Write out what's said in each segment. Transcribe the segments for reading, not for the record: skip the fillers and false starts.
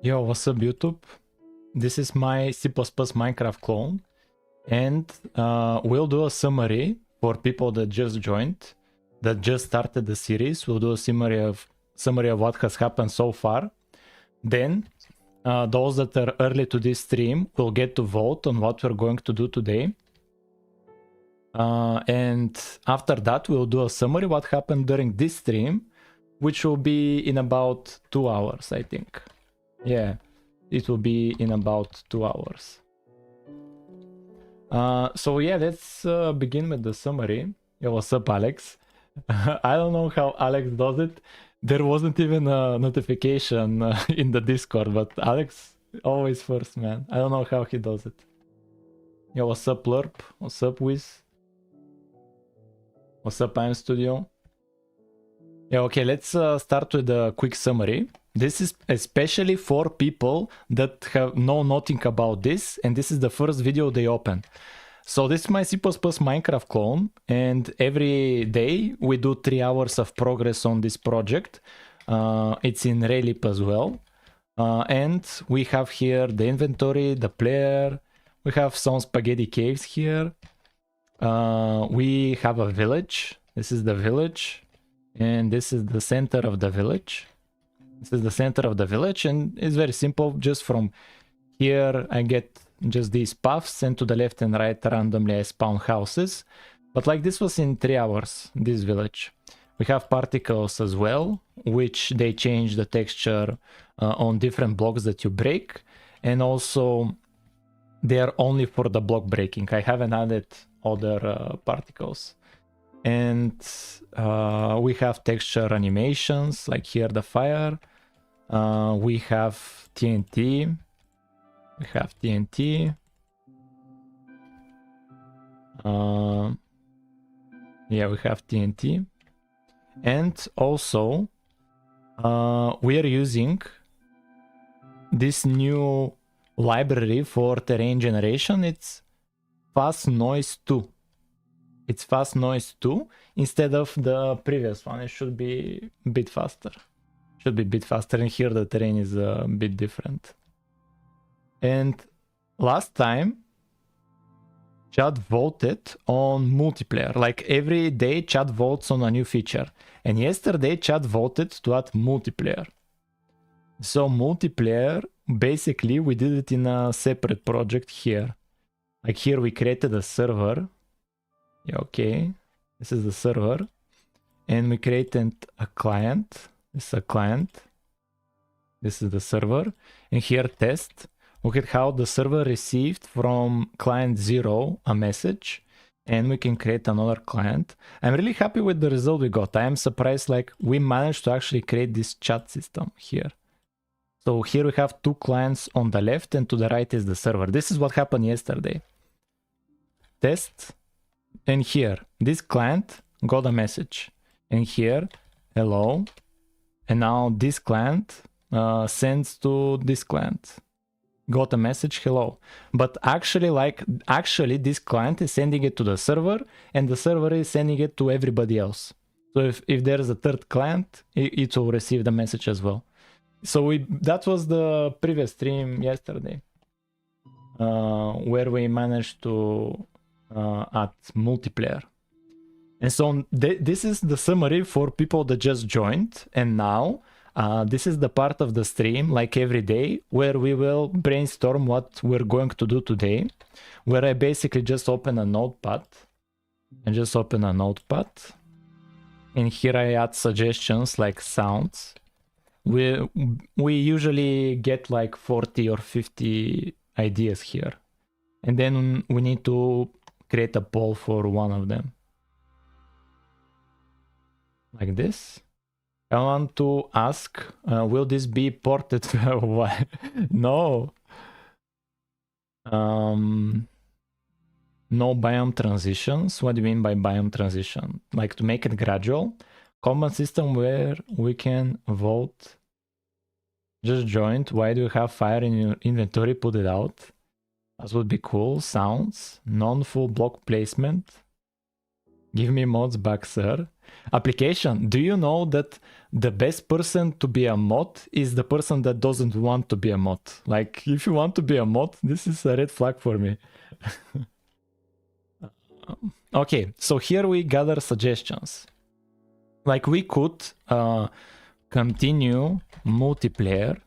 Yo, what's up YouTube? This is my C++ Minecraft clone, and we'll do a summary for people that just joined, that just started the series. We'll do a summary of what has happened so far. Then those that are early to this stream will get to vote on what we're going to do today. And after that, we'll do a summary what happened during this stream, which will be in about 2 hours, I think. Yeah, it will be in about 2 hours. So yeah, let's begin with the summary. Yo, what's up, Alex? I don't know how Alex does it. There wasn't even a notification in the Discord, but Alex always first, man. I don't know how he does it. Yo, what's up, Lurp? What's up, Wiz? What's up, Mojang Studio? Yeah, okay, let's start with a quick summary. This is especially for people that know nothing about this, and this is the first video they open. So this is my C++ Minecraft clone, and every day we do 3 hours of progress on this project. It's in Raylib as well. And we have here the inventory, the player, we have some spaghetti caves here. We have a village. This is the village, and this is the center of the village. This is the center of the village, and it's very simple. Just from here I get just these paths, and to the left and right randomly I spawn houses. But like this was in 3 hours, this village. We have particles as well, which they change the texture on different blocks that you break, and also they are only for the block breaking. I haven't added other particles. And we have texture animations, like here the fire. We have TNT. We have TNT. Yeah, we have TNT. And also, we are using this new library for terrain generation. It's Fast Noise 2. It's Fast Noise 2 instead of the previous one. It should be a bit faster. Should be a bit faster, and here the terrain is a bit different. And last time, chat voted on multiplayer. Like every day, chat votes on a new feature. And yesterday, chat voted to add multiplayer. So multiplayer, basically, we did it in a separate project here. Like here, we created a server. Yeah, okay, this is the server, and we created a client. This is a client. This is the server, and here test. Look at how the server received from client 0 a message, and we can create another client. I'm really happy with the result we got. I am surprised, like we managed to actually create this chat system here. So here we have 2 clients on the left, and to the right is the server. This is what happened yesterday. Test. And here, this client got a message. And here, hello. And now this client sends to this client. Got a message, hello. But actually, this client is sending it to the server, and the server is sending it to everybody else. So if there's a third client, it will receive the message as well. So that was the previous stream yesterday, where we managed to at multiplayer. And so this is the summary for people that just joined, and now this is the part of the stream, like every day, where we will brainstorm what we're going to do today, where I basically just open a notepad and and here I add suggestions like sounds. We usually get like 40 or 50 ideas here, and then we need to create a poll for one of them. Like this. I want to ask, will this be ported? Why? No. No biome transitions. What do you mean by biome transition? Like to make it gradual? Common system where we can vote. Just joined. Why do you have fire in your inventory? Put it out. That would be cool. Sounds. Non-full block placement. Give me mods back, sir. Application, do you know that the best person to be a mod is the person that doesn't want to be a mod? Like, if you want to be a mod, this is a red flag for me. Okay, so here we gather suggestions. Like, we could continue multiplayer.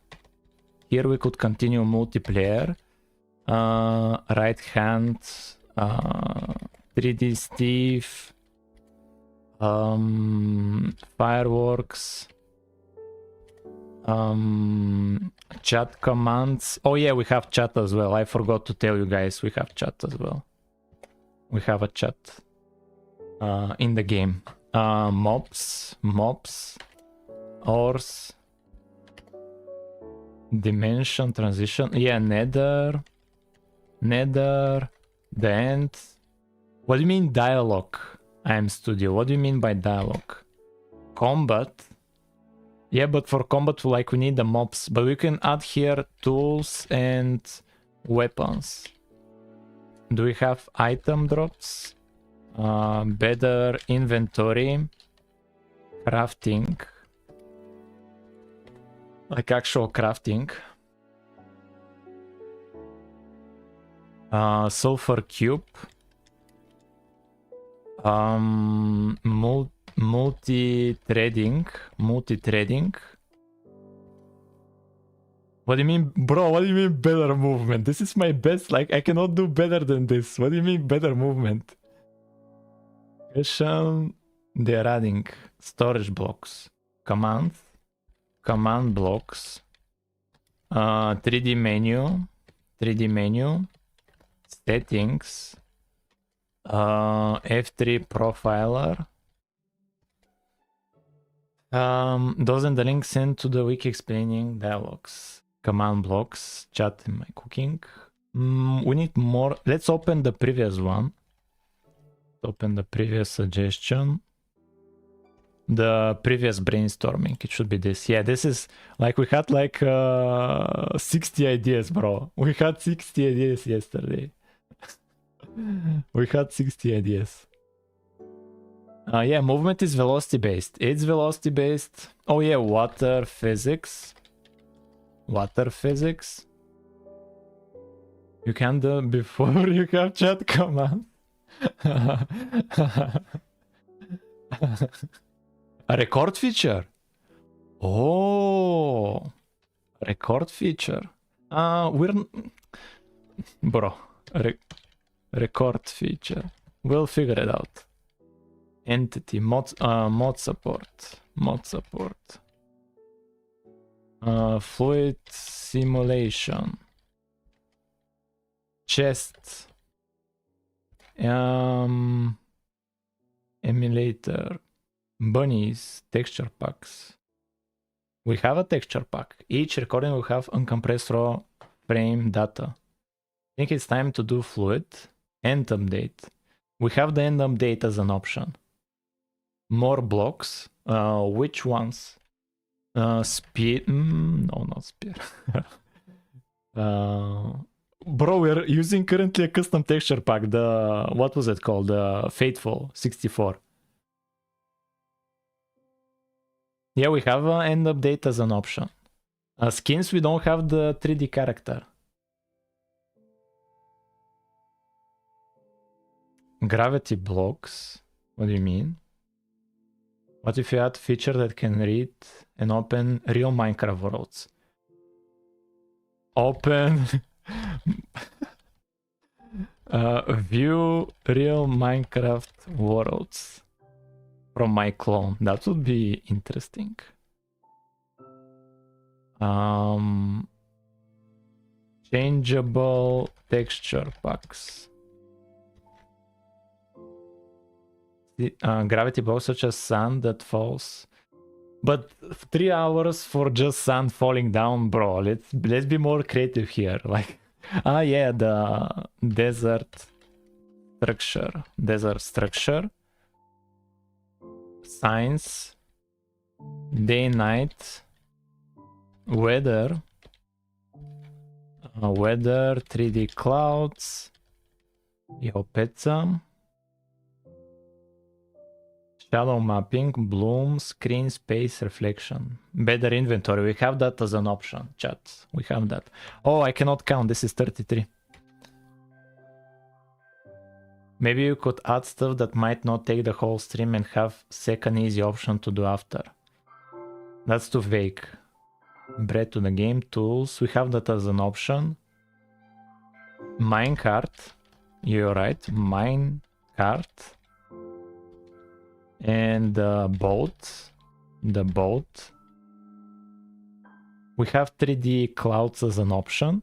Here we could continue multiplayer. Right hand, 3D Steve, fireworks, chat commands. Oh yeah, we have chat as well. I forgot to tell you guys, we have chat as well. We have a chat in the game. Mobs, ors, dimension, transition. Yeah, nether, the end. What do you mean dialogue? IM Studio. What do you mean by dialogue? Combat. Yeah, but for combat, like, we need the mobs. But we can add here tools and weapons. Do we have item drops? Better inventory. Crafting. Like actual crafting. Sulfur cube. Multi-threading. What do you mean, bro? What do you mean better movement? This is my best. Like, I cannot do better than this. What do you mean better movement? Question. They're adding storage blocks, command blocks, 3D menu, settings, F3 profiler. Doesn't the link send to the wiki explaining dialogues? Command blocks, chat in my cooking. We need more. Let's open the previous one. Open the previous suggestion. The previous brainstorming. It should be this. Yeah, this is like we had like 60 ideas, bro. We had 60 ideas yesterday. We had 60 ideas. Yeah, movement is velocity based. It's velocity based. Oh yeah, water physics. You can do before you have chat command. A record feature. Oh, record feature. Record feature. We'll figure it out. Entity mod support. Fluid simulation. Chest. Emulator. Bunnies. Texture packs. We have a texture pack. Each recording will have uncompressed raw frame data. I think it's time to do fluid. End update. We have the end update as an option. More blocks. Which ones? Speed. No, not speed. Bro, we're using currently a custom texture pack. The what was it called? The Fateful 64. Yeah, we have end update as an option. Skins, we don't have the 3D character. Gravity blocks. What do you mean? What if you add feature that can read and open real Minecraft worlds? Open view real Minecraft worlds from my clone. That would be interesting. Changeable texture packs. Gravity blocks such as sand that falls. But 3 hours for just sand falling down, bro. Let's be more creative here. Like, yeah, the desert structure. Science. Day night. Weather. Weather. 3D clouds. Yo, pizza. Shadow mapping, bloom, screen space, reflection. Better inventory. We have that as an option, chat. We have that. Oh, I cannot count. This is 33. Maybe you could add stuff that might not take the whole stream and have second easy option to do after. That's too vague. Bread to the game, tools. We have that as an option. Minecart. You're right. Minecart. And the boat. The boat. We have 3D clouds as an option.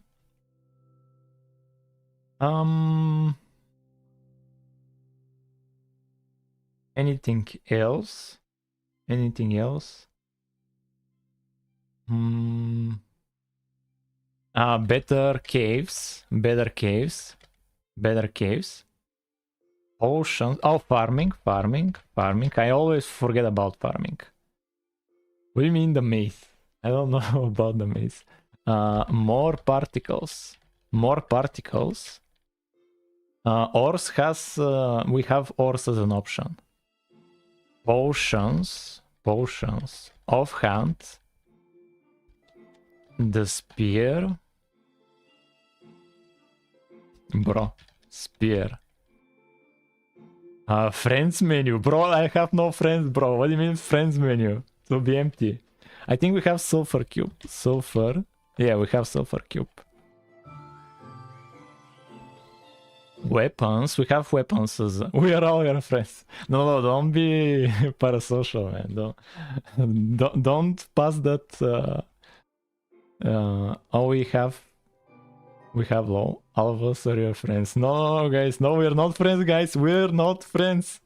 Anything else? Anything else? Better caves. Better caves. Better caves. Oceans. Oh, farming. I always forget about farming. What do you mean the maze? I don't know about the maze. More particles. Ores has... we have ores as an option. Potions. Offhand. The spear. Bro. Spear. Friends menu. Bro, I have no friends, bro. What do you mean friends menu? It will be empty. I think we have sulfur cube. Sulfur. Yeah, we have sulfur cube. Weapons. We have weapons. We are all your friends. No, don't be parasocial, man. Don't pass that. Oh, we have low. All of us are your friends. No, guys. No, we're not friends, guys. We're not friends.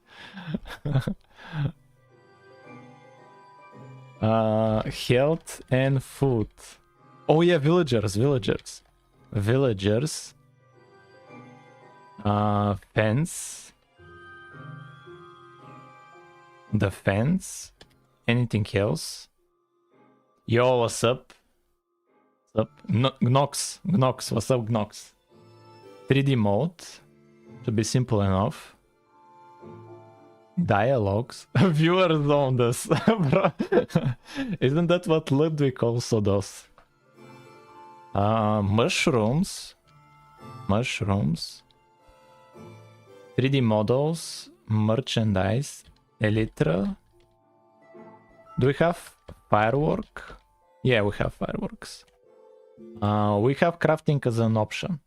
Health and food. Oh yeah, villagers. Fence. The fence. Anything else? Yo, what's up? Gnox, what's up, Gnox? 3D mode. Should be simple enough. Dialogues. Viewers on this. Bro. Isn't that what Ludwig also does? Mushrooms. 3D models. Merchandise. Elytra. Do we have firework? Yeah, we have fireworks. We have crafting as an option.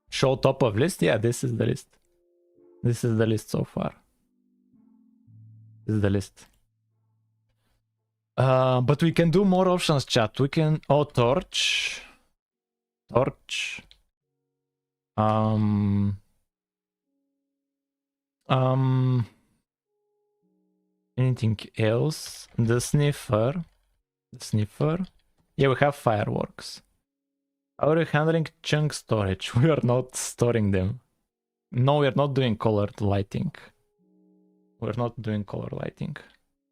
Show top of list. Yeah, this is the list. This is the list so far. This is the list. But we can do more options, chat. We can... Oh, torch. Anything else? The sniffer. Yeah, we have fireworks. How are you handling chunk storage? We are not storing them. No, we are not doing colored lighting.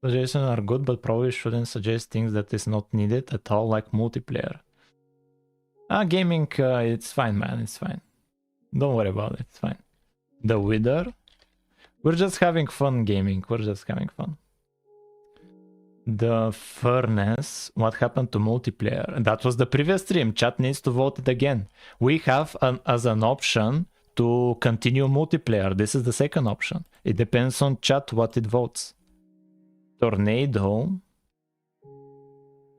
Suggestions are good, but probably shouldn't suggest things that is not needed at all, like multiplayer. Gaming, it's fine, man. It's fine. Don't worry about it. It's fine. The Wither. We're just having fun gaming. The furnace. What happened to multiplayer? That was the previous stream. Chat needs to vote it again. We have as an option to continue multiplayer. This is the second option. It depends on chat what it votes. Tornado.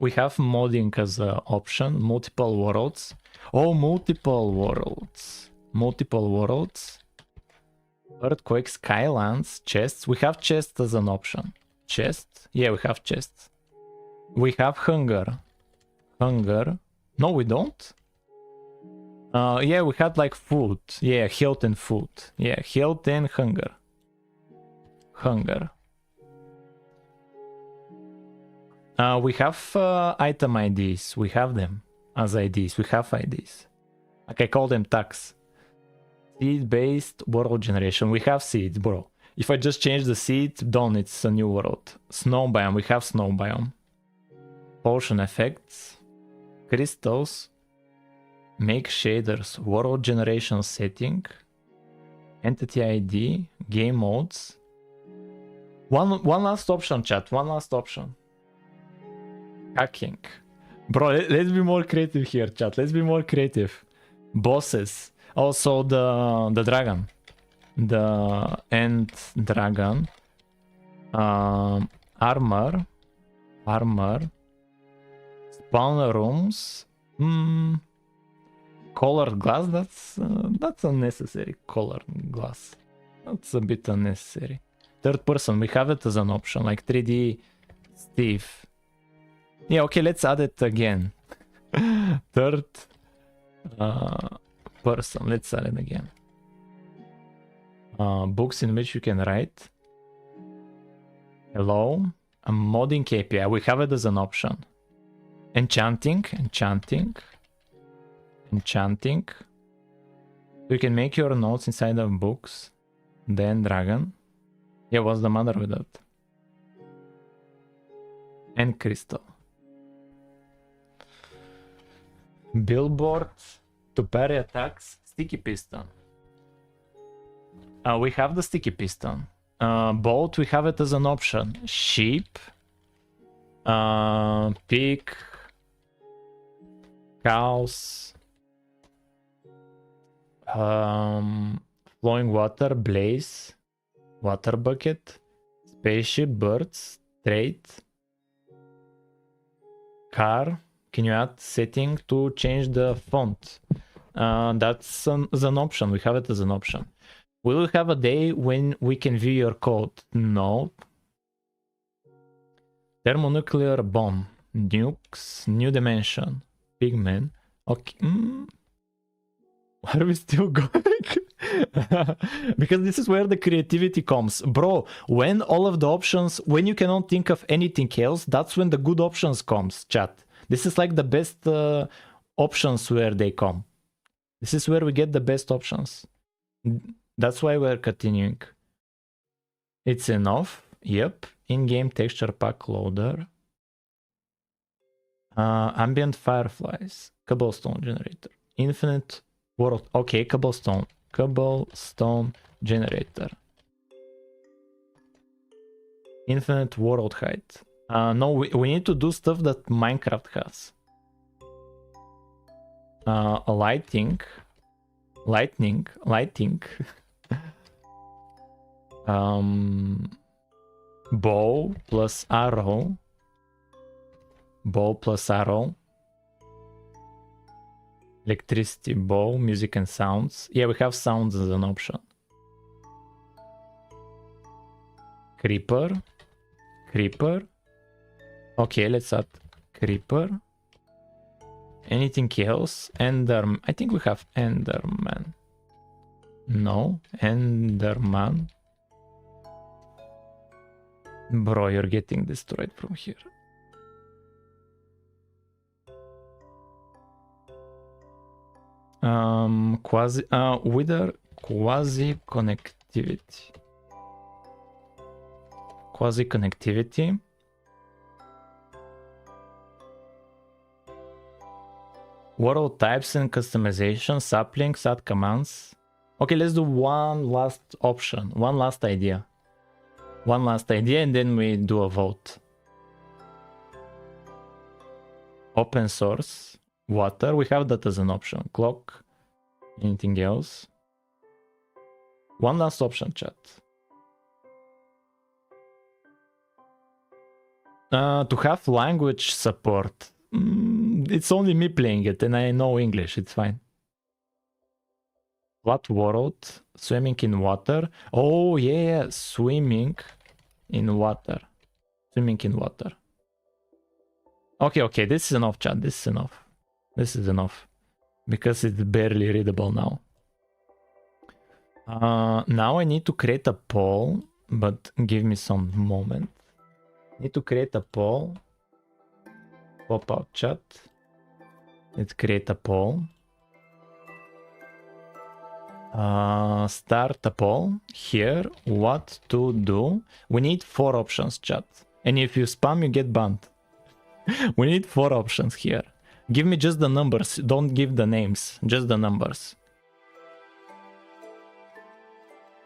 We have modding as an option. Multiple worlds. Oh, multiple worlds. Earthquake, Skylands, chests. We have chests as an option. Chest? Yeah, we have chests. We have hunger. No, we don't. Yeah, we had like food. Yeah, health and food. Yeah, health and hunger. We have item IDs. We have them as IDs. We have IDs. Okay, call them tags. Seed-based world generation. We have seeds, bro. If I just change the seed, done, it's a new world. Snow biome. We have snow biome. Potion effects. Crystals. Make shaders. World generation setting. Entity ID. Game modes. One last option, chat. One last option. Hacking. Bro, let's be more creative here, chat. Let's be more creative. Bosses. Also the dragon. The end dragon. Armor. Spawner rooms. Colored glass. That's unnecessary. Colored glass. That's a bit unnecessary. Third person. We have it as an option, like 3D Steve. Yeah, okay, let's add it again. Third person. Let's add it again. Books in which you can write. Hello. A modding API. We have it as an option. Enchanting. You can make your notes inside of books. Then dragon. Yeah, what's the matter with that? And crystal. Billboard to parry attacks. Sticky piston. We have the sticky piston. Boat, we have it as an option. Sheep. Pig. Cows. Flowing water. Blaze. Water bucket. Spaceship. Birds. Trade. Car. Can you add setting to change the font? That's an option. We have it as an option. Will we have a day when we can view your code? No. Thermonuclear bomb. Nukes. New dimension. Pigman. Okay. Why are we still going? Because this is where the creativity comes. Bro, when all of the options, when you cannot think of anything else, that's when the good options comes, chat. This is like the best options where they come. This is where we get the best options. That's why we're continuing. It's enough. Yep. In-game texture pack loader. Ambient fireflies. Cobblestone generator. Infinite world. Okay, cobblestone. Cobblestone generator. Infinite world height. No, we need to do stuff that Minecraft has. Lighting. Bow plus arrow. Electricity, bow, music and sounds. Yeah, we have sounds as an option. Creeper. Okay, let's add creeper. Anything else? Enderman. I think we have Enderman. No, Enderman. Bro, you're getting destroyed from here. Wither quasi connectivity. World types and customization, saplinks, add commands. Okay, let's do one last option, one last idea, and then we do a vote. Open source, water, we have that as an option. Clock, anything else? One last option, chat. To have language support. It's only me playing it and I know English, it's fine. Flat world, swimming in water. Oh yeah, swimming in water. Okay, this is enough, chat. This is enough. Because it's barely readable now. Now I need to create a poll, but give me some moment. Need to create a poll. Pop out chat. Let's create a poll. Start a poll. Here, what to do. We need 4 options, chat. And if you spam, you get banned. We need 4 options here. Give me just the numbers. Don't give the names. Just the numbers.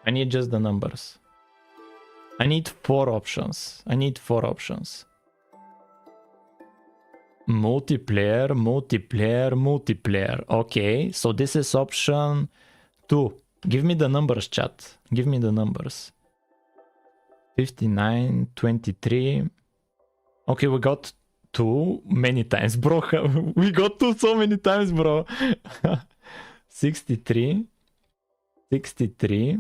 I need just the numbers. I need 4 options. I need 4 options. Multiplayer, multiplayer, multiplayer. Okay, so this is option 2. Give me the numbers, chat. Give me the numbers. 59, 23. Okay, we got 2 many times, bro. We got 2 so many times, bro. 63. 63.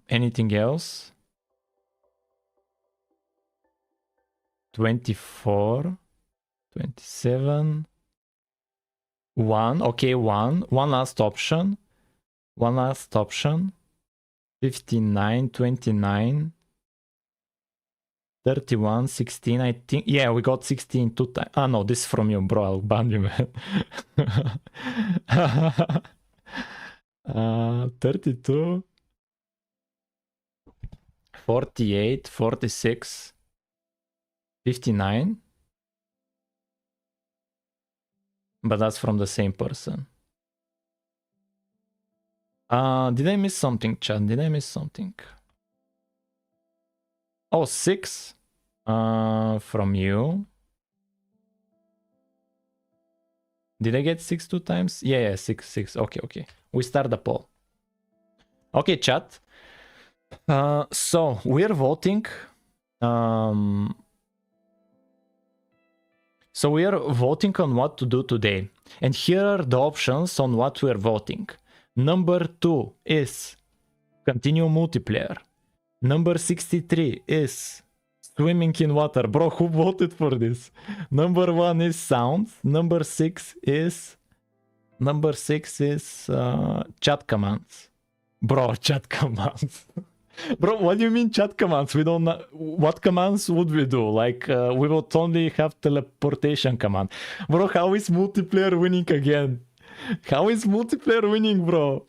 Anything else? 24. 27. 1. Okay, 1. One last option. One last option. 59, 29. 31, 16, I think. Yeah, we got 16 2 times. Ah, no, this is from you, bro. I'll ban you, man. 32. 48, 46. 59. But that's from the same person. Did I miss something, chat? Did I miss something? Oh, 6 from you. Did I get 6 2 times? Yeah, 6. Okay. We start the poll. Okay, chat. So we're voting. So we are voting on what to do today. And here are the options on what we're voting. Number 2 is continue multiplayer. Number 63 is swimming in water. Bro, who voted for this? Number 1 is sound. Number 6 is chat commands. Bro, chat commands. Bro, what do you mean chat commands? We don't know. What commands would we do? Like, we would only have teleportation command. Bro, how is multiplayer winning again? How is multiplayer winning, bro?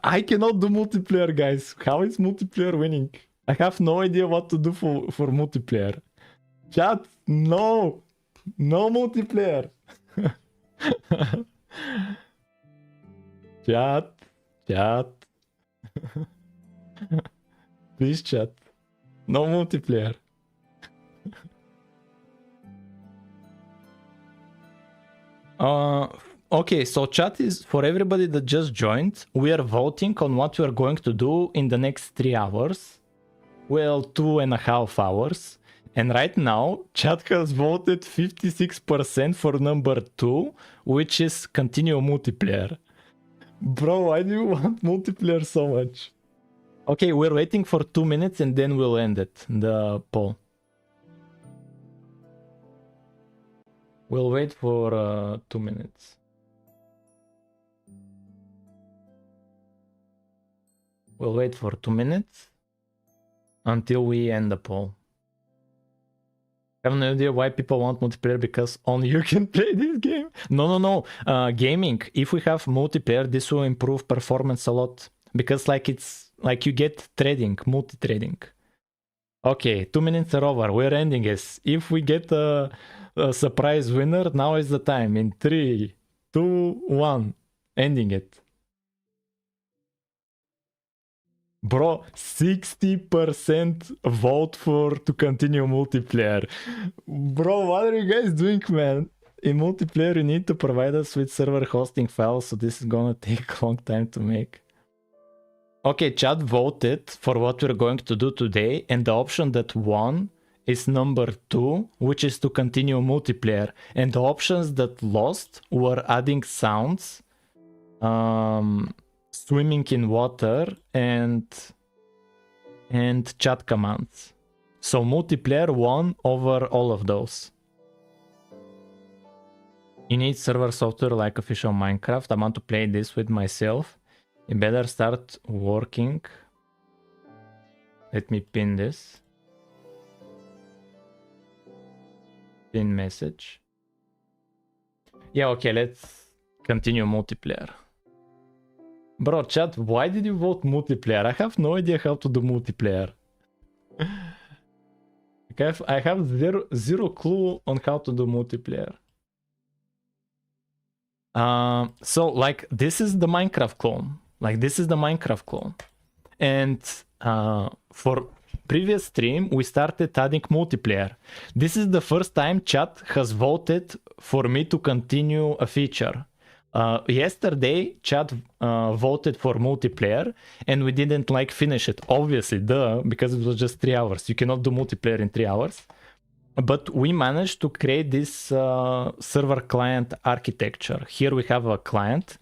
I cannot do multiplayer, guys. How is multiplayer winning? I have no idea what to do for multiplayer. Chat, no. No multiplayer. Chat. Please, chat. No multiplayer. Okay, so chat is for everybody that just joined. We are voting on what we are going to do in the next 3 hours. Well, 2.5 hours. And right now, chat has voted 56% for number 2, which is continue multiplayer. Bro, why do you want multiplayer so much? Okay, we're waiting for 2 minutes and then we'll end it, the poll. We'll wait for 2 minutes. We'll wait for 2 minutes until we end the poll. I have no idea why people want multiplayer, because only you can play this game. No. Gaming, if we have multiplayer, this will improve performance a lot. Because like it's like you get trading, multi-trading. Okay, 2 minutes are over. We're ending this. If we get a surprise winner, now is the time. In 3, 2, 1. Ending it. Bro, 60% vote for to continue multiplayer. Bro, what are you guys doing, man? In multiplayer, you need to provide us with server hosting files, so this is gonna take a long time to make. Okay, chat voted for what we're going to do today, and the option that won is number 2, which is to continue multiplayer. And the options that lost were adding sounds, swimming in water, and chat commands. So multiplayer won over all of those. You need server software like official Minecraft. I want to play this with myself. You better start working. Let me pin this. Pin message. Yeah, okay, let's continue multiplayer. Bro, chat, why did you vote multiplayer? I have no idea how to do multiplayer. I have zero clue on how to do multiplayer. So like this is the Minecraft clone. And for previous stream, we started adding multiplayer. This is the first time chat has voted for me to continue a feature. Yesterday, chat voted for multiplayer, and we didn't like finish it. Obviously, because it was just 3 hours. You cannot do multiplayer in 3 hours. But we managed to create this server client architecture. Here we have a client.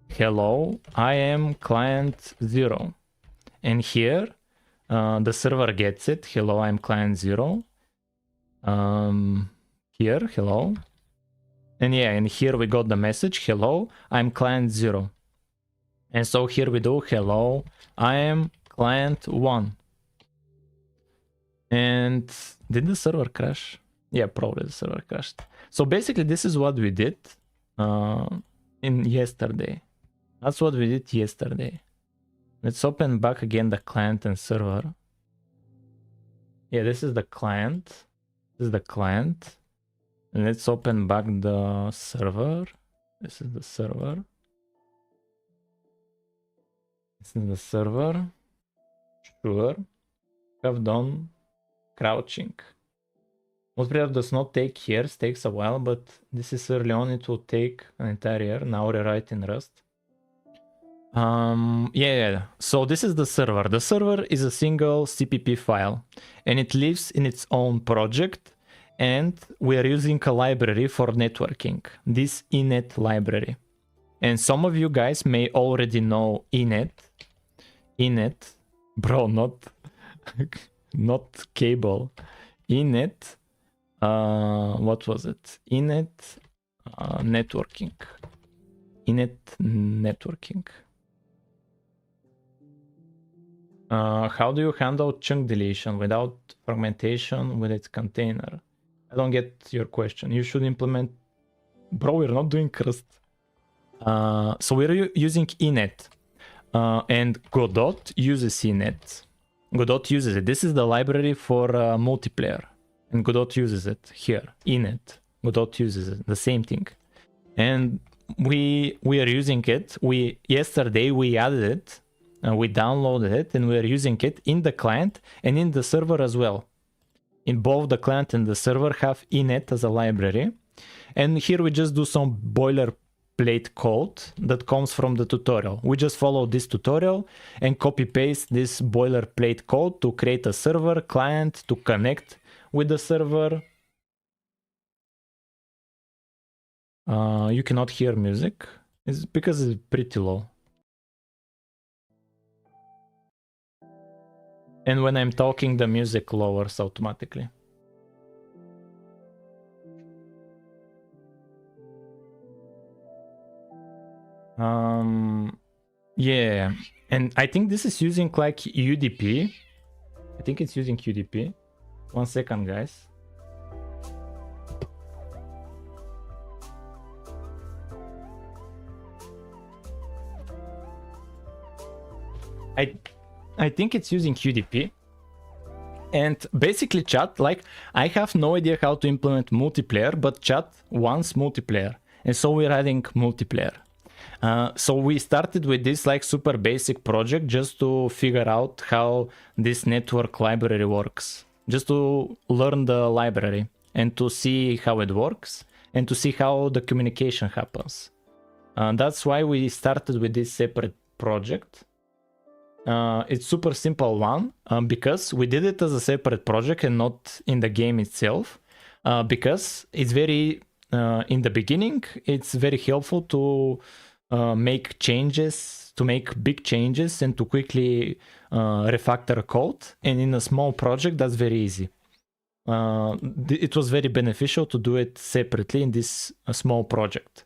Hello, I am client 0. And here, the server gets it. Hello, I'm client 0. Here, hello. And yeah, and here we got the message. Hello, I'm client 0. And so here we do, hello, I am client 1. And did the server crash? Yeah, probably the server crashed. So basically, this is what we did in yesterday. That's what we did yesterday. Let's open back again the client and server. Yeah, this is the client. This is the client. And let's open back the server. This is the server. This is the server. Sure. Have done crouching. Multiplayer does not take years, takes a while, but this is early on, it will take an entire year. Now rewrite in Rust. Yeah, so this is the server. The server is a single CPP file, and it lives in its own project, and we are using a library for networking, this inet library. And some of you guys may already know inet, bro, not cable, inet, what was it? Inet networking. How do you handle chunk deletion without fragmentation with its container? I don't get your question. You should implement... Bro, we're not doing Rust. So we're using inet. And Godot uses inet. Godot uses it. This is the library for multiplayer. And Godot uses it here. Inet. Godot uses it. The same thing. And we are using it. Yesterday we added it. We downloaded it, and we're using it in the client and in the server as well. In both the client and the server have inet as a library. And here we just do some boilerplate code that comes from the tutorial. We just follow this tutorial and copy paste this boilerplate code to create a server client to connect with the server. You cannot hear music. It's because it's pretty low. And when I'm talking, the music lowers automatically. Yeah, and I think this is using like UDP. I think it's using UDP. 1 second, guys. I think it's using UDP. And basically chat, like, I have no idea how to implement multiplayer, but chat wants multiplayer. And so we're adding multiplayer. So we started with this like super basic project just to figure out how this network library works. Just to learn the library and to see how it works and to see how the communication happens. That's why we started with this separate project. It's super simple one because we did it as a separate project and not in the game itself, because it's very in the beginning it's very helpful to make changes, to make big changes and to quickly refactor code, and in a small project that's very easy. It was very beneficial to do it separately in this small project,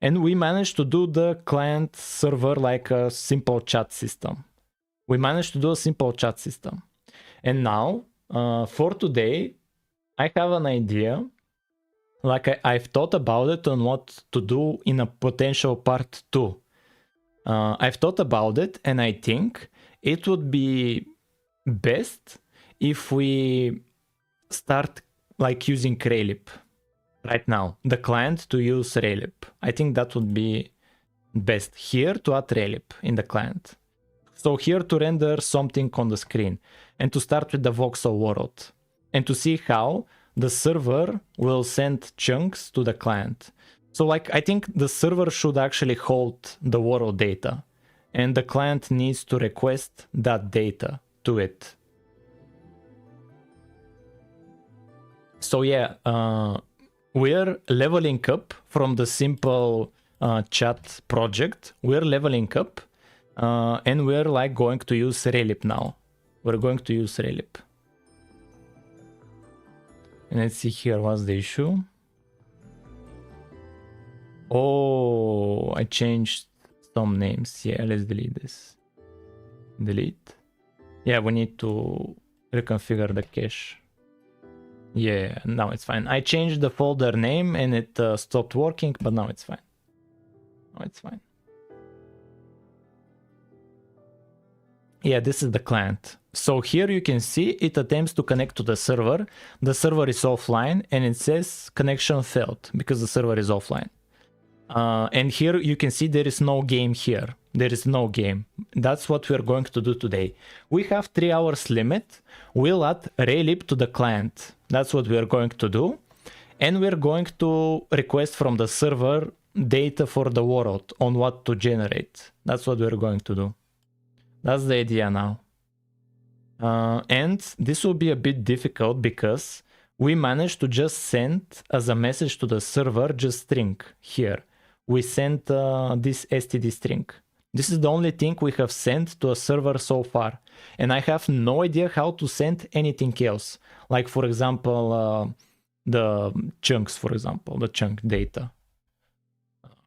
and we managed to do the client server like a simple chat system. We managed to do a simple chat system. And now, for today, I have an idea. Like I've thought about it on what to do in a potential part 2. I've thought about it, and I think it would be best if we start like using Raylib. right now, the client to use Raylib. I think that would be best here to add Raylib in the client. So here to render something on the screen and to start with the voxel world and to see how the server will send chunks to the client. So like, I think the server should actually hold the world data and the client needs to request that data to it. So yeah, we're leveling up from the simple chat project. We're leveling up and we're like going to use Raylib now. We're going to use Raylib. And let's see here, what's the issue? Oh, I changed some names. Yeah, let's delete this. Delete. Yeah, we need to reconfigure the cache. Yeah, now it's fine. I changed the folder name and it stopped working, but now it's fine. Now it's fine. Yeah, this is the client. So here you can see it attempts to connect to the server. The server is offline and it says connection failed because the server is offline. And here you can see there is no game here. There is no game. That's what we're going to do today. We have 3 hours limit. We'll add Raylib to the client. That's what we're going to do. And we're going to request from the server data for the world on what to generate. That's what we're going to do. That's the idea now. And this will be a bit difficult because we managed to just send as a message to the server just string here. We sent this std string. This is the only thing we have sent to a server so far. And I have no idea how to send anything else. Like for example, the chunks, for example, the chunk data.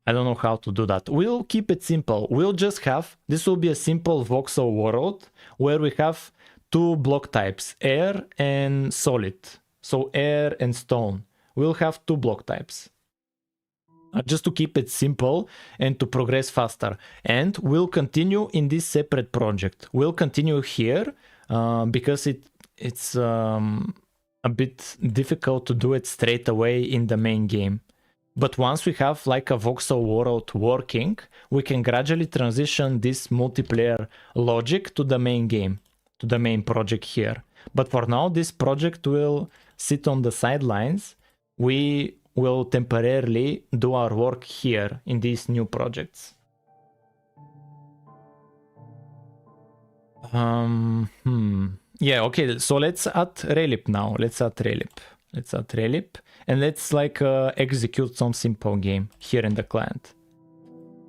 I don't know how to do that. We'll keep it simple. We'll just have, this will be a simple voxel world where we have 2 block types, air and solid. So air and stone. We'll have 2 block types. Just to keep it simple and to progress faster. And we'll continue in this separate project. We'll continue here because it's a bit difficult to do it straight away in the main game. But once we have like a voxel world working, we can gradually transition this multiplayer logic to the main game, to the main project here. But for now, this project will sit on the sidelines. We will temporarily do our work here in these new projects. Yeah, okay, so let's add Raylib now. Let's add Raylib and let's like execute some simple game here in the client.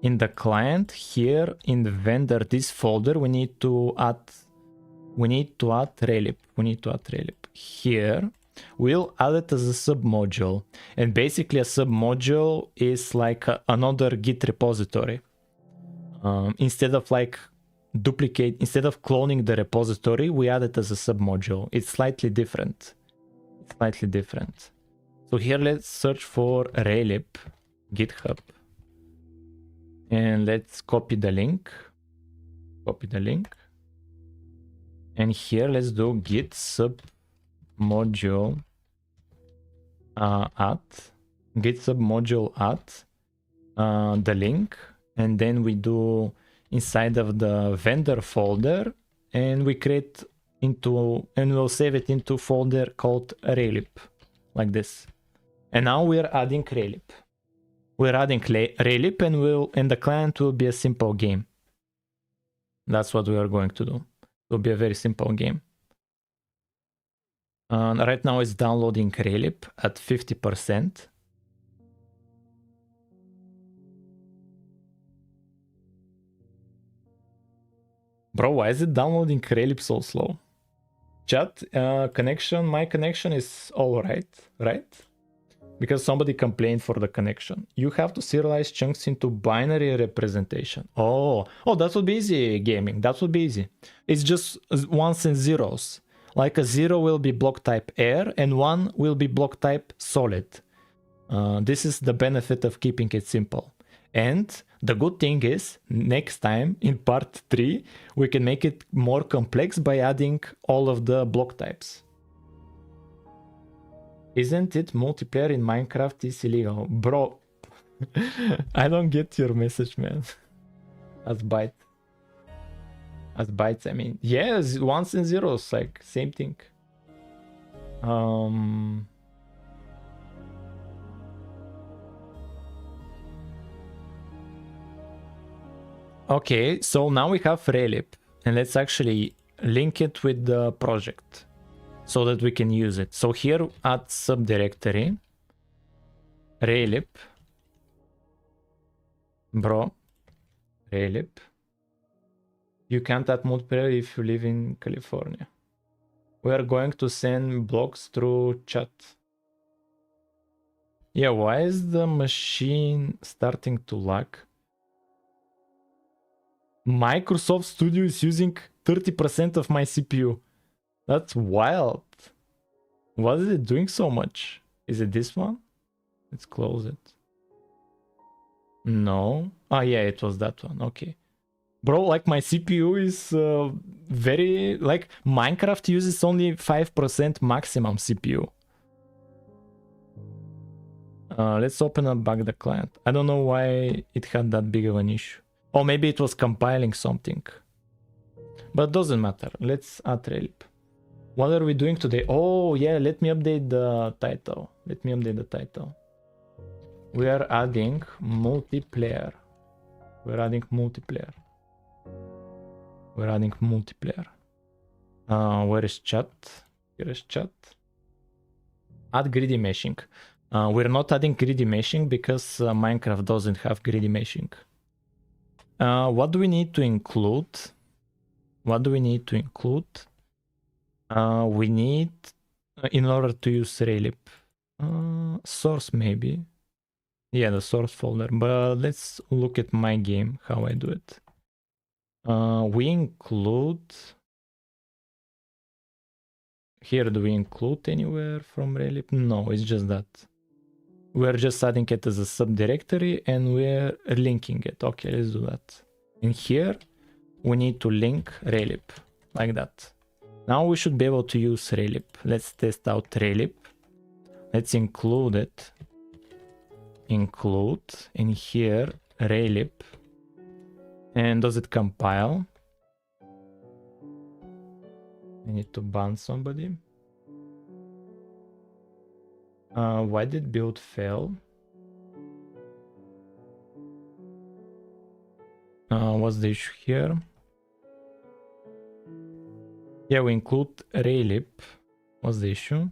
In the client here in the vendor, this folder, we need to add Raylib. Here we'll add it as a submodule, and basically a submodule is like another Git repository. Instead of cloning the repository, we add it as a submodule. It's slightly different. So here let's search for Raylib, GitHub, and let's copy the link. And here let's do git submodule add the link, and then we do inside of the vendor folder, and we create into, and we'll save it into folder called Raylib, like this. And now we're adding Raylib. We're adding Raylib, and the client will be a simple game. That's what we are going to do. It will be a very simple game. Right now it's downloading Raylib at 50%. Bro, why is it downloading Raylib so slow? Chat, connection, my connection is all right? Because somebody complained for the connection. You have to serialize chunks into binary representation. Oh, that would be easy, gaming. That would be easy. It's just ones and zeros. Like a 0 will be block type air and 1 will be block type solid. This is the benefit of keeping it simple. And the good thing is, next time in part 3, we can make it more complex by adding all of the block types. Isn't it multiplayer in Minecraft is illegal? Bro, I don't get your message, man. As bytes, I mean. Yes, ones and zeros, like, same thing. Okay, so now we have Raylib, and let's actually link it with the project so that we can use it. So here at subdirectory, Raylib, bro, Raylib. You can't add multiplayer if you live in California. We are going to send blocks through chat. Yeah, why is the machine starting to lag? Microsoft Studio is using 30% of my CPU. That's wild. What is it doing so much? Is it this one? Let's close it. No. Oh yeah, it was that one. Okay. Bro, like my CPU is very... Like Minecraft uses only 5% maximum CPU. Let's open up back the client. I don't know why it had that big of an issue. Or maybe it was compiling something. But it doesn't matter. Let's add Raylib. What are we doing today? Oh yeah, let me update the title. We are adding multiplayer. We're adding multiplayer. Where is chat? Here is chat. Add greedy meshing. We're not adding greedy meshing because Minecraft doesn't have greedy meshing. What do we need to include? We need, in order to use Raylib, source maybe. Yeah, the source folder. But let's look at my game, how I do it. We include... Here, do we include anywhere from Raylib? No, it's just that. We're just adding it as a subdirectory and we're linking it. Okay, let's do that. And here, we need to link Raylib, like that. Now we should be able to use Raylib. Let's test out Raylib. Let's include it. Include in here Raylib. And does it compile? I need to ban somebody. Why did build fail? What's the issue here? Yeah, we include Raylib. What's the issue?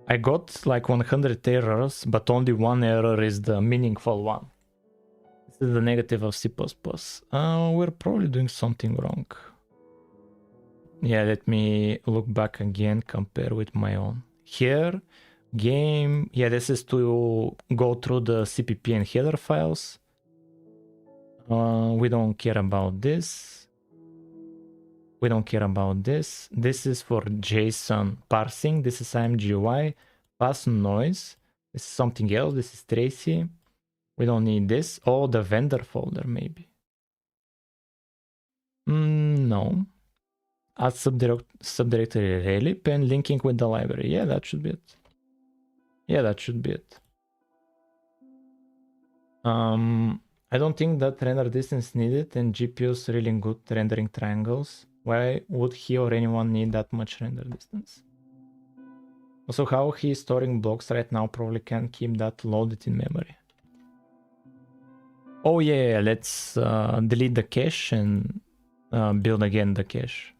I got like 100 errors, but only one error is the meaningful one. This is the negative of C++. We're probably doing something wrong. Yeah, let me look back again, compare with my own. Here, game, yeah, this is to go through the CPP and header files. We don't care about this. This is for JSON parsing. This is IMGUI. Pass noise. This is something else. This is Tracy. We don't need this. Oh, the vendor folder, maybe. No. Add subdirectory Raylib and linking with the library. Yeah, that should be it. I don't think that render distance needed, and GPU's really good rendering triangles. Why would he or anyone need that much render distance? Also, how he is storing blocks right now probably can't keep that loaded in memory. Oh yeah, let's delete the cache and build again the cache.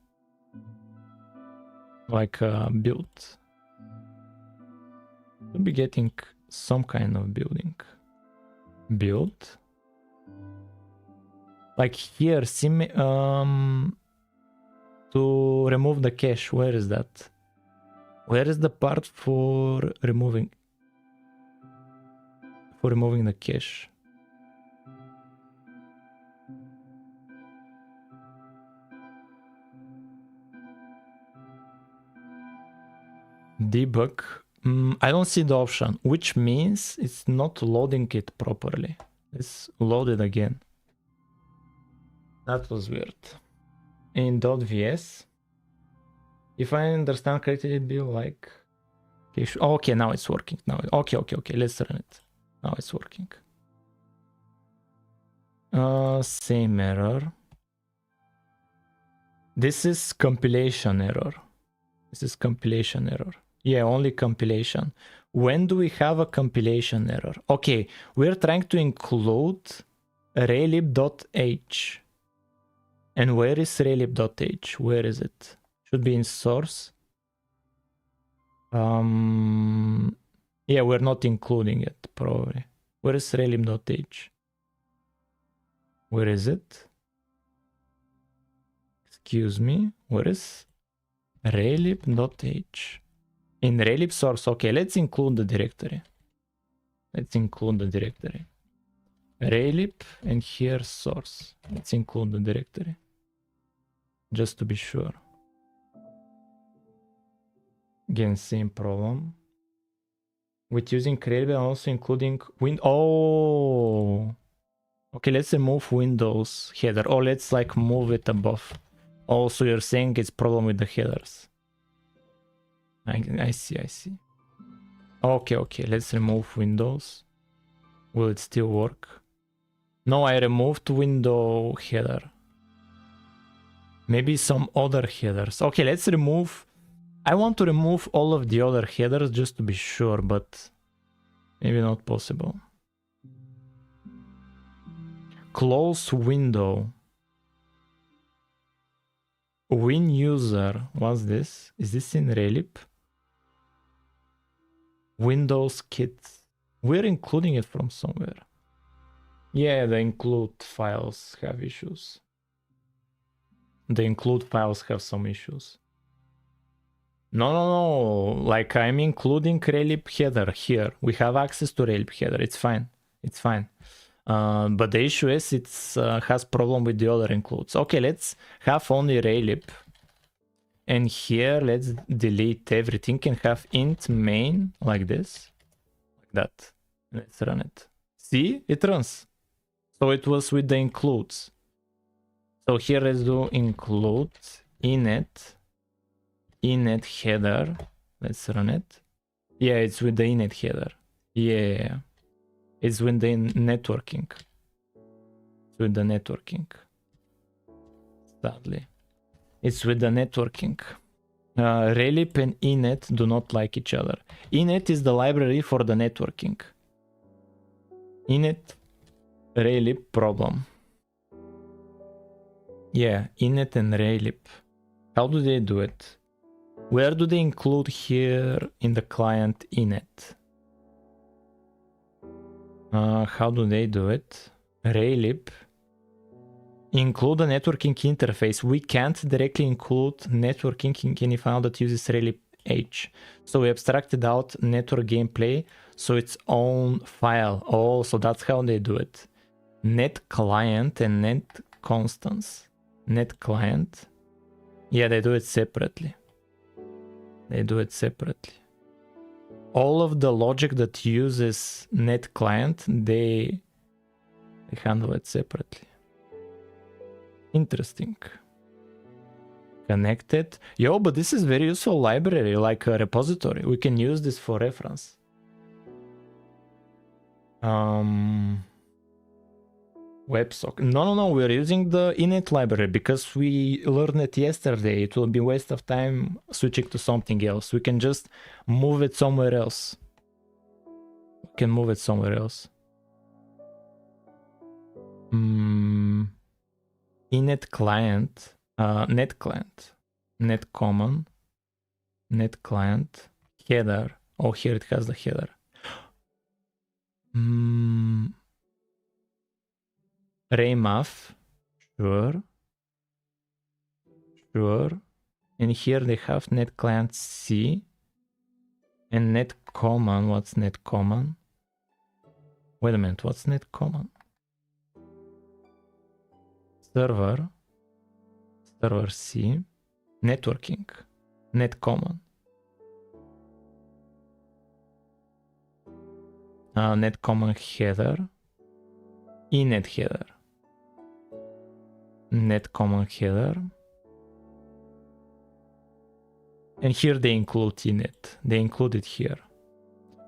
Like build. We'll be getting some kind of building. Build. Like here, to remove the cache. Where is that? Where is the part for removing the cache? Debug. I don't see the option, which means it's not loading it properly. Let's load it again. That was weird. In .vs, If I understand correctly, it'd be like... Okay, now it's working. Okay, let's run it. Now it's working. Same error. This is compilation error. Yeah, only compilation. When do we have a compilation error? Okay, we're trying to include Raylib.h. And where is Raylib.h? Where is it? Should be in source. Yeah, we're not including it, probably. Where is Raylib.h? Where is it? Excuse me, where is Raylib.h? In Raylib source. Okay, let's include the directory. Raylib and here source. Let's include the directory. Just to be sure. Again, same problem. With using Raylib and also including Oh! Okay, let's remove Windows header. Or let's like move it above. Also, you're saying it's problem with the headers. I see. Okay, let's remove Windows. Will it still work? No, I removed window header. Maybe some other headers. Okay, let's remove... I want to remove all of the other headers just to be sure, but maybe not possible. Close window. Win user. What's this? Is this in Raylib? Windows kit. We're including it from somewhere. Yeah, the include files have issues. The include files have some issues. No. Like I'm including Raylib header here. We have access to Raylib header. It's fine. But the issue is it has problem with the other includes. Okay, let's have only Raylib. And here let's delete everything and have int main like this. Like that. Let's run it. See? It runs. So it was with the includes. So here let's do include init header. Let's run it. Yeah, it's with the init header. Yeah. It's with the networking. Sadly. It's with the networking. Raylib and init do not like each other. Init is the library for the networking. Init Raylib problem. Yeah, init and Raylib. How do they do it? Where do they include here in the client init? How do they do it? Raylib. Include a networking interface. We can't directly include networking in any file that uses Raylib H. So we abstracted out network gameplay, so its own file. Oh, so that's how they do it. Net client and net constants. Net client. Yeah, they do it separately. All of the logic that uses net client, they handle it separately. Interesting. Connected. Yo, but this is very useful library, like a repository. We can use this for reference. WebSocket. No. We're using the init library because we learned it yesterday. It will be a waste of time switching to something else. We can just move it somewhere else. Init client, net client, net common, net client, header. Oh, here it has the header. Raymaf, sure. And here they have net client C and net common. What's net common? Wait a minute, what's net common? Server C, networking, net common. Net common header, init header. Net common header. And here they include in it. They include it here.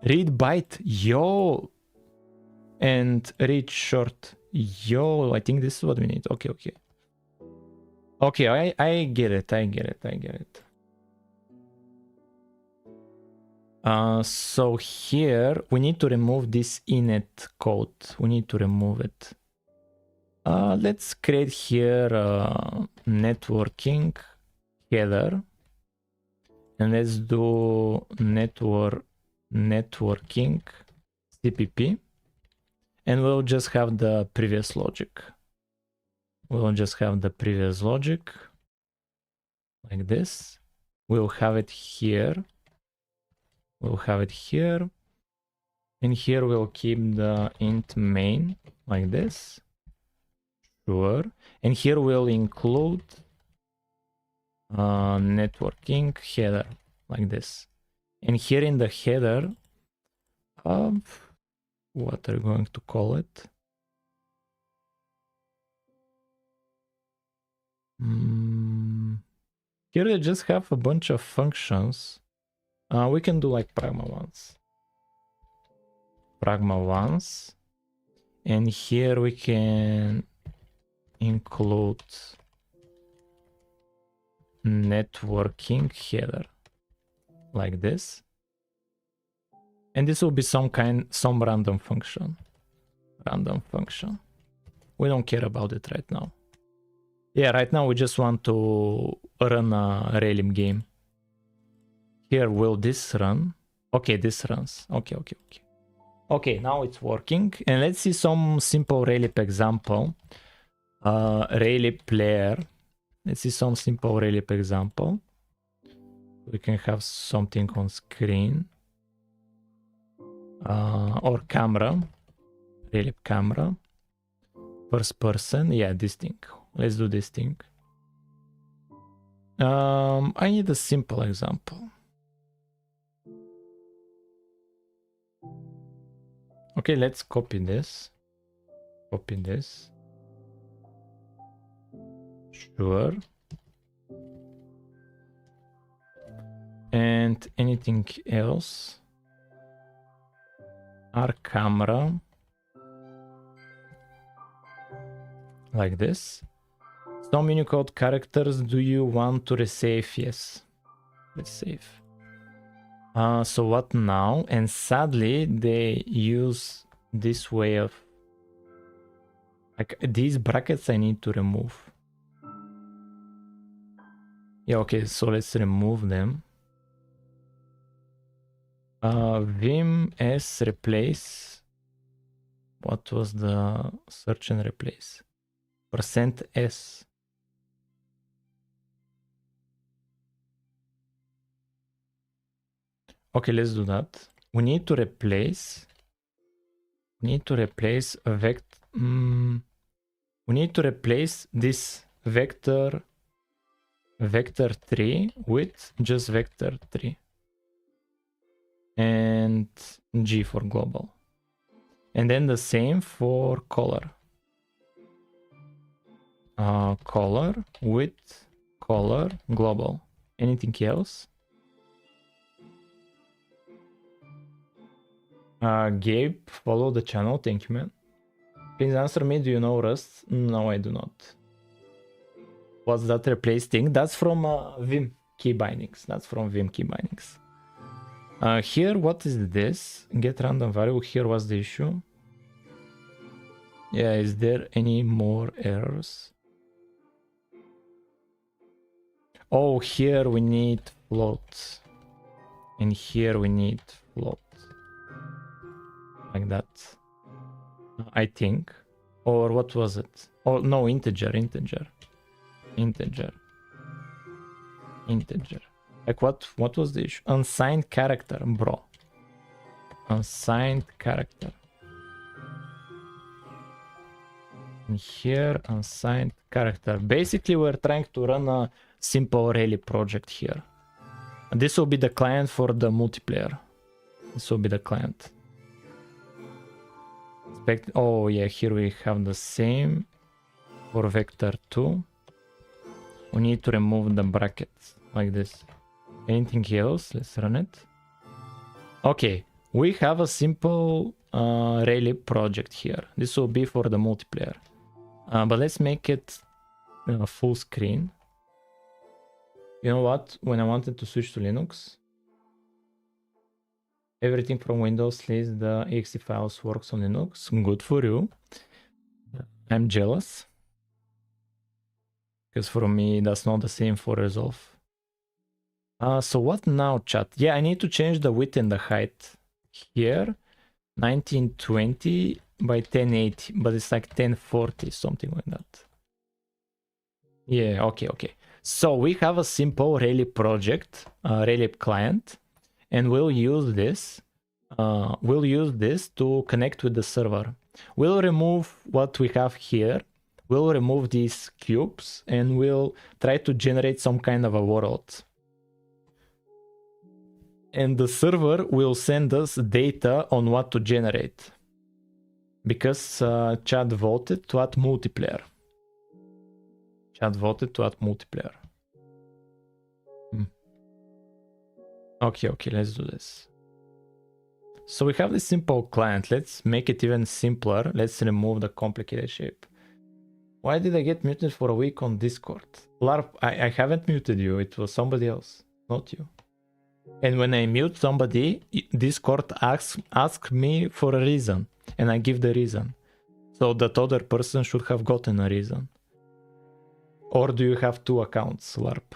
Read byte, yo. And read short, yo. I think this is what we need. Okay, okay. Okay, I get it. I get it. I get it. So here we need to remove this init code. We need to remove it. Let's create here networking header, and let's do networking CPP, and we'll just have the previous logic. We'll just have the previous logic like this. We'll have it here. We'll have it here. And here we'll keep the int main like this. Sure. And here we'll include networking header like this. And here in the header, what are we going to call it? Here they just have a bunch of functions. We can do like pragma ones. Pragma ones. And here we can include networking header like this. And this will be some random function. Random function. We don't care about it right now. Yeah, right now we just want to run a Raylib game. Here will this run? Okay, this runs. Okay, okay, okay. Okay, now it's working. And let's see some simple Raylib example. Raylib player. Let's see some simple Raylib example. We can have something on screen. Or camera. Raylib camera. First person. Yeah, this thing. Let's do this thing. I need a simple example. Okay, let's copy this. Copy this. Sure. And anything else? Our camera. Like this. Some Unicode characters do you want to resave? Yes. Let's save. So what now? And sadly, they use this way of... like these brackets I need to remove. Yeah, okay, so let's remove them. Vim s replace. What was the search and replace? %s. Okay, let's do that. We need to replace. We need to replace a vector. We need to replace this vector 3 with just vector 3. And G for global. And then the same for color. Color with color global. Anything else? Gabe, follow the channel. Thank you, man. Please answer me. Do you know Rust? No, I do not. What's that replace thing? That's from Vim key bindings. That's from Vim key bindings. Here, what is this? Get random variable. Here, what's the issue? Yeah, is there any more errors? Oh, here we need float. And here we need float. Like that. I think. Or what was it? Oh, no, integer. Like what was the issue? Unsigned character, bro. Unsigned character. And here, unsigned character. Basically, we're trying to run a simple Raylib project here. And this will be the client for the multiplayer. This will be the client. Oh yeah, here we have the same for vector 2. We need to remove the brackets like this. Anything else? Let's run it. Okay, we have a simple Raylib project here. This will be for the multiplayer. But let's make it full screen. You know what? When I wanted to switch to Linux, everything from Windows lists the exe files works on Linux. Good for you. I'm jealous. Because for me, that's not the same for Resolve. So what now, chat? Yeah, I need to change the width and the height here. 1920 by 1080, but it's like 1040, something like that. Yeah, okay. So we have a simple Raylib project, Raylib client, and we'll use this. To connect with the server. We'll remove what we have here. We'll remove these cubes, and we'll try to generate some kind of a world. And the server will send us data on what to generate. Because chat voted to add multiplayer. Okay, let's do this. So we have this simple client. Let's make it even simpler. Let's remove the complicated shape. Why did I get muted for a week on Discord? LARP, I haven't muted you. It was somebody else, not you. And when I mute somebody, Discord asks me for a reason. And I give the reason. So that other person should have gotten a reason. Or do you have two accounts, LARP?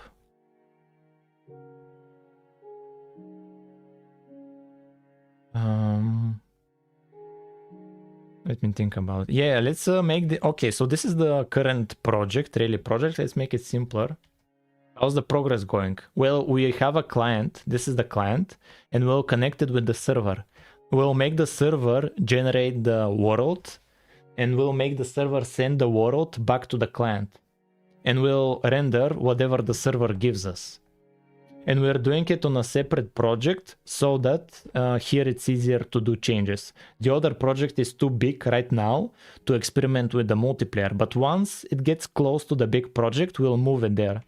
Let me think about it. Yeah, let's make the... Okay, so this is the current project, Raylib project. Let's make it simpler. How's the progress going? Well, we have a client. This is the client. And we'll connect it with the server. We'll make the server generate the world. And we'll make the server send the world back to the client. And we'll render whatever the server gives us. And we're doing it on a separate project so that here it's easier to do changes. The other project is too big right now to experiment with the multiplayer, but once it gets close to the big project, we'll move it there.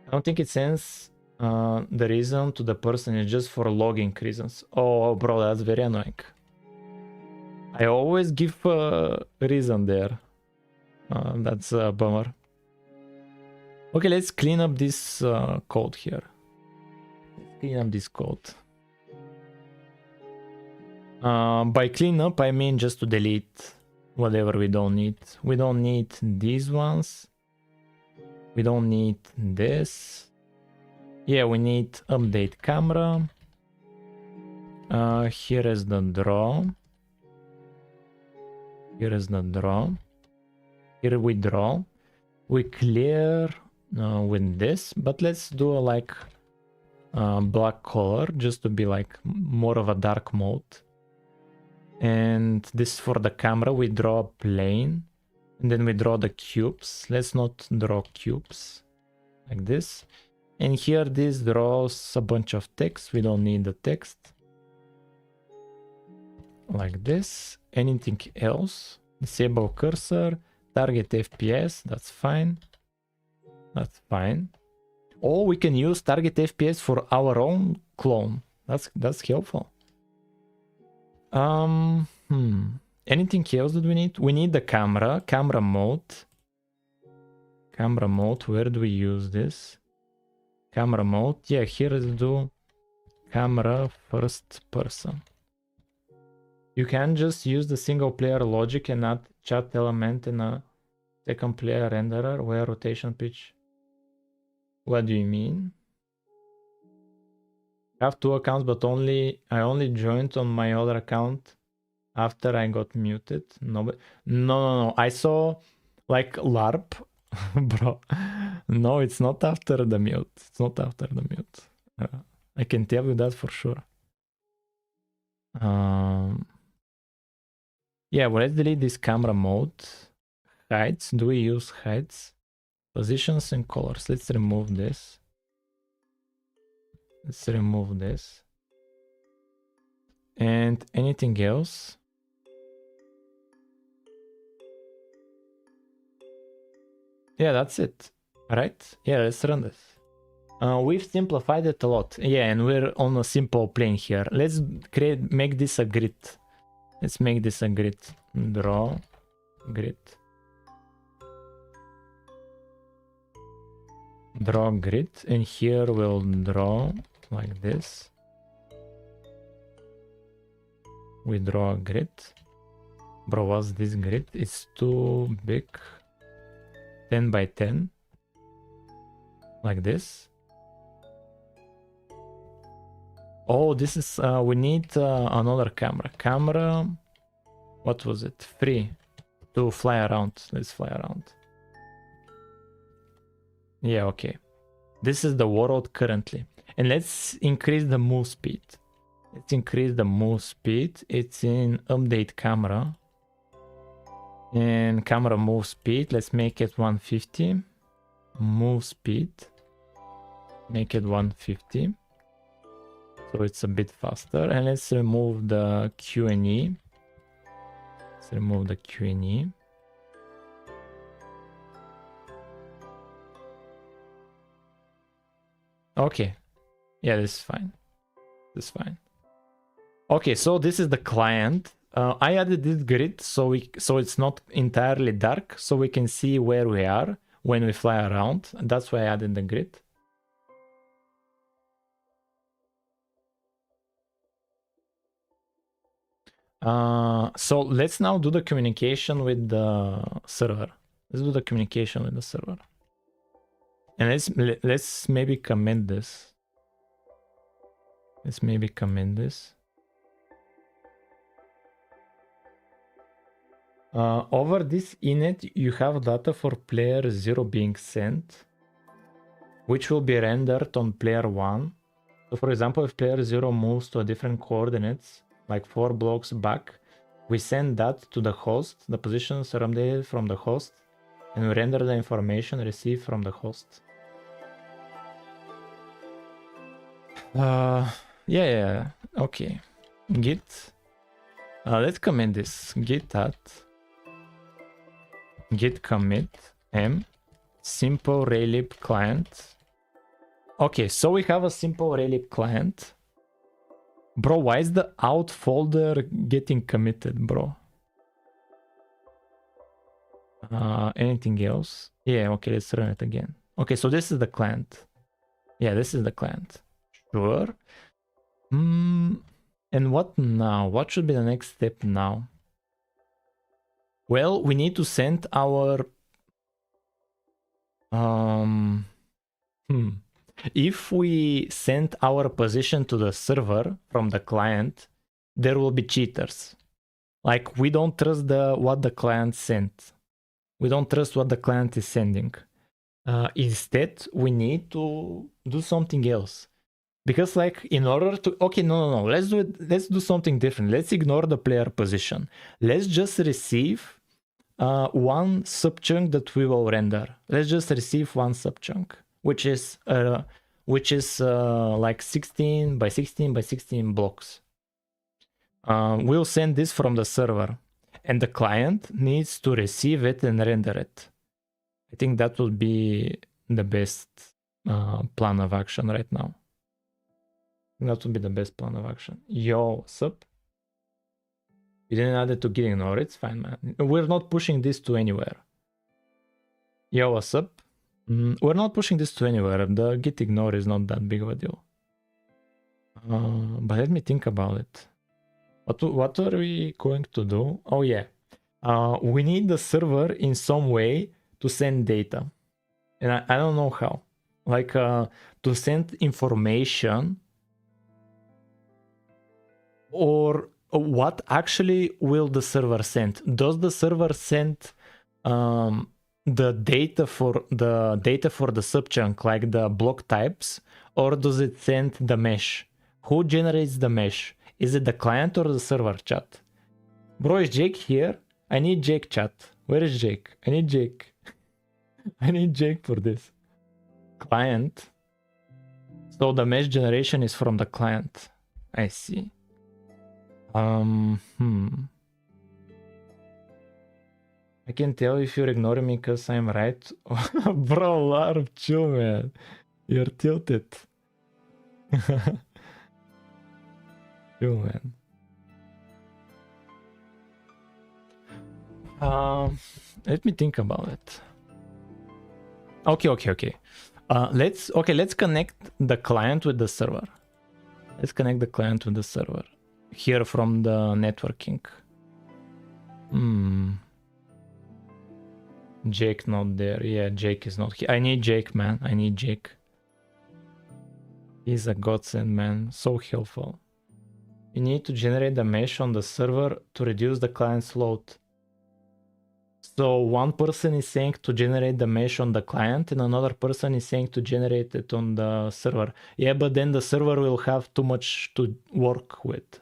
I don't think it sends the reason to the person, it's just for logging reasons. Oh, bro, that's very annoying. I always give a reason there. That's a bummer. Okay, let's clean up this code here. Clean up this code. By clean up, I mean just to delete whatever we don't need. We don't need these ones. We don't need this. Yeah, we need update camera. Here is the draw. Here is the draw. Here we draw. We clear with this, but let's do a like black color just to be like more of a dark mode. And this for the camera, we draw a plane and then we draw the cubes. Let's not draw cubes like this. And here this draws a bunch of text. We don't need the text like this. Anything else? Disable cursor, target FPS, that's fine. That's fine. Or we can use target FPS for our own clone. That's helpful. Anything else that we need? We need the camera mode. Camera mode, where do we use this? Camera mode, yeah, here is do camera first person. You can just use the single player logic and add chat element in a second player renderer where rotation pitch. What do you mean? I have two accounts, but I only joined on my other account after I got muted. No. I saw like LARP, bro. No, it's not after the mute. It's not after the mute. I can tell you that for sure. Yeah, well, let's delete this camera mode. Heights. Do we use heights? Positions and colors. Let's remove this. Let's remove this. And anything else? Yeah, that's it. Right? Yeah, let's run this. We've simplified it a lot. Yeah, and we're on a simple plane here. Let's make this a grid. Let's make this a grid. Draw grid. Draw grid, and here we'll draw like this. We draw a grid. Bro, what's this grid? It's too big. 10 by 10. Like this. Oh, this is, we need another camera. Camera, what was it? 3 to fly around. Let's fly around. Yeah, okay. This is the world currently. And let's increase the move speed. Let's increase the move speed. It's in update camera. And camera move speed, let's make it 150. Move speed. Make it 150. So it's a bit faster. And let's remove the Q&E. Let's remove the Q&E. Okay. Yeah, this is fine. This is fine. Okay, so this is the client. I added this grid so it's not entirely dark, so we can see where we are when we fly around. That's why I added the grid. So let's now do the communication with the server. Let's do the communication with the server. And let's maybe comment this. Let's maybe comment this. Over this init, you have data for player 0 being sent, which will be rendered on player 1. So for example, if player 0 moves to a different coordinates, like 4 blocks back, we send that to the host, the positions are updated from the host, and we render the information received from the host. Yeah, okay. Git. Let's comment this. Git add. Git commit m simple Raylib client. Okay, so we have a simple Raylib client. Bro, why is the out folder getting committed, bro? Anything else? Yeah, okay, let's run it again. Okay, so this is the client. Yeah, this is the client. Sure. And what now? What should be the next step now? Well, we need to send our... If we send our position to the server from the client, there will be cheaters. Like, we don't trust what the client sent. We don't trust what the client is sending. Instead, we need to do something else. Because like in order to... Okay, no. Let's do something different. Let's ignore the player position. Let's just receive one subchunk that we will render. Let's just receive one subchunk, which is like 16 by 16 by 16 blocks. We'll send this from the server, and the client needs to receive it and render it. I think that will be the best plan of action right now. That would be the best plan of action. Yo, what's up? You didn't add it to git ignore. It's fine, man. We're not pushing this to anywhere. Yo, what's up? We're not pushing this to anywhere. The git ignore is not that big of a deal. But let me think about it. What are we going to do? Oh yeah. We need the server in some way to send data. And I don't know how. Like to send information, or what actually will the server send? Does the server send the data for the subchunk, like the block types, or does it send the mesh? Who generates the mesh? Is it the client or the server, chat? Bro, is Jake here? I need Jake, chat. Where is Jake? I need Jake. I need Jake for this. Client. So the mesh generation is from the client. I see. I can tell if you're ignoring me because I'm right. Bro, Larp, chill, man. You're tilted. Chill, man. Let me think about it. Okay. Let's connect the client with the server. Let's connect the client with the server here from the networking. Jake not there. Yeah, Jake is not here. I need Jake, man. I need Jake. He's a godsend, man. So helpful. You need to generate the mesh on the server to reduce the client's load. So one person is saying to generate the mesh on the client and another person is saying to generate it on the server. Yeah, but then the server will have too much to work with.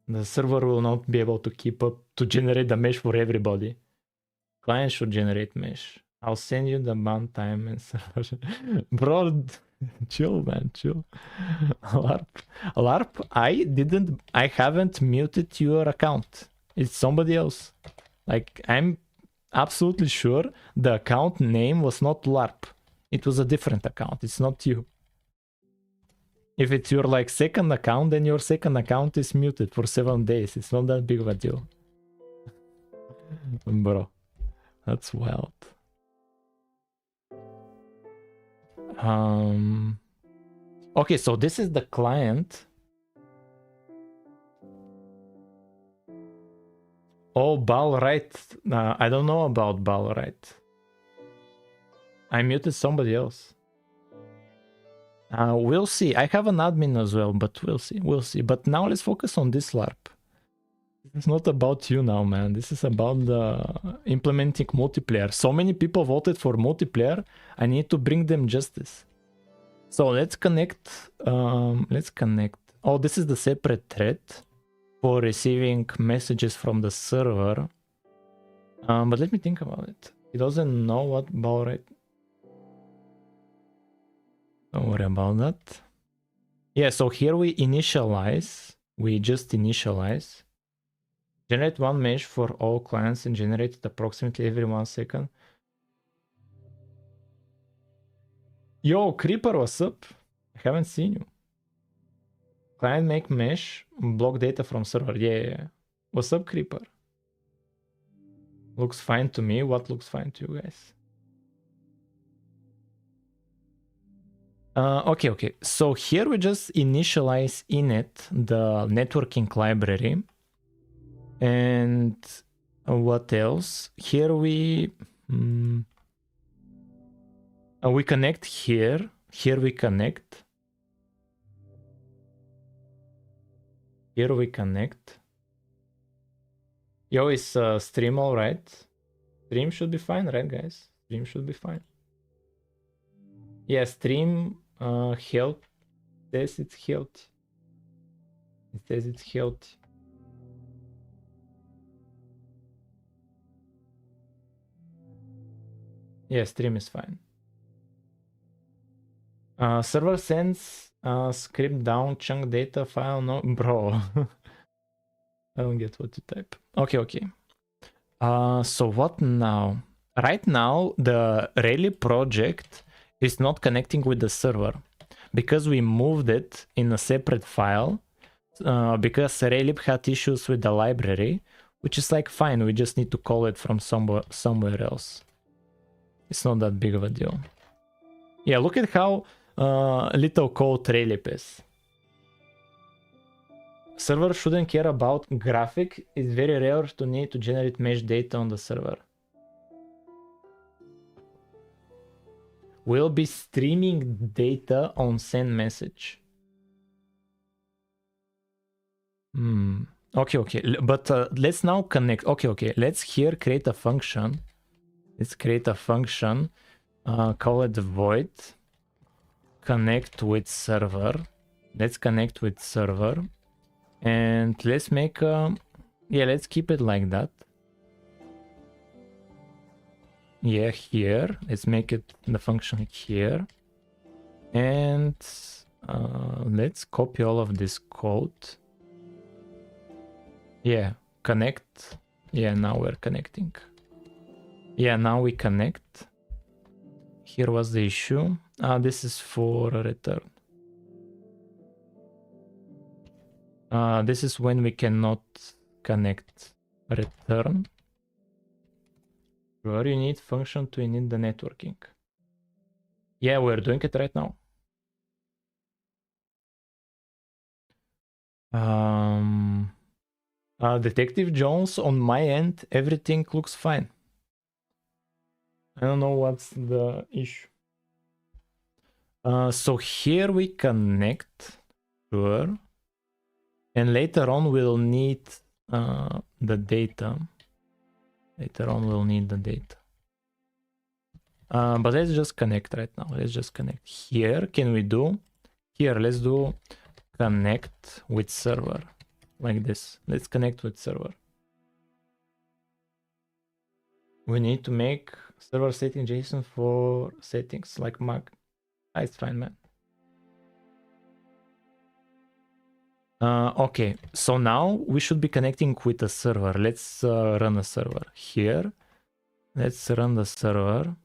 The server will not be able to keep up to generate the mesh for everybody. Client should generate mesh. I'll send you the bound time and server. Bro, chill, man, chill. LARP, I haven't muted your account. It's somebody else. Like, I'm absolutely sure the account name was not LARP. It was a different account. It's not you. If it's your like second account, then your second account is muted for 7 days. It's not that big of a deal. Bro, that's wild. Okay, so this is the client. Oh, Balright. I don't know about Balright. I muted somebody else. We'll see. I have an admin as well, but we'll see. We'll see. But now let's focus on this LARP. It's not about you now, man. This is about the implementing multiplayer. So many people voted for multiplayer. I need to bring them justice. So let's connect. Let's connect. Oh, this is the separate thread for receiving messages from the server. But let me think about it. He doesn't know what Balright. Don't worry about that. Yeah, so here we initialize. We just initialize. Generate one mesh for all clients and generate it approximately every 1 second. Yo, Creeper, what's up? I haven't seen you. Client make mesh, block data from server. Yeah. What's up, Creeper? Looks fine to me. What looks fine to you guys? Okay. So here we just initialize init the networking library. And what else? Here we connect here. Here we connect. Here we connect. Yo, is stream all right? Stream should be fine, right, guys? Stream should be fine. Yeah, stream health says it's healthy. It says it's healthy. Yeah, stream is fine. Server sends script down chunk data file. No, bro. I don't get what you type. Okay. So what now? Right now, the Raylib project is not connecting with the server because we moved it in a separate file because Raylib had issues with the library, which is like fine. We just need to call it from somewhere else. It's not that big of a deal. Yeah, look at how little code Raylib is. Server shouldn't care about graphic. It's very rare to need to generate mesh data on the server. We'll be streaming data on send message. Okay. But let's now connect. Okay. Let's here create a function. Let's create a function. Call it void. Connect with server. Let's connect with server. And let's make let's keep it like that. Yeah, here. Let's make it the function here. And let's copy all of this code. Yeah, connect. Yeah, now we're connecting. Yeah, now we connect. Here was the issue. This is for a return. This is when we cannot connect return. Where you need function to init the networking. Yeah, we're doing it right now. Detective Jones, on my end, everything looks fine. I don't know what's the issue. So here we connect, sure. And later on we'll need the data. Later on we'll need the data. But let's just connect right now. Let's just connect. Here, can we do? Here, let's do connect with server. Like this. Let's connect with server. We need to make server setting JSON for settings like mag. It's fine, man. Okay, so now we should be connecting with a server. Let's run a server here. Let's run the server.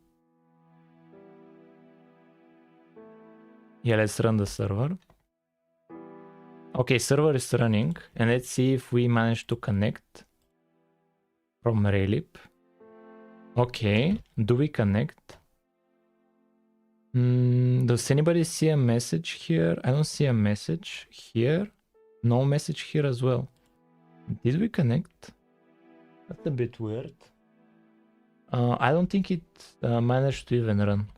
Yeah, let's run the server. Okay, server is running, and let's see if we manage to connect from Raylib. Okay, do we connect? Does anybody see a message here? I don't see a message here. No message here as well. Did we connect? That's a bit weird. I don't think it managed to even run.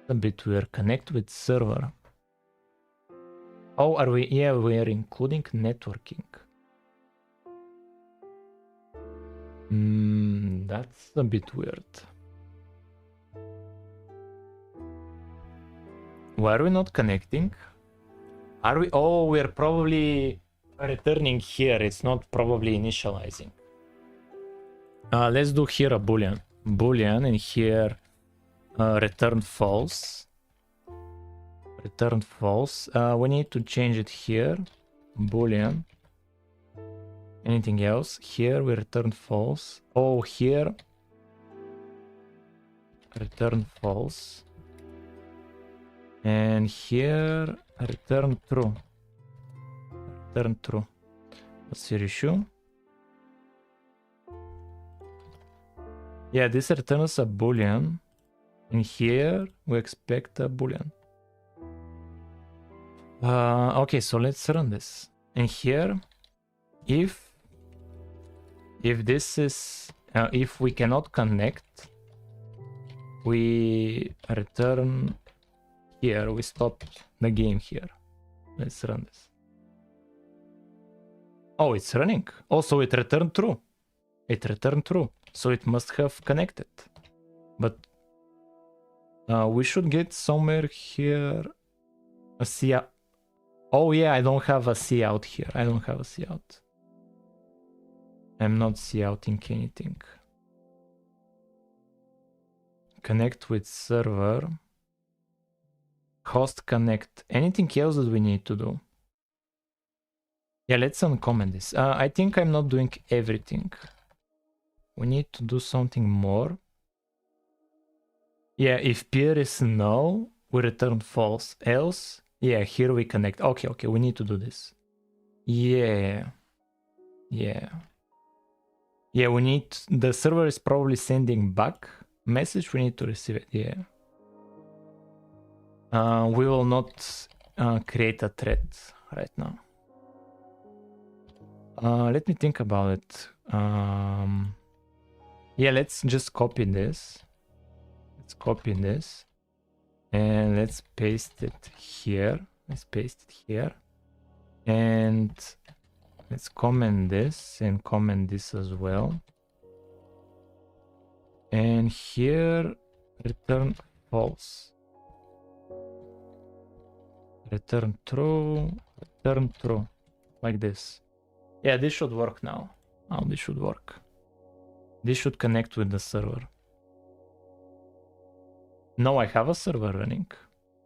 A bit weird. Connect with server. Oh, are we? Yeah, we are including networking. That's a bit weird. Why are we not connecting? Are we? Oh, we're probably returning here. It's not probably initializing. Let's do here a boolean. Boolean, and here return false. Return false. We need to change it here. Boolean. Anything else? Here we return false. Oh, here return false. And here return true. Return true. What's your issue? Yeah, this returns a boolean. And here we expect a boolean. Okay, so let's run this. And here, if this is if we cannot connect, we return here. We stop the game here. Let's run this. Oh, it's running. Also, it returned true. It returned true. So it must have connected. But we should get somewhere here a C out. Oh yeah, I don't have a C out here. I don't have a C out. I'm not C outing anything. Connect with server. Host connect. Anything else that we need to do? Yeah, let's uncomment this. I think I'm not doing everything. We need to do something more. Yeah, if peer is null, we return false. Else, yeah, here we connect. Okay, we need to do this. Yeah, we need, the server is probably sending back message. We need to receive it. Yeah. We will not create a thread right now. Let me think about it. Yeah, let's just copy this. Let's copy this. And let's paste it here. Let's paste it here. And let's comment this and comment this as well. And here, return false. Return true. Return true. Like this. Yeah, this should work now. Oh, this should work. This should connect with the server. No, I have a server running.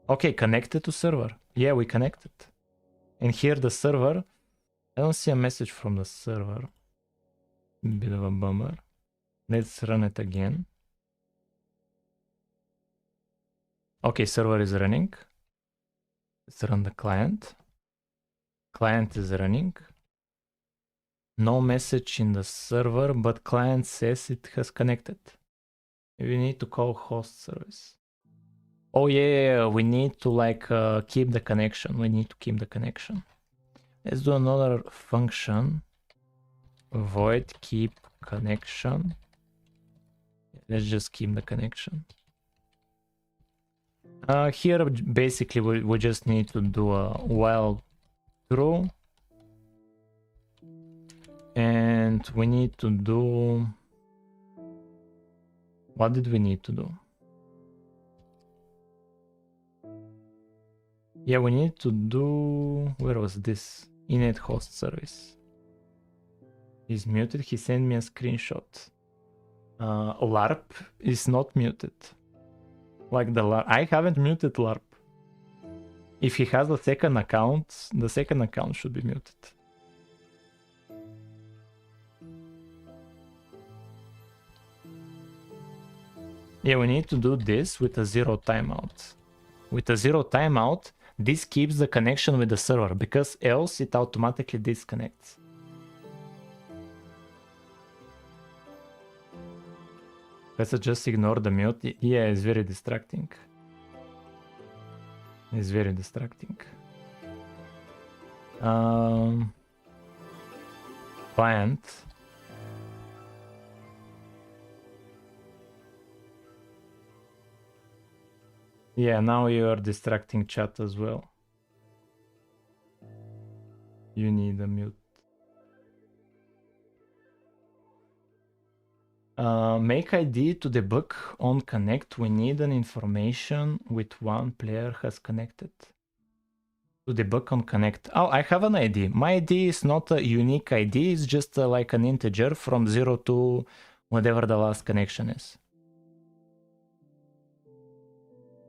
Okay, connected to server. Yeah, we connected. And here the server, I don't see a message from the server. Bit of a bummer. Let's run it again. Okay, server is running. Let's run the client. Client is running. No message in the server, but client says it has connected. We need to call host service. Oh yeah, we need to like keep the connection. We need to keep the connection. Let's do another function. Void keep connection. Let's just keep the connection. Here basically we just need to do a while true. And we need to do... What did we need to do? Yeah, we need to do... Where was this? Init host service. He's muted. He sent me a screenshot. LARP is not muted. Like the LARP. I haven't muted LARP. If he has a second account, the second account should be muted. Yeah, we need to do this with a 0 timeout. With a 0 timeout, this keeps the connection with the server, because else it automatically disconnects. Let's just ignore the mute. Yeah, it's very distracting. It's very distracting. Client. Yeah, now you are distracting chat as well. You need a mute. Make ID to debug on connect. We need an information with one player has connected. To debug on connect. Oh, I have an ID. My ID is not a unique ID. It's just like an integer from 0 to whatever the last connection is.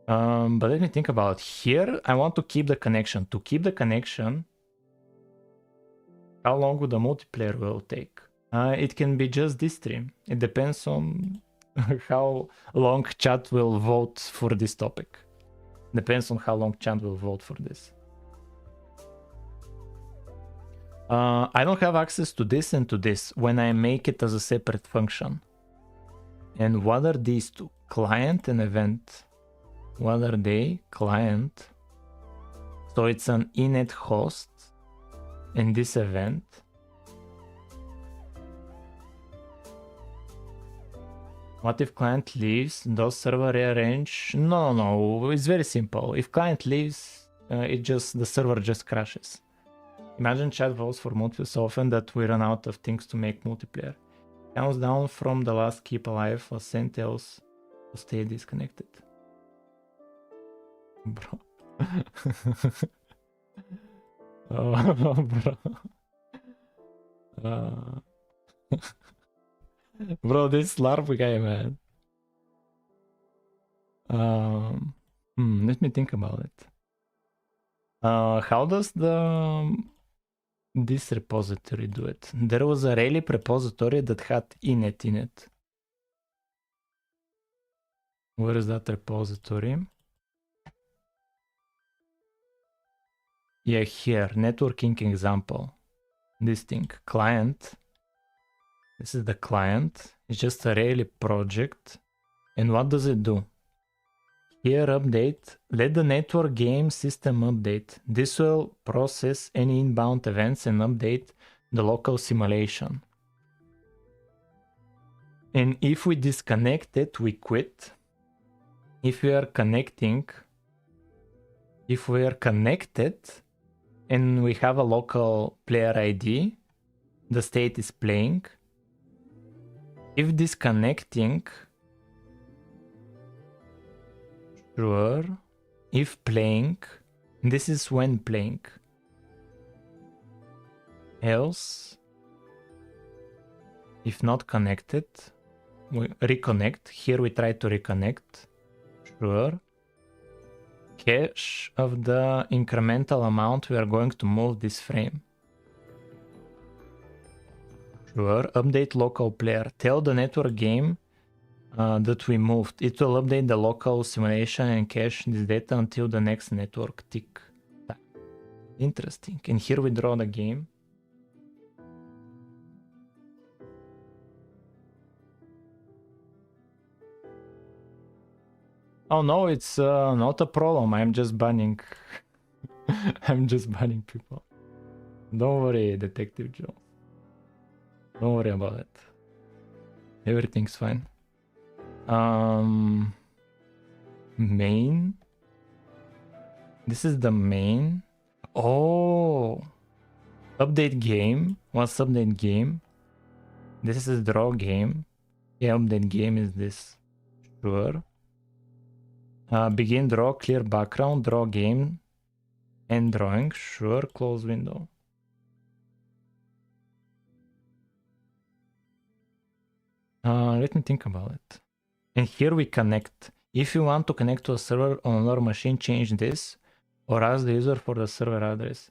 But let me think about here. I want to keep the connection. To keep the connection, how long would the multiplayer will take? It can be just this stream. It depends on how long chat will vote for this topic. Depends on how long chat will vote for this. I don't have access to this and to this when I make it as a separate function. And what are these two? Client and event. What are they? Client. So it's an init host in this event. What if client leaves? Does server rearrange? No, it's very simple. If client leaves, the server just crashes. Imagine chat votes for multiplayer so often that we run out of things to make multiplayer. Counts down from the last keep alive or sent else to stay disconnected. Bro. Oh, bro. Bro, this LARP guy, man. Let me think about it. How does this repository do it? There was a Raylib repository that had init in it. Where is that repository? Yeah, here, networking example. This thing, client. This is the client. It's just a Raylib project. And what does it do? Here, update. Let the network game system update. This will process any inbound events and update the local simulation. And if we disconnect it, we quit. If we are connected and we have a local player ID, the state is playing. If disconnecting, sure. If playing, this is when playing. Else, if not connected, we reconnect. Here we try to reconnect. Sure. Cache of the incremental amount we are going to move this frame. Sure. Update local player. Tell the network game that we moved. It will update the local simulation and cache this data until the next network tick. Interesting. And here we draw the game. Oh no, it's not a problem. I'm just banning. I'm just banning people. Don't worry, Detective Joe. Don't worry about it. Everything's fine. Main. This is the main. Oh, update game. What's update game? This is draw game. Yeah, update game is this. Sure. Begin draw, clear background, draw game, end drawing. Sure, close window. Let me think about it. And here we connect. If you want to connect to a server on another machine, change this or ask the user for the server address.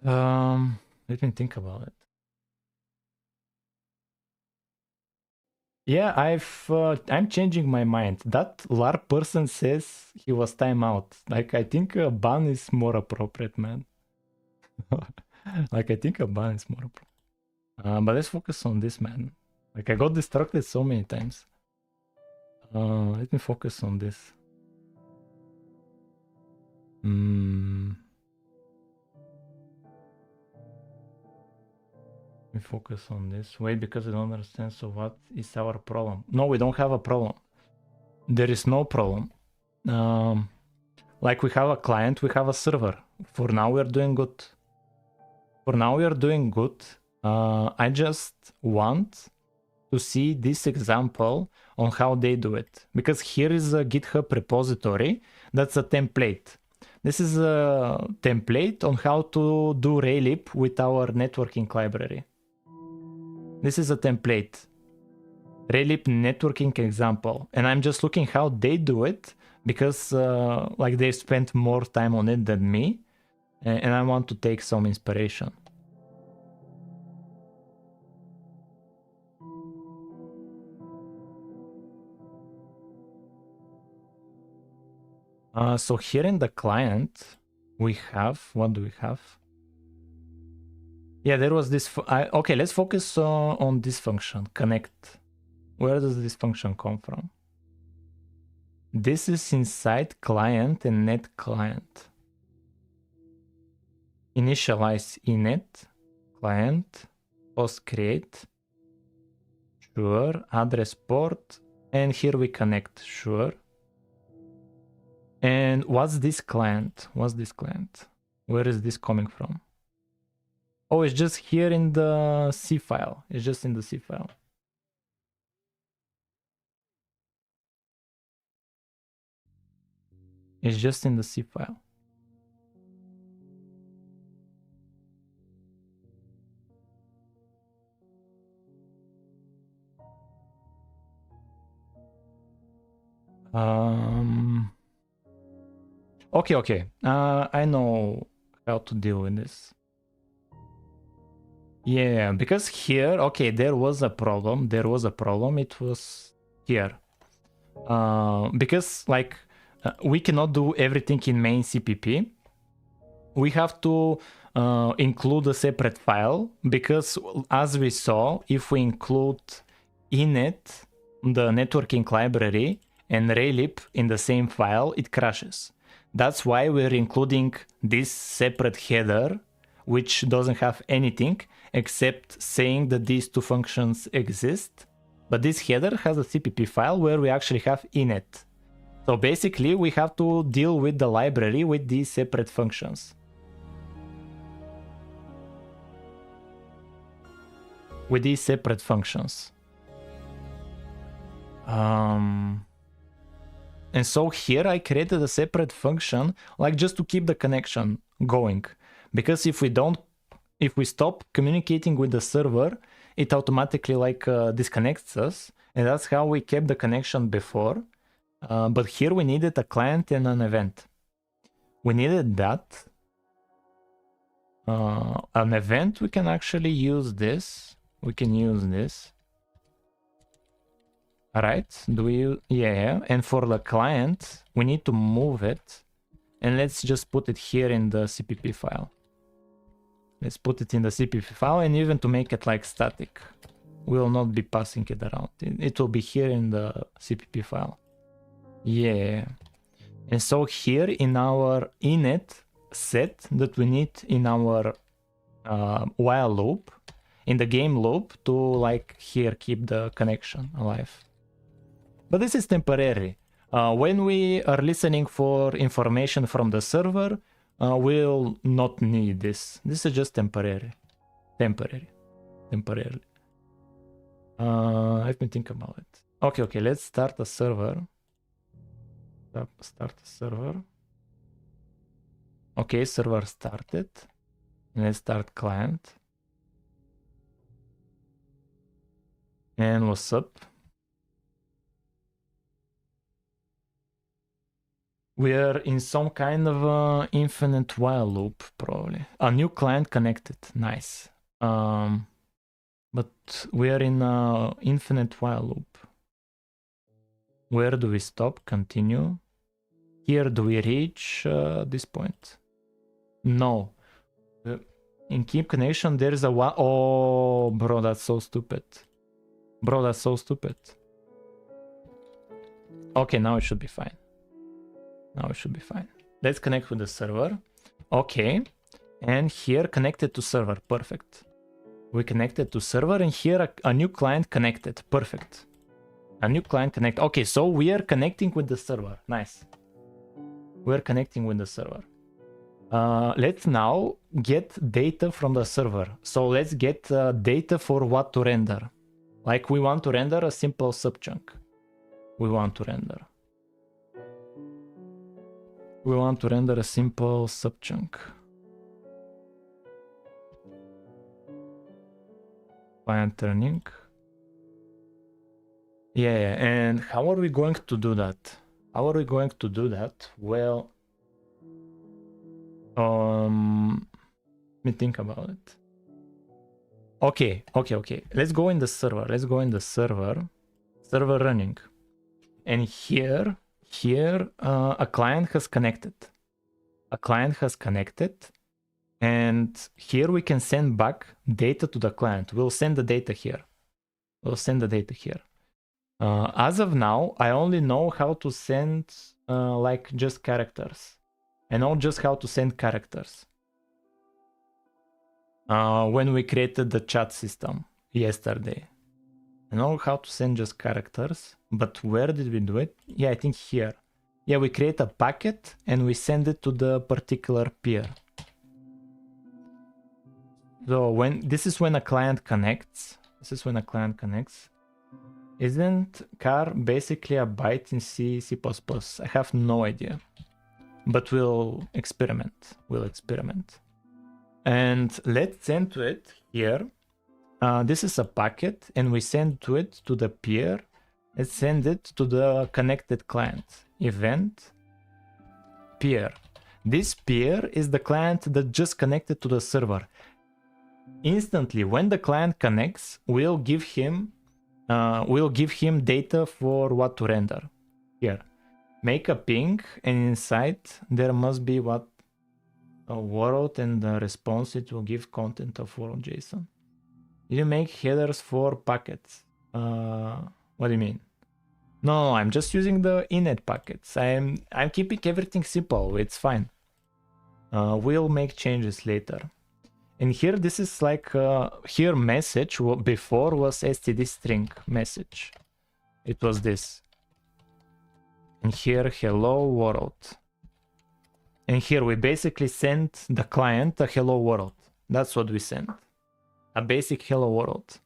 Let me think about it. Yeah, I'm changing my mind. That LARP person says he was timeout. Like, I think a ban is more appropriate, man. Like, I think a ban is more appropriate. But let's focus on this, man. Like, I got distracted so many times. Let me focus on this. We focus on this. Wait, because I don't understand. So what is our problem? No, we don't have a problem. There is no problem. Like we have a client, we have a server. For now, we are doing good. I just want to see this example on how they do it. Because here is a GitHub repository. That's a template. This is a template on how to do Raylib with our networking library. This is a template. Raylib networking example. And I'm just looking how they do it because like they spent more time on it than me. And I want to take some inspiration. So here in the client, we have, what do we have? Yeah, there was this. Okay, let's focus on this function, connect. Where does this function come from? This is inside client and net client. Initialize init, client, post create, sure, address port, and here we connect, sure. And what's this client? Where is this coming from? Oh, it's just here in the C file. It's just in the C file. It's just in the C file. Okay. I know how to deal with this. Yeah, because here, okay, there was a problem. It was here. Because like we cannot do everything in main CPP. We have to include a separate file because as we saw, if we include init, the networking library, and Raylib in the same file, it crashes. That's why we're including this separate header, which doesn't have anything except saying that these two functions exist. But this header has a CPP file where we actually have init. So basically, we have to deal with the library with these separate functions. And so here I created a separate function, like just to keep the connection going. Because if we stop communicating with the server, it automatically like disconnects us. And that's how we kept the connection before. But here we needed a client and an event. We needed that. an event, we can actually use this. We can use this. All right, yeah, and for the client, we need to move it. And let's just put it here in the CPP file. Let's put it in the CPP file, and even to make it like static, we will not be passing it around. It will be here in the CPP file. Yeah. And so here in our init set that we need in our while loop, in the game loop, to like here keep the connection alive. But this is temporary. When we are listening for information from the server, we'll not need this. This is just temporary. Temporarily. Let me think about it. Okay, let's start a server. Start a server. Okay, server started. Let's start client. And what's up? We are in some kind of infinite while loop, probably. A new client connected. Nice. But we are in an infinite while loop. Where do we stop? Continue. Here do we reach this point? No. In keep connection, there is a while. Oh, bro, that's so stupid. Bro, that's so stupid. Okay, now it should be fine. Now it should be fine. Let's connect with the server. Okay. And here connected to server. Perfect. We connected to server, and here a new client connected. Perfect. A new client connect. Okay, so we are connecting with the server. Nice. We're connecting with the server. Let's now get data from the server. So let's get data for what to render. Like we want to render a simple subchunk. We want to render a simple subchunk. Client turning. Yeah, and how are we going to do that? Well, let me think about it. Okay. Let's go in the server. Server running. And here a client has connected. And here we can send back data to the client. We'll send the data here. As of now, I only know how to send like just characters. I know just how to send characters. When we created the chat system yesterday, I know how to send just characters, but where did we do it? Yeah, I think here. Yeah, we create a packet and we send it to the particular peer. So this is when a client connects. Isn't car basically a byte in C++? I have no idea. But we'll experiment. And let's send to it here. This is a packet, and we send to it to the peer. Let's send it to the connected client. Event peer. This peer is the client that just connected to the server. Instantly, when the client connects, we'll give him data for what to render. Here, make a ping, and inside there must be what a world, and the response it will give content of world JSON. You make headers for packets. What do you mean? No, I'm just using the init packets. I'm keeping everything simple. It's fine. We'll make changes later. And here, this is like here message before was std string message. It was this. And here hello world. And here we basically sent the client a hello world. That's what we sent. A basic hello world.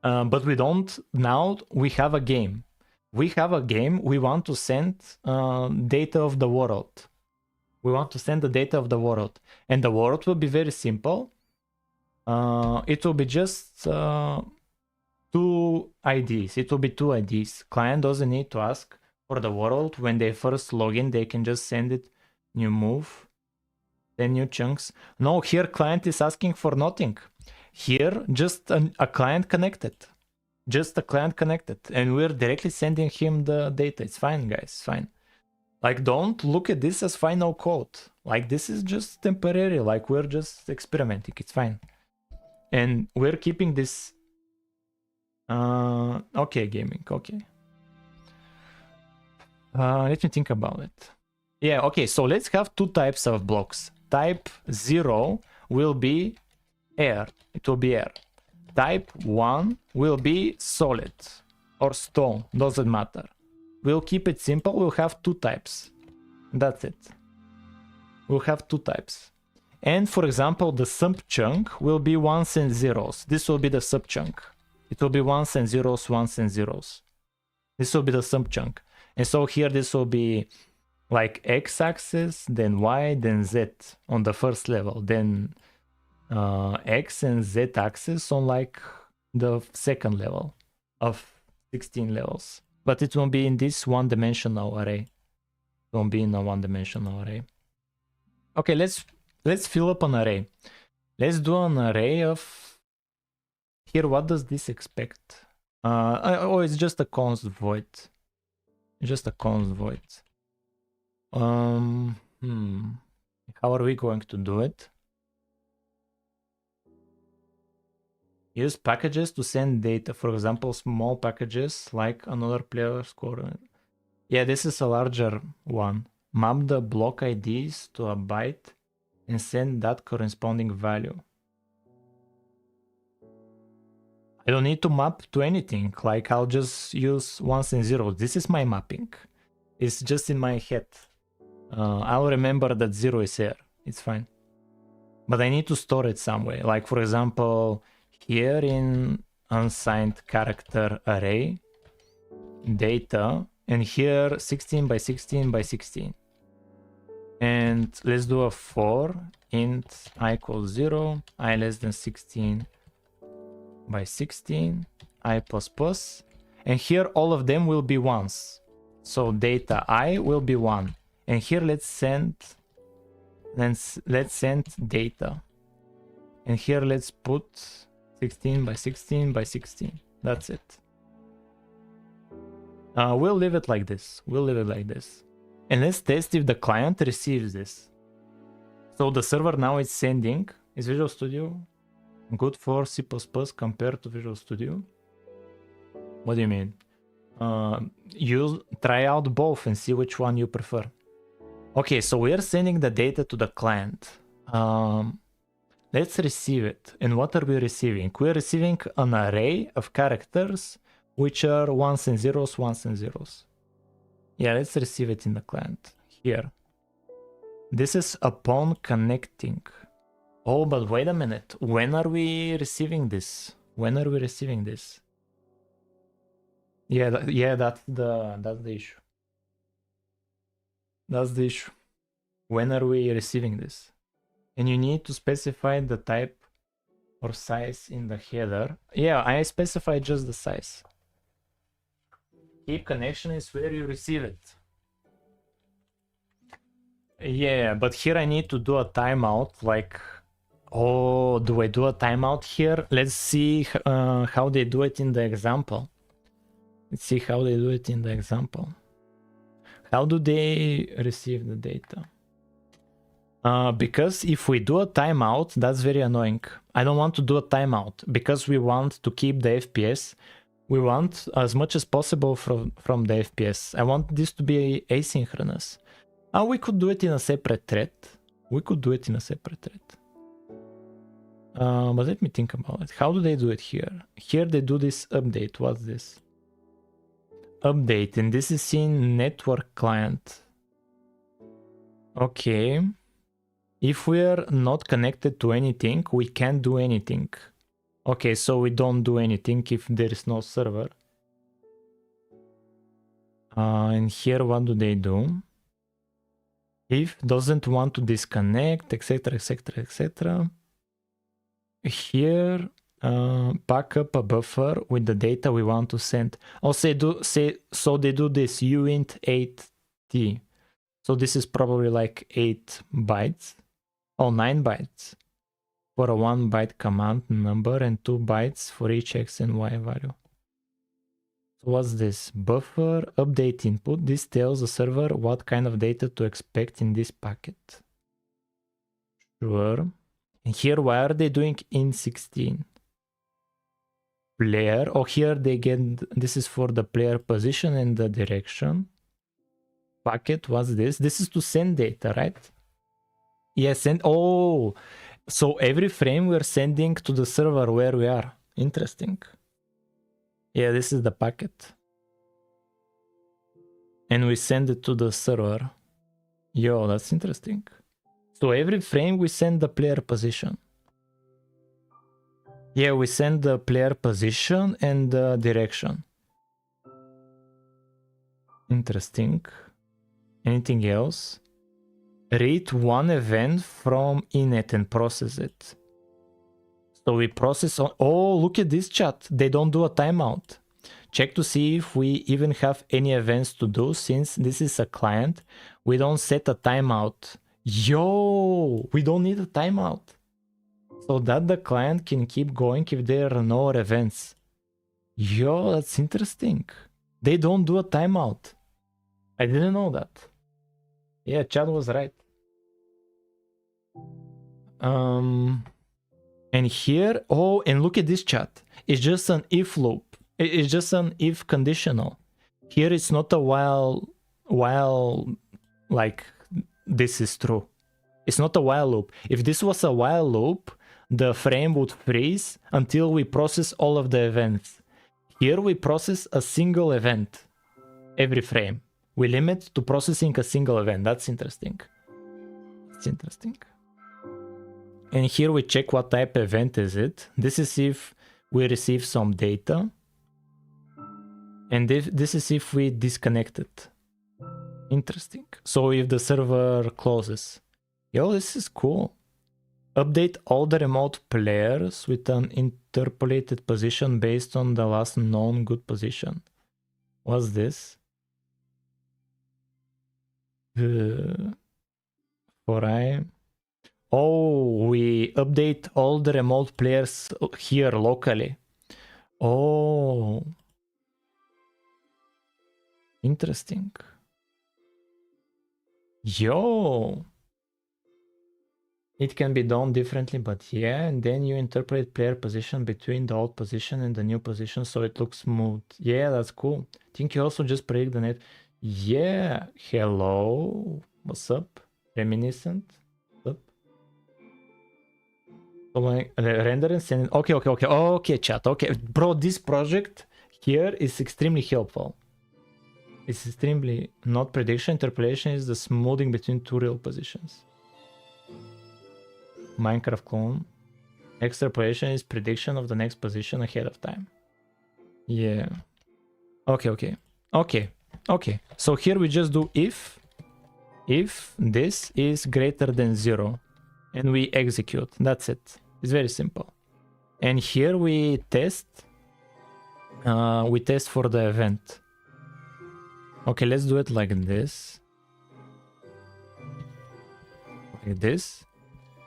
But we don't, now we have a game. We want to send data of the world. And the world will be very simple. It will be just two IDs. Client doesn't need to ask for the world. When they first log in, they can just send it new move. 10 new chunks. No, here client is asking for nothing. Here, just a client connected. Just a client connected. And we're directly sending him the data. It's fine, guys. It's fine. Like, don't look at this as final code. Like, this is just temporary. Like, we're just experimenting. It's fine. And we're keeping this... okay, gaming. Okay. Let me think about it. Yeah, okay. So let's have two types of blocks. Type 0 will be air. It will be air. Type 1 will be solid or stone. Doesn't matter. We'll keep it simple. We'll have two types. That's it. We'll have two types. And for example, the sub chunk will be ones and zeros. This will be the sub chunk. It will be ones and zeros, ones and zeros. This will be the sub chunk. And so here this will be like x-axis, then y, then z on the first level. Then x and z axis on like the second level of 16 levels. But it won't be in this one-dimensional array. It won't be in a one-dimensional array. Okay, let's fill up an array. Let's do an array of... Here, what does this expect? Oh, it's just a const void. Just a const void. How are we going to do it? Use packages to send data. For example, small packages like another player score. Yeah, this is a larger one. Map the block IDs to a byte and send that corresponding value. I don't need to map to anything. Like, I'll just use ones and zeros. This is my mapping. It's just in my head. I'll remember that 0 is here. It's fine. But I need to store it somewhere. Like, for example, here in unsigned character array, data, and here 16 by 16 by 16. And let's do a for int I equals 0, I less than 16 by 16, I plus plus. And here all of them will be ones. So data I will be 1. And here let's send data. And here let's put 16 by 16 by 16. That's it. We'll leave it like this. We'll leave it like this. And let's test if the client receives this. So the server now is sending. Is Visual Studio good for C++ compared to Visual Studio? What do you mean? You try out both and see which one you prefer. Okay, so we are sending the data to the client. Let's receive it. And what are we receiving? We are receiving an array of characters which are ones and zeros, ones and zeros. Yeah, let's receive it in the client. Here. This is upon connecting. Oh, but wait a minute. When are we receiving this? When are we receiving this? Yeah, that's the issue. That's the issue. When are we receiving this? And you need to specify the type or size in the header. Yeah, I specified just the size. Keep connection is where you receive it. Yeah, but here I need to do a timeout. Like, oh, do I do a timeout here? Let's see how they do it in the example. Let's see how they do it in the example. How do they receive the data? Because if we do a timeout, that's very annoying. I don't want to do a timeout because we want to keep the FPS. We want as much as possible from the FPS. I want this to be asynchronous. We could do it in a separate thread. We could do it in a separate thread. But let me think about it. How do they do it here? Here they do this update. What's this? Update, and this is in network client. Okay. If we're not connected to anything, we can't do anything. Okay, so we don't do anything if there is no server. And here, what do they do? If doesn't want to disconnect, etc, etc, etc. Here, back up a buffer with the data we want to send. Also, so they do this uint 8t. So this is probably like 8 bytes Oh, 9 bytes for a 1 byte command number and 2 bytes for each x and y value. So what's this? Buffer update input. This tells the server what kind of data to expect in this packet. Sure. And here, why are they doing in 16? Player. Oh, here they get, this is for the player position and the direction. Packet, what's this? This is to send data, right? Yes, and oh, so every frame we're sending to the server where we are. Interesting. Yeah, this is the packet. And we send it to the server. Yo, that's interesting. So every frame we send the player position. Yeah, we send the player position and the direction. Interesting. Anything else? Read one event from init and process it. So we process on. Oh, look at this chat. They don't do a timeout. Check to see if we even have any events to do. Since this is a client, we don't set a timeout. Yo, we don't need a timeout. So that the client can keep going if there are no events. Yo, that's interesting. They don't do a timeout. I didn't know that. Yeah, Chad was right. And here, oh, and look at this chat. It's just an if loop. It's just an if conditional. Here it's not a while like this is true. It's not a while loop. If this was a while loop, the frame would freeze until we process all of the events. Here we process a single event every frame. We limit to processing a single event. That's interesting. It's interesting. And here we check what type of event is it. This is if we receive some data. And this is if we disconnect it. Interesting. So if the server closes. Yo, this is cool. Update all the remote players with an interpolated position based on the last known good position. What's this? For I. Oh, we update all the remote players here locally. Oh. Interesting. Yo. It can be done differently, but yeah, and then you interpolate player position between the old position and the new position so it looks smooth. Yeah, that's cool. I think you also just predict the net. Yeah. Hello. What's up? Reminiscent. What's up? So like, render and send it. Okay, chat. Okay, bro, this project here is extremely helpful. It's extremely not prediction. Interpolation is the smoothing between two real positions. Minecraft clone. Extrapolation is prediction of the next position ahead of time. Yeah. Okay. So here we just do if this is greater than 0 and we execute. That's it. It's very simple. And here we test for the event. Okay, let's do it like this. Like this.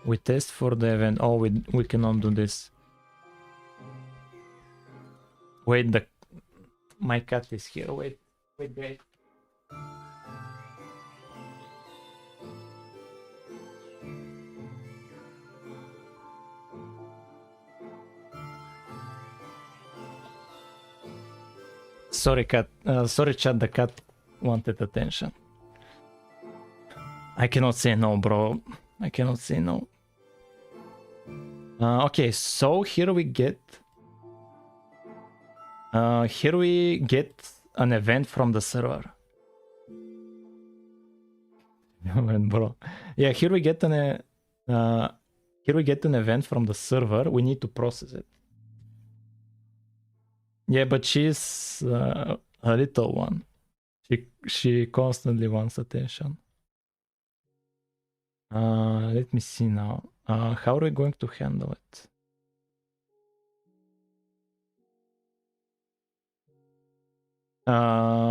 We test for the event. Oh, we cannot do this. Wait, my cat is here. Wait, guys. Sorry, cat. Sorry, chat. The cat wanted attention. I cannot say no, bro. I cannot say no. Okay, so here we get an event from the server. Bro. Yeah, here we get an event from the server. We need to process it. Yeah, but she's a little one. She constantly wants attention. Let me see now. How are we going to handle it?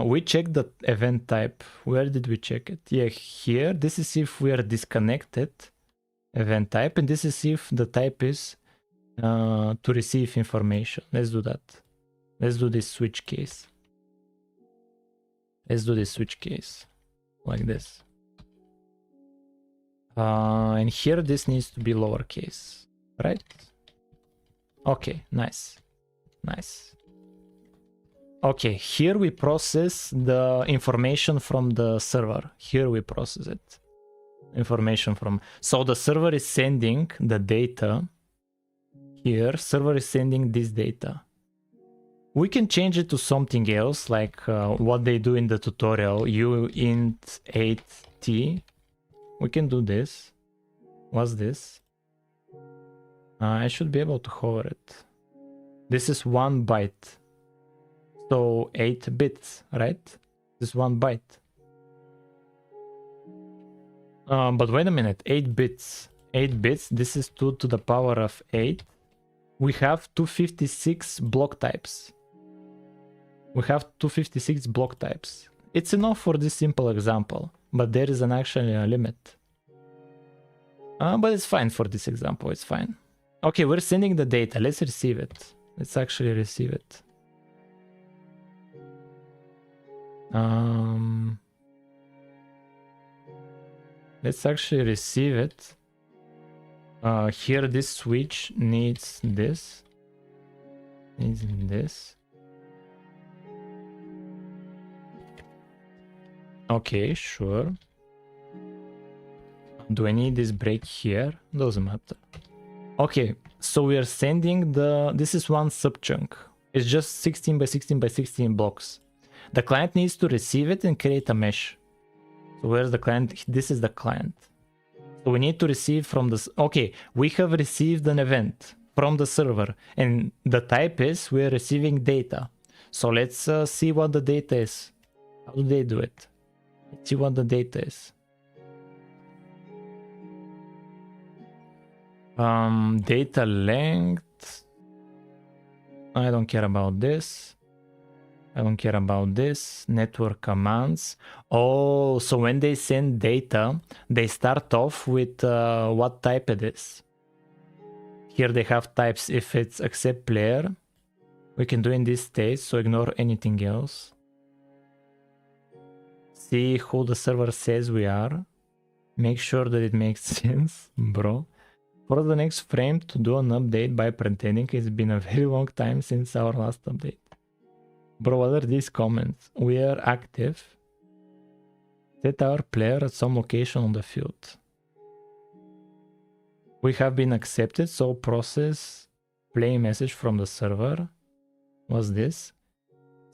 We checked the event type. Where did we check it? Yeah, here. This is if we are disconnected. event type, and this is if the type is to receive information. Let's do that. Let's do this switch case. Let's do this switch case like this. And here this needs to be lowercase, right? Okay, nice. Nice. Okay, here we process the information from the server. Here we process it. Information from... So the server is sending the data. Here, server is sending this data. We can change it to something else, like what they do in the tutorial, uint8t. We can do this. What's this? I should be able to hover it. This is 1 byte. So 8 bits, right? This is 1 byte. But wait a minute, 8 bits. 8 bits, this is 2 to the power of 8. We have 256 block types. We have 256 block types. It's enough for this simple example, but there is actually a limit. But it's fine for this example, it's fine. Okay, we're sending the data. Let's receive it. Let's actually receive it. Let's actually receive it. Here, this switch needs this. Needs this. Okay, sure. Do I need this break here? Doesn't matter. Okay, so we are sending the... This is one subchunk. It's just 16 by 16 by 16 blocks. The client needs to receive it and create a mesh. So where's the client? This is the client. So we need to receive from this. Okay, we have received an event from the server, and the type is we're receiving data. So let's see what the data is. How do they do it? Let's see what the data is. Data length. I don't care about this. I don't care about this. Network commands. Oh, so when they send data, they start off with what type it is. Here they have types. If it's accept player, we can do in this state, so ignore anything else. See who the server says we are. Make sure that it makes sense, bro. For the next frame to do an update by pretending it's been a very long time since our last update. Bro, what are these comments? We are active. Set our player at some location on the field. We have been accepted, so process play message from the server. What's this?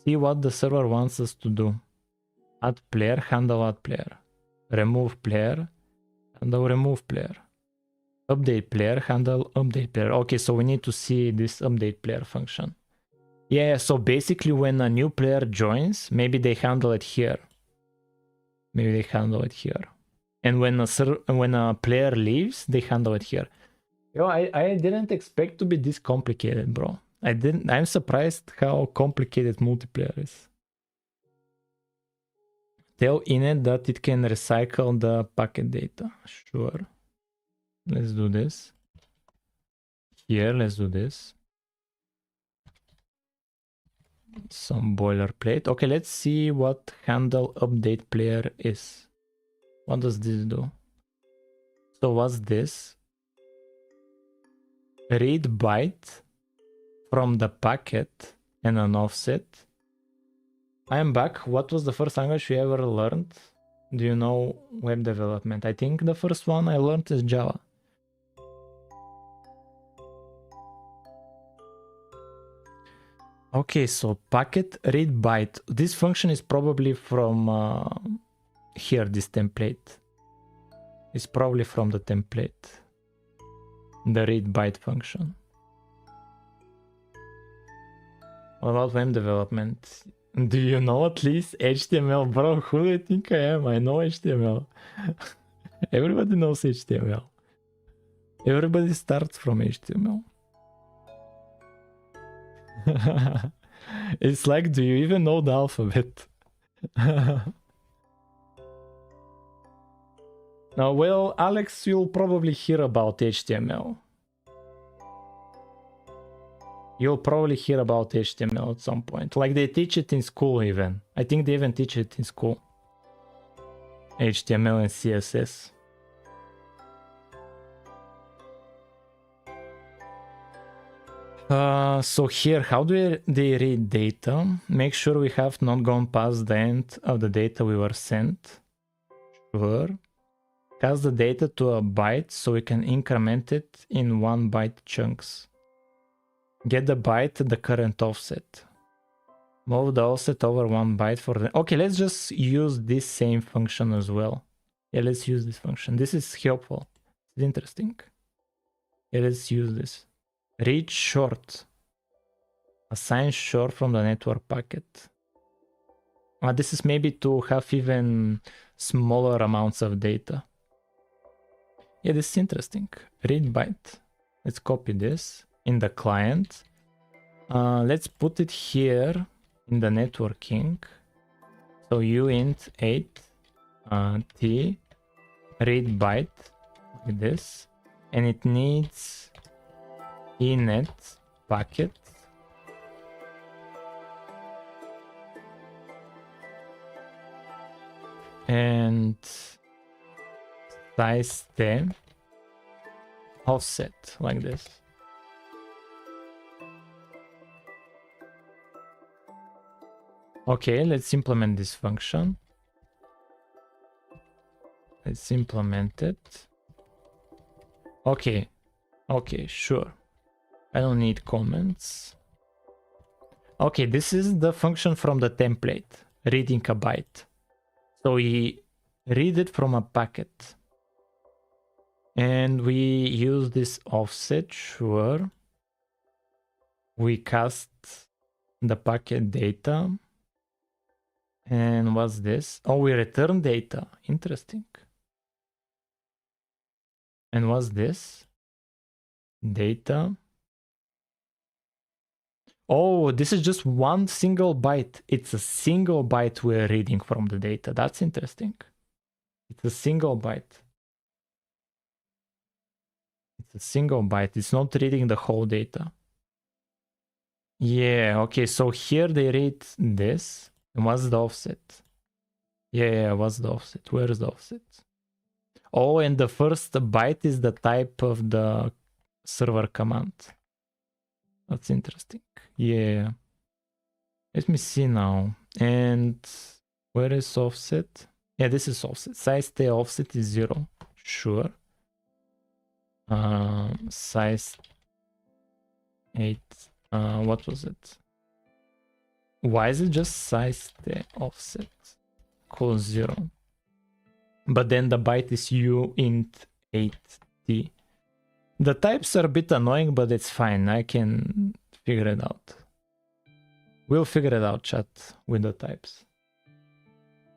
See what the server wants us to do. Add player, handle add player. Remove player, handle remove player. Update player, handle update player. Okay, so we need to see this update player function. Yeah, so basically when a new player joins, maybe they handle it here. Maybe they handle it here. And when a player leaves, they handle it here. Yo, I didn't expect to be this complicated, bro. I'm surprised how complicated multiplayer is. Tell init that it can recycle the packet data. Sure. Let's do this. Here, let's do this. Some boilerplate. Okay, let's see what handle update player is. What does this do? So what's this? Read byte from the packet and an offset. I am back. What was the first language you ever learned? Do you know web development? I think the first one I learned is Java. Okay, so packet read byte. This function is probably from here, this template. It's probably from the template. The read byte function. What about web development? Do you know at least HTML? Bro, who do you think I am? I know HTML. Everybody knows HTML. Everybody starts from HTML. It's like, do you even know the alphabet? Well, Alex, you'll probably hear about HTML. You'll probably hear about HTML at some point. Like they teach it in school even. I think they even teach it in school. HTML and CSS. So here, how do they read data? Make sure we have not gone past the end of the data we were sent. Sure. Cast the data to a byte so we can increment it in 1 byte chunks. Get the byte at the current offset. Move the offset over 1 byte for the... Okay, let's just use this same function as well. Yeah, let's use this function. This is helpful. It's interesting. Yeah, let's use this. Read short. Assign short from the network packet. This is maybe to have even smaller amounts of data. Yeah, this is interesting. Read byte. Let's copy this in the client. Let's put it here in the networking. So uint 8 t read byte like this, and it needs enet packet and size t offset like this. Okay, let's implement this function. Let's implement it. Okay, sure. I don't need comments. Okay, this is the function from the template, reading a byte. So we read it from a packet. And we use this offset, sure. We cast the packet data. And what's this? Oh, we return data. Interesting. And what's this? Data. Oh, this is just one single byte. It's a single byte we're reading from the data. That's interesting. It's a single byte. It's a single byte. It's not reading the whole data. Yeah, okay. So here they read this. And what's the offset? Yeah, what's the offset? Where's the offset? Oh, and the first byte is the type of the server command. That's interesting. Yeah. Let me see now. And where is offset? Yeah, this is offset. Size t offset is 0. Sure. Size 8. What was it? Why is it just size t offset equals 0? But then the byte is uint 8t. The types are a bit annoying, but it's fine. I can figure it out. We'll figure it out, chat, with the types.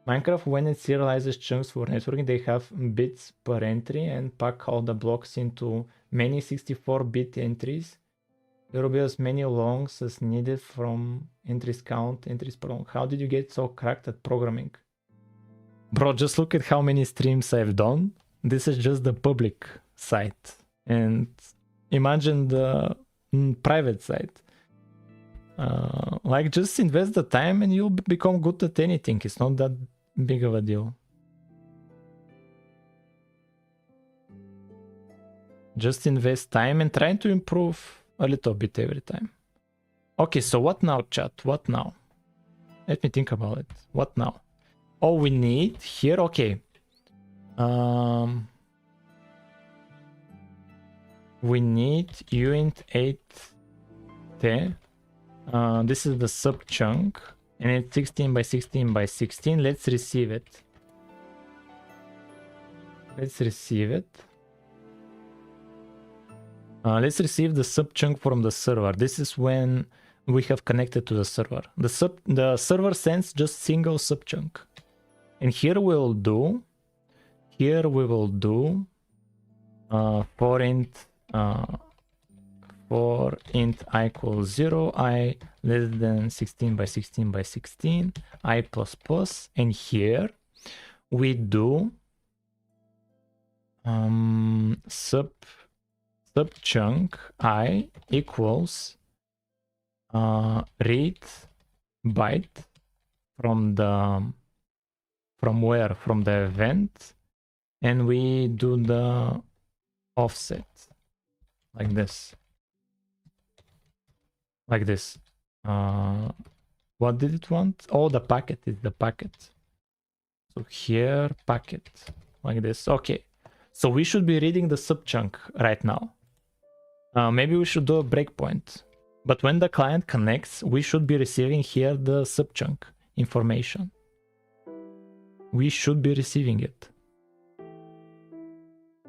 Minecraft, when it serializes chunks for networking, they have bits per entry and pack all the blocks into many 64-bit entries. There will be as many longs as needed from entries count, entries per long. How did you get so cracked at programming? Bro, just look at how many streams I've done. This is just the public site. And imagine the private site. Like, just invest the time and you'll become good at anything. It's not that big of a deal. Just invest time and try to improve a little bit every time. Okay, so what now, chat? What now? Let me think about it. What now? Oh, we need here, okay. We need uint 8t. This is the sub chunk, and it's 16 by 16 by 16. Let's receive it. Let's receive it. Let's receive the sub chunk from the server. This is when we have connected to the server. The server sends just single sub chunk. And here we will do for int I equals 0, I less than 16 by 16 by 16, I plus plus, and here we do sub chunk I equals read byte from where? From the event, and we do the offset like this. Like this. What did it want? Oh, the packet is the packet. So here, packet, like this. Okay, so we should be reading the subchunk right now. Maybe we should do a breakpoint. But when the client connects, we should be receiving here the subchunk information. We should be receiving it.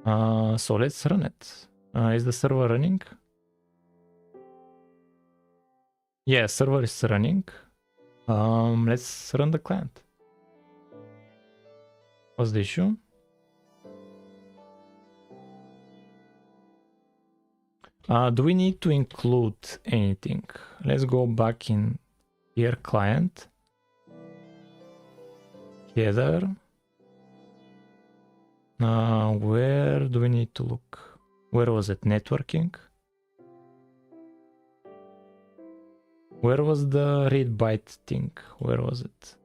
So let's run it. Is the server running? Yeah, server is running. Let's run the client. What's the issue? Do we need to include anything? Let's go back in here, client, header. Where do we need to look? Where was it? Networking. Where was the read byte thing? Where was it?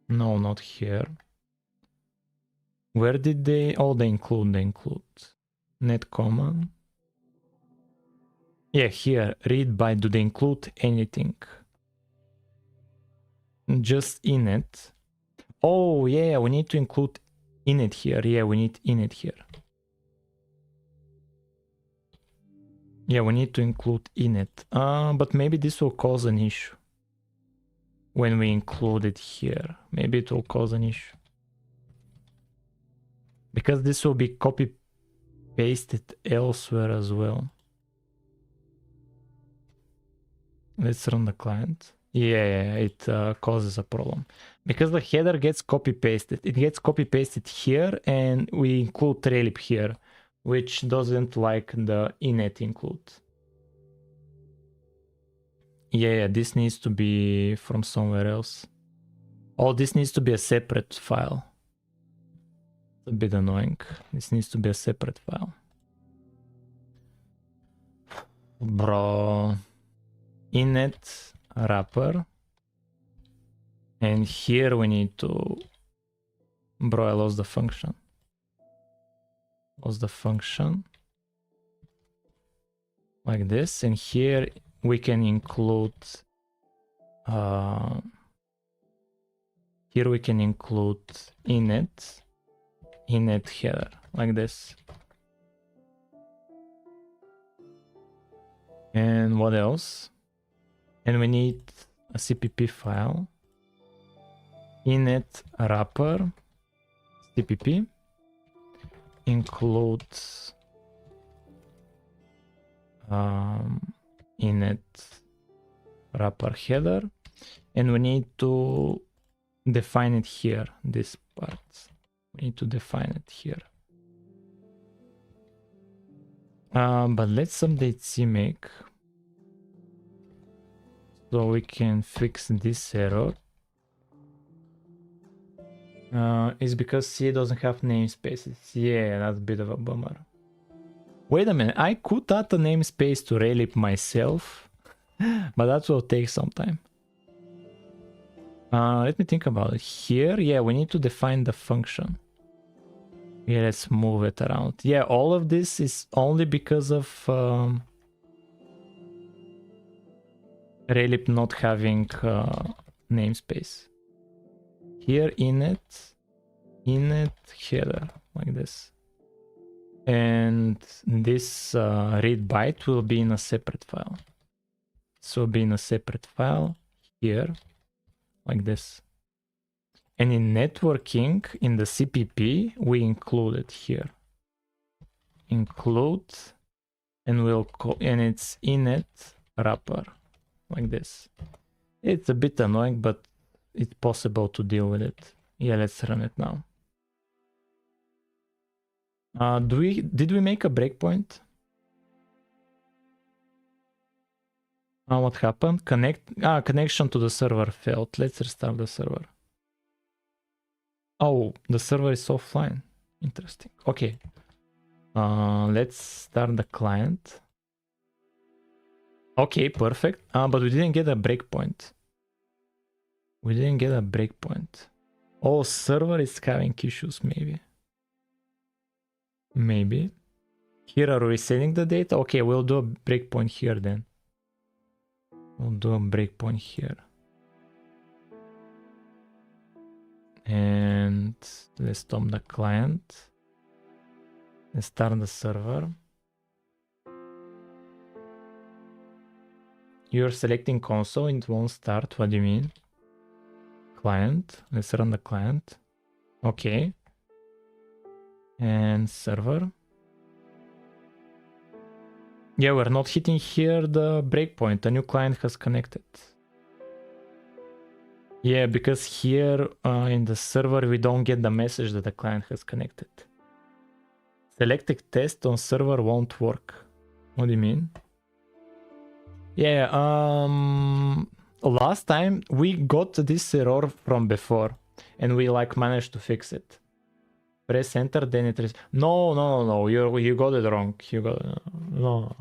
No, not here. Where did they? Oh, they include. Net common. Yeah, here, read byte. Do they include anything? Just init. Oh, yeah, we need to include init here. Yeah, we need init here. Yeah, we need to include init. But maybe this will cause an issue. When we include it here, maybe it will cause an issue. Because this will be copy pasted elsewhere as well. Let's run the client. Yeah, it causes a problem. Because the header gets copy pasted. It gets copy pasted here, and we include Raylib here, which doesn't like the init include. Yeah, this needs to be from somewhere else. Oh, this needs to be a separate file. It's a bit annoying. This needs to be a separate file. Bro. Init wrapper. And here we need to... Bro, I lost the function. Like this. And here we can include... here we can include init header, like this. And what else? And we need a CPP file. Init wrapper CPP includes init wrapper header, and we need to define it here. This part we need to define it here. But let's update CMake so we can fix this error. It's because C doesn't have namespaces. Yeah, that's a bit of a bummer. Wait a minute, I could add a namespace to Raylib myself, but that will take some time. Let me think about it. Here, yeah, we need to define the function. Yeah, let's move it around. Yeah, all of this is only because of Raylib not having namespace. Here, init header, like this. And this read byte will be in a separate file. So be in a separate file here, like this. And in networking, in the CPP, we include it here. Include, and we'll call, and it's init wrapper, like this. It's a bit annoying, but it's possible to deal with it. Yeah, let's run it now. Did we make a breakpoint? What happened? Connection to the server failed. Let's restart the server. Oh, the server is offline. Interesting. Okay. Let's start the client. Okay, perfect. But we didn't get a breakpoint. We didn't get a breakpoint. Oh, server is having issues, maybe. Maybe. Here are we sending the data? Okay, we'll do a breakpoint here then. We'll do a breakpoint here. And let's stop the client. Let's start the server. You're selecting console, it won't start. What do you mean? Client. Let's run the client. Okay. And server. Yeah, we're not hitting here the breakpoint. A new client has connected. Yeah, because here in the server we don't get the message that the client has connected. Selected test on server won't work. What do you mean? Yeah, last time we got this error from before and we like managed to fix it. Press enter, then it is no, you got it wrong. You got it, no.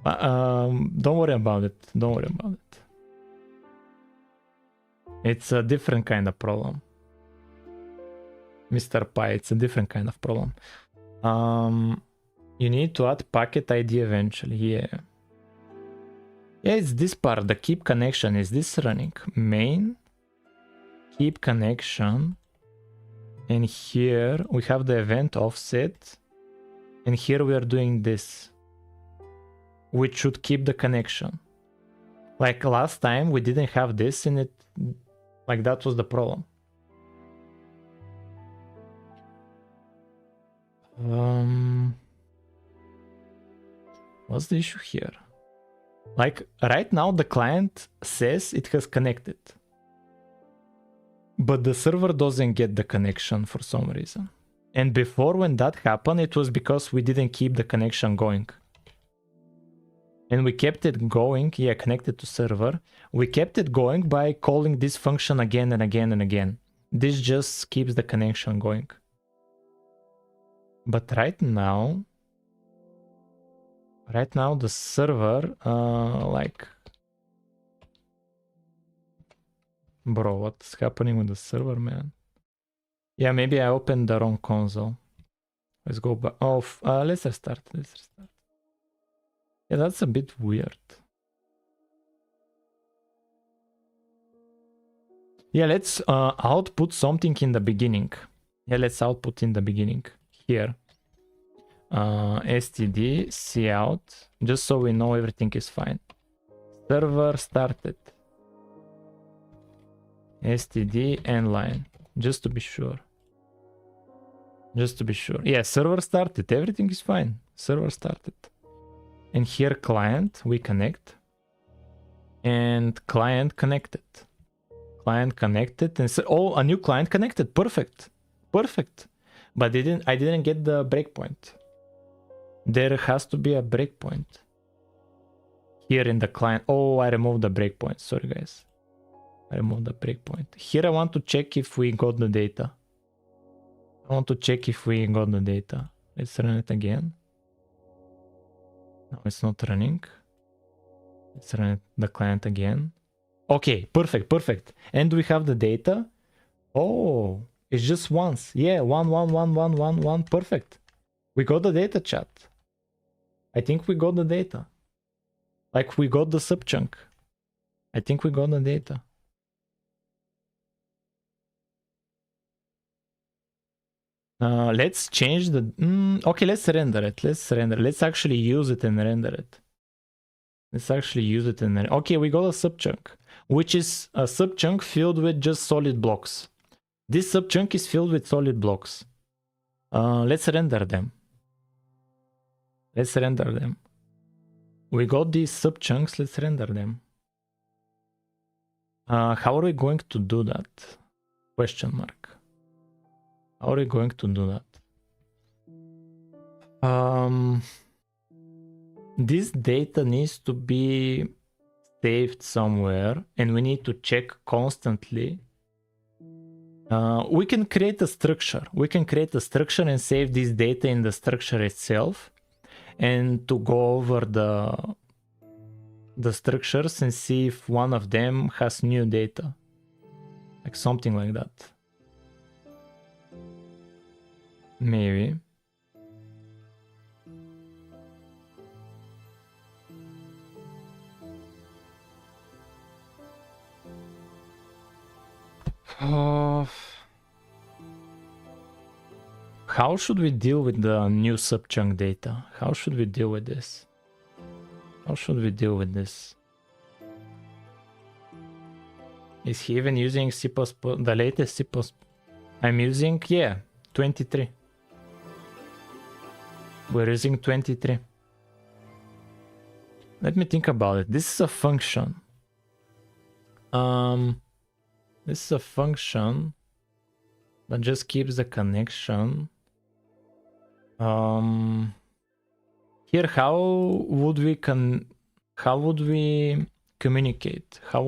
Don't worry about it. Don't worry about it. It's a different kind of problem. Mr. Pi, it's a different kind of problem. You need to add packet ID eventually. Yeah. Yeah, it's this part, the keep connection. Is this running? Main, keep connection. And here we have the event offset. And here we are doing this, which should keep the connection. Like last time we didn't have this in it. Like that was the problem. What's the issue here? Like right now the client says it has connected, but the server doesn't get the connection for some reason. And before, when that happened, it was because we didn't keep the connection going. And we kept it going, yeah, connected to server. We kept it going by calling this function again and again and again. This just keeps the connection going. But right now the server, like, bro, what's happening with the server, man? Yeah, maybe I opened the wrong console. Let's go back. Oh, let's restart. Yeah, that's a bit weird. Yeah, let's output something in the beginning. Yeah, let's output in the beginning here. std cout, just so we know everything is fine. Server started. std end line, just to be sure. Yeah, server started. Everything is fine. Server started. And here client, we connect. And client connected. Client connected and so, oh, a new client connected. Perfect. But I didn't get the breakpoint. There has to be a breakpoint here in the client. Oh, I removed the breakpoint. Sorry, guys. I removed the breakpoint. Here I want to check if we got the data. Let's run it again. No, it's not running. Let's run the client again. Okay, perfect. And we have the data. Oh, it's just once. Yeah, one. Perfect. We got the data, chat. I think we got the data. Like we got the subchunk. I think we got the data. Let's change the... okay, let's render it. Let's actually use it and render it. Okay, we got a subchunk, which is a subchunk filled with just solid blocks. This subchunk is filled with solid blocks. Let's render them. We got these subchunks. Let's render them. How are we going to do that? Question mark. How are we going to do that? This data needs to be saved somewhere, and we need to check constantly We can create a structure. We can create a structure and save this data in the structure itself, and to go over the structures and see if one of them has new data, like something like that. Maybe. How should we deal with the new subchunk data? How should we deal with this? How should we deal with this? Is he even using C++, the latest C++? I'm using, yeah, 23. We're using 23. Let me think about it. This is a function. This is a function that just keeps the connection. Here, how would we communicate? How would we communicate? How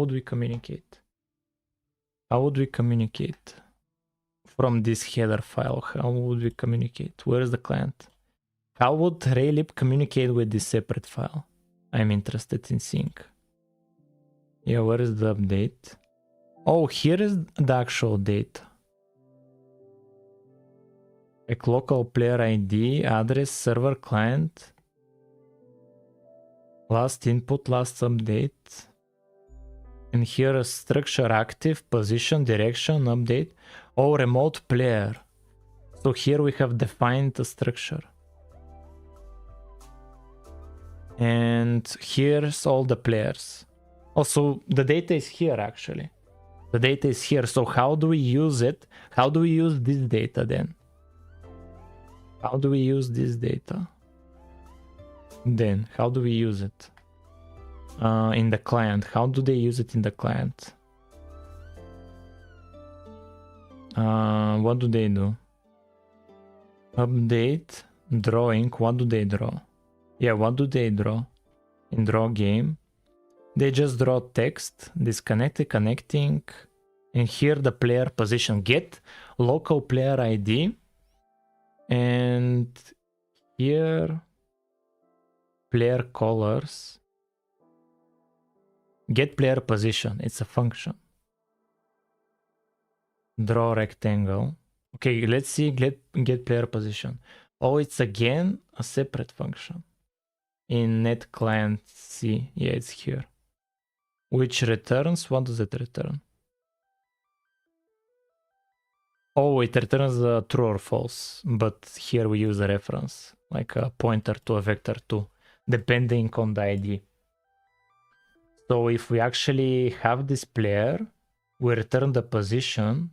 would we communicate from this header file? How would we communicate? Where is the client? How would Raylib communicate with this separate file? I'm interested in seeing. Yeah, where is the update? Oh, here is the actual data. Like local player ID, address, server, client. Last input, last update. And here a structure active, position, direction, update. Oh, remote player. So here we have defined the structure. And here's all the players. Also, the data is here actually. The data is here. So how do we use it? How do we use this data then? How do we use this data? Then, how do we use it? In the client. How do they use it in the client? What do they do? Update, drawing. What do they draw? Yeah, what do they draw? In draw game, they just draw text, disconnected, connecting, and here the player position, get local player ID, and here player colors, get player position. It's a function. Draw rectangle. Okay, let's see, get player position. Oh, it's again a separate function. In net client C, yeah, it's here. Which returns, what does it return? Oh, it returns true or false, but here we use a reference, like a pointer to a vector 2, depending on the ID. So if we actually have this player, we return the position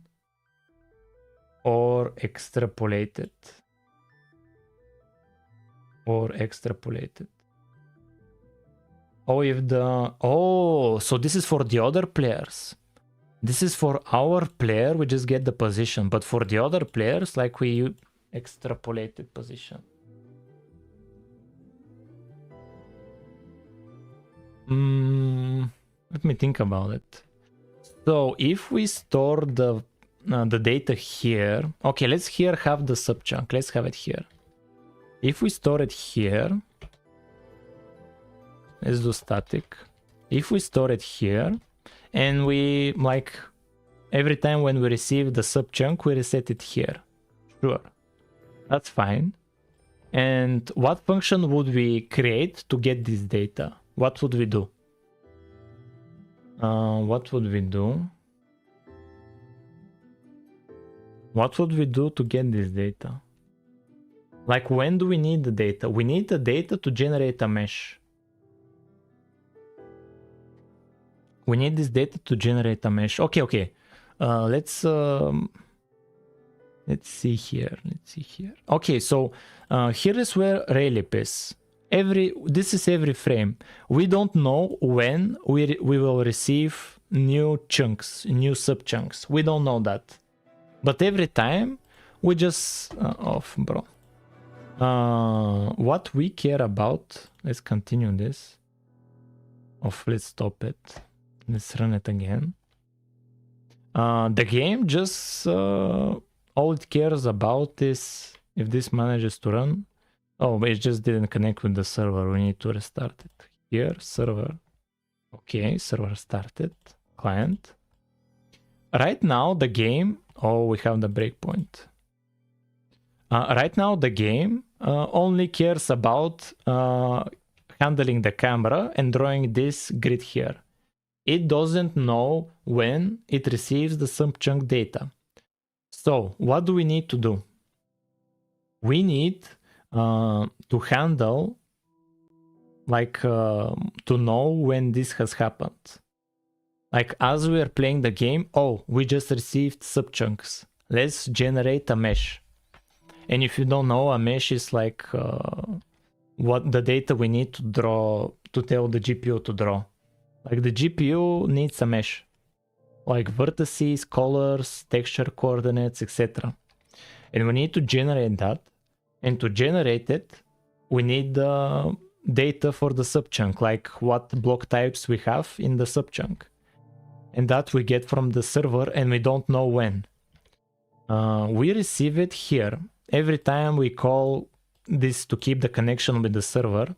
or extrapolate it. Or extrapolate it. Oh, if the... Oh, so this is for the other players. This is for our player, we just get the position. But for the other players, like we extrapolated position. Let me think about it. So if we store the data here... Okay, let's here have the subchunk. Let's have it here. If we store it here... Let's do static. If we store it here, and we, like, every time when we receive the subchunk, we reset it here. Sure. That's fine. And what function would we create to get this data? What would we do? What would we do? What would we do to get this data? Like, when do we need the data? We need the data to generate a mesh. We need this data to generate a mesh. Okay. Let's see here. Okay, so here is where Raylib is. This is every frame. We don't know when we will receive new chunks, new subchunks. We don't know that. But every time we just what we care about. Let's continue this. Let's stop it. Let's run it again. The game just all it cares about is if this manages to run. Oh, but it just didn't connect with the server. We need to restart it. Here, server. Okay, server started. Client. Right now, the game. Oh, we have the breakpoint. Right now, the game only cares about handling the camera and drawing this grid here. It doesn't know when it receives the subchunk data. So what do we need to do? We need to handle, like to know when this has happened. Like as we are playing the game, oh, we just received subchunks. Let's generate a mesh. And if you don't know, a mesh is like what the data we need to draw, to tell the GPU to draw. Like the GPU needs a mesh, like vertices, colors, texture coordinates, etc. And we need to generate that. And to generate it, we need the data for the subchunk, like what block types we have in the subchunk. And that we get from the server, and we don't know when. We receive it here. Every time we call this to keep the connection with the server,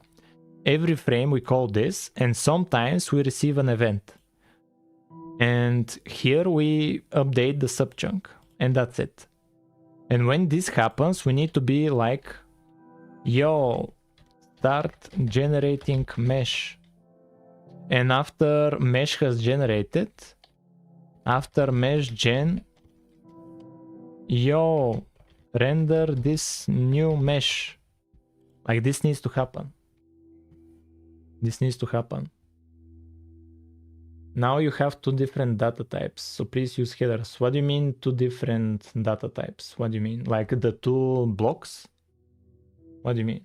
every frame we call this, and sometimes we receive an event. And here we update the subchunk, and that's it. And when this happens, we need to be like, yo, start generating mesh. And after mesh has generated, after mesh gen, yo, render this new mesh. Like this needs to happen. This needs to happen. Now you have two different data types, so please use headers. What do you mean two different data types? What do you mean? Like the two blocks? What do you mean?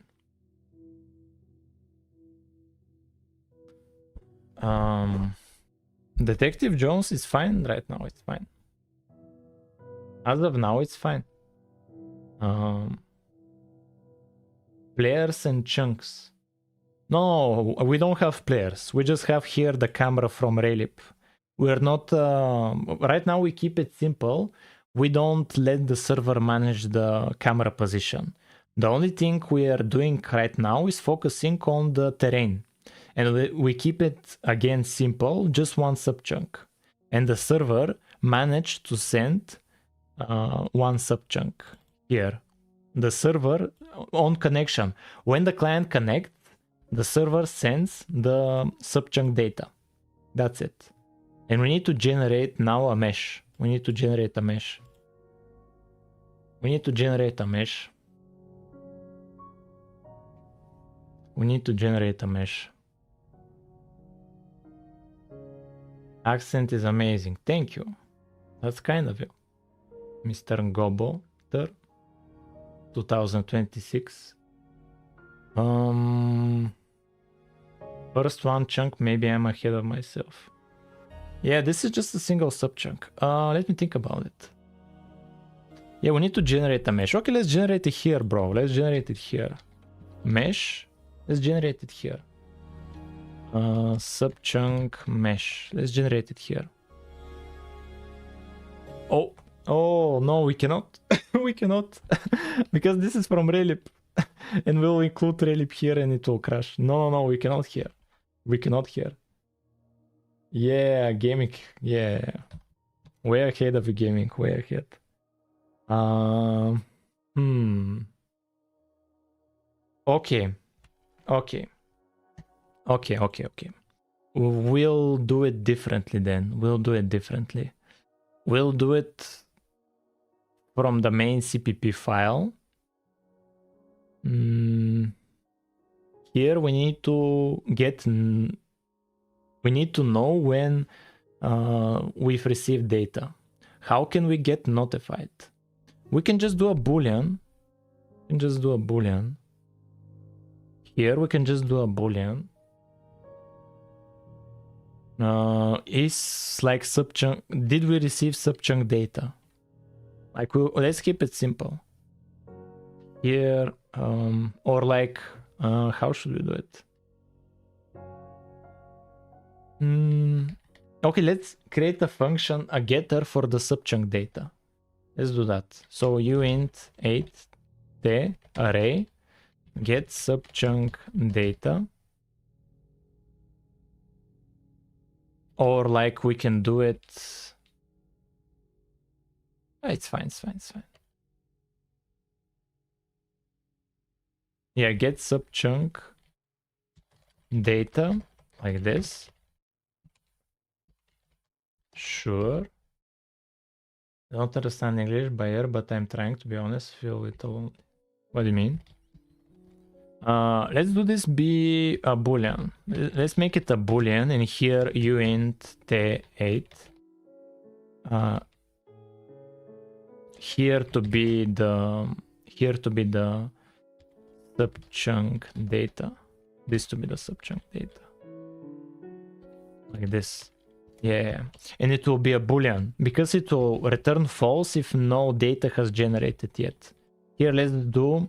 Detective Jones is fine right now, it's fine. As of now, it's fine. Players and chunks. No, we don't have players. We just have here the camera from Raylib. We're not... right now we keep it simple. We don't let the server manage the camera position. The only thing we are doing right now is focusing on the terrain. And we keep it, again, simple, just one subchunk. And the server managed to send one subchunk here. The server on connection. When the client connects, the server sends the subchunk data. That's it. And we need to generate now a mesh. We need to generate a mesh. We need to generate a mesh. We need to generate a mesh. Accent is amazing. Thank you. That's kind of you. Mr. Gobo, 2026. First one chunk, maybe I'm ahead of myself. Yeah, this is just a single subchunk. Let me think about it. Yeah, we need to generate a mesh. Okay, let's generate it here, bro. Let's generate it here. Mesh. Let's generate it here. Subchunk mesh. Let's generate it here. Oh no, we cannot. We cannot. Because this is from Raylib. And we'll include Raylib here and it will crash. No, we cannot here. We cannot here. Yeah, gaming. Yeah. Way ahead of you, gaming. Way ahead. Okay. We'll do it differently then. We'll do it differently. We'll do it from the main CPP file. Here we need to get... We need to know when we've received data. How can we get notified? We can just do a boolean. Here we can just do a boolean. Is like subchunk. Did we receive subchunk data? Like let's keep it simple. Here or like how should we do it? Okay, let's create a function, a getter for the subchunk data. Let's do that. So uint 8t array get subchunk data. Or like we can do it. It's fine, it's fine, it's fine. Yeah, get subchunk data like this. Sure. I don't understand English by ear, but I'm trying to be honest. Feel a little. What do you mean? Let's do this be a boolean. Let's make it a boolean, and here uint t8. Here to be the subchunk data. This to be the subchunk data. Like this. Yeah, and it will be a boolean because it will return false if no data has generated yet. Here, let's do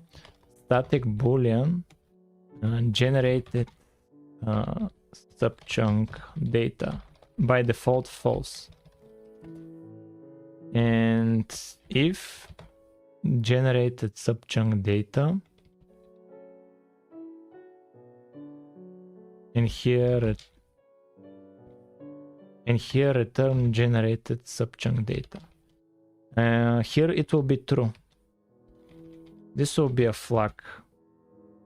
static boolean generated subchunk data, by default false. And if generated subchunk data, and here return generated subchunk data. Here it will be true. This will be a flag.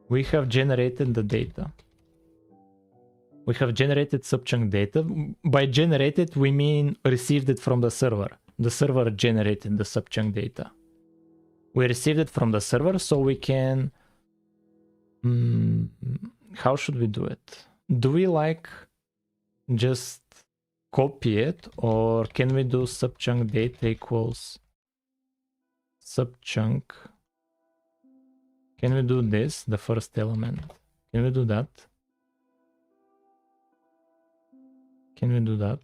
We have generated the data. We have generated subchunk data. By generated, we mean received it from the server. The server generated the subchunk data. We received it from the server, so we can... how should we do it? Do we like just copy it, or can we do subchunk data equals subchunk? Can we do this, the first element? Can we do that? Can we do that?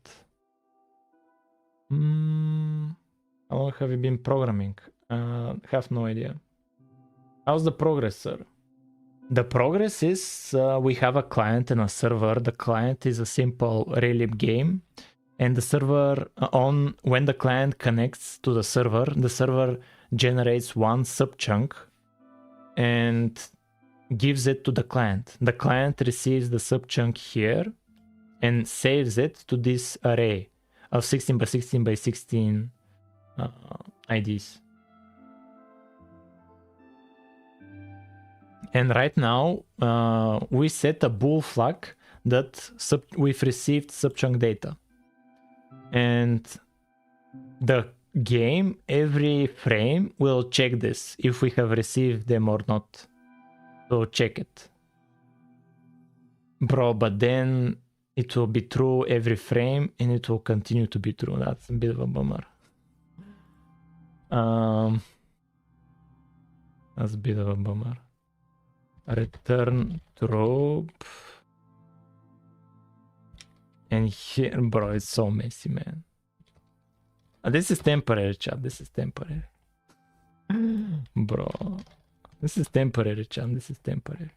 How long have you been programming? Have no idea. How's the progress, sir? The progress is we have a client and a server. The client is a simple Raylib game, and the server when the client connects to the server generates one subchunk and gives it to the client. The client receives the subchunk here and saves it to this array of 16 by 16 by 16 IDs. And right now, we set a bool flag that we've received subchunk data. And the game, every frame, will check this, if we have received them or not. So check it. Bro, but then it will be true every frame, and it will continue to be true. That's a bit of a bummer. That's a bit of a bummer. Return true. And here, bro, it's so messy, man. This is temporary, chat. This is temporary. Bro. This is temporary, chat. This is temporary.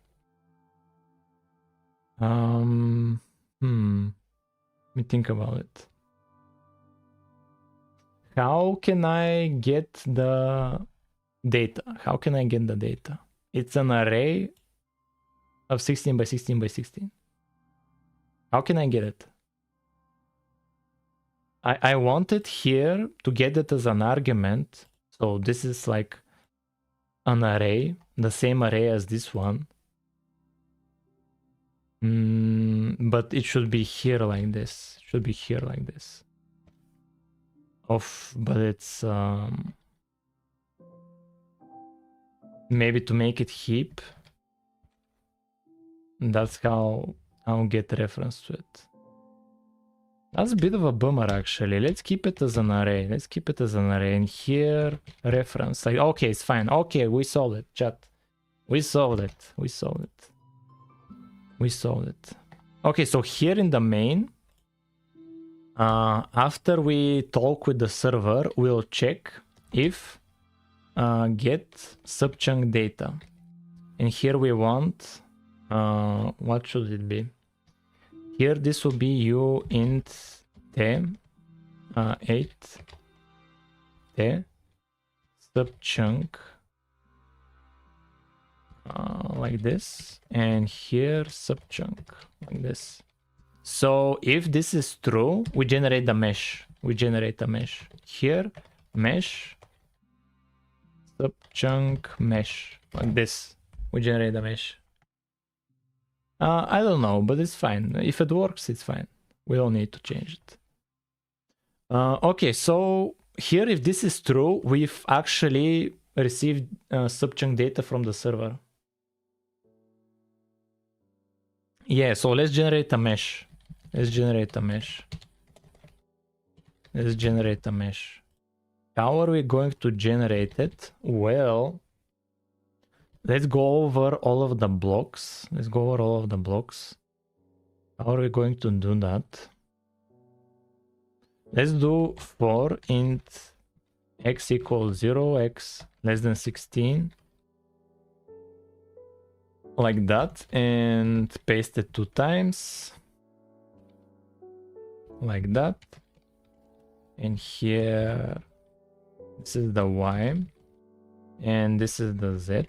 Let me think about it. How can I get the data? How can I get the data? It's an array of 16 by 16 by 16. How can I get it? I want it here to get it as an argument. So this is like an array, the same array as this one. But it should be here like this. It should be here like this. But it's maybe to make it heap. That's how I'll get reference to it. That's a bit of a bummer, actually. Let's keep it as an array. Let's keep it as an array. And here, reference. Like, okay, it's fine. Okay, we solved it, chat. We solved it. We solved it. We solved it. Okay, so here in the main, after we talk with the server, we'll check if get subchunk data. And here we want, what should it be? Here, this will be uint 8 t subchunk like this, and here subchunk like this. So if this is true, we generate the mesh. We generate a mesh here, mesh subchunk mesh like this. We generate the mesh. I don't know, but it's fine. If it works, it's fine. We don't need to change it. Okay, so here, if this is true, we've actually received subchunk data from the server. Yeah, so let's generate a mesh. Let's generate a mesh. Let's generate a mesh. How are we going to generate it? Well, let's go over all of the blocks. Let's go over all of the blocks. How are we going to do that? Let's do for int x equals 0, x less than 16. Like that, and paste it 2 times. Like that. And here, this is the y. And this is the z.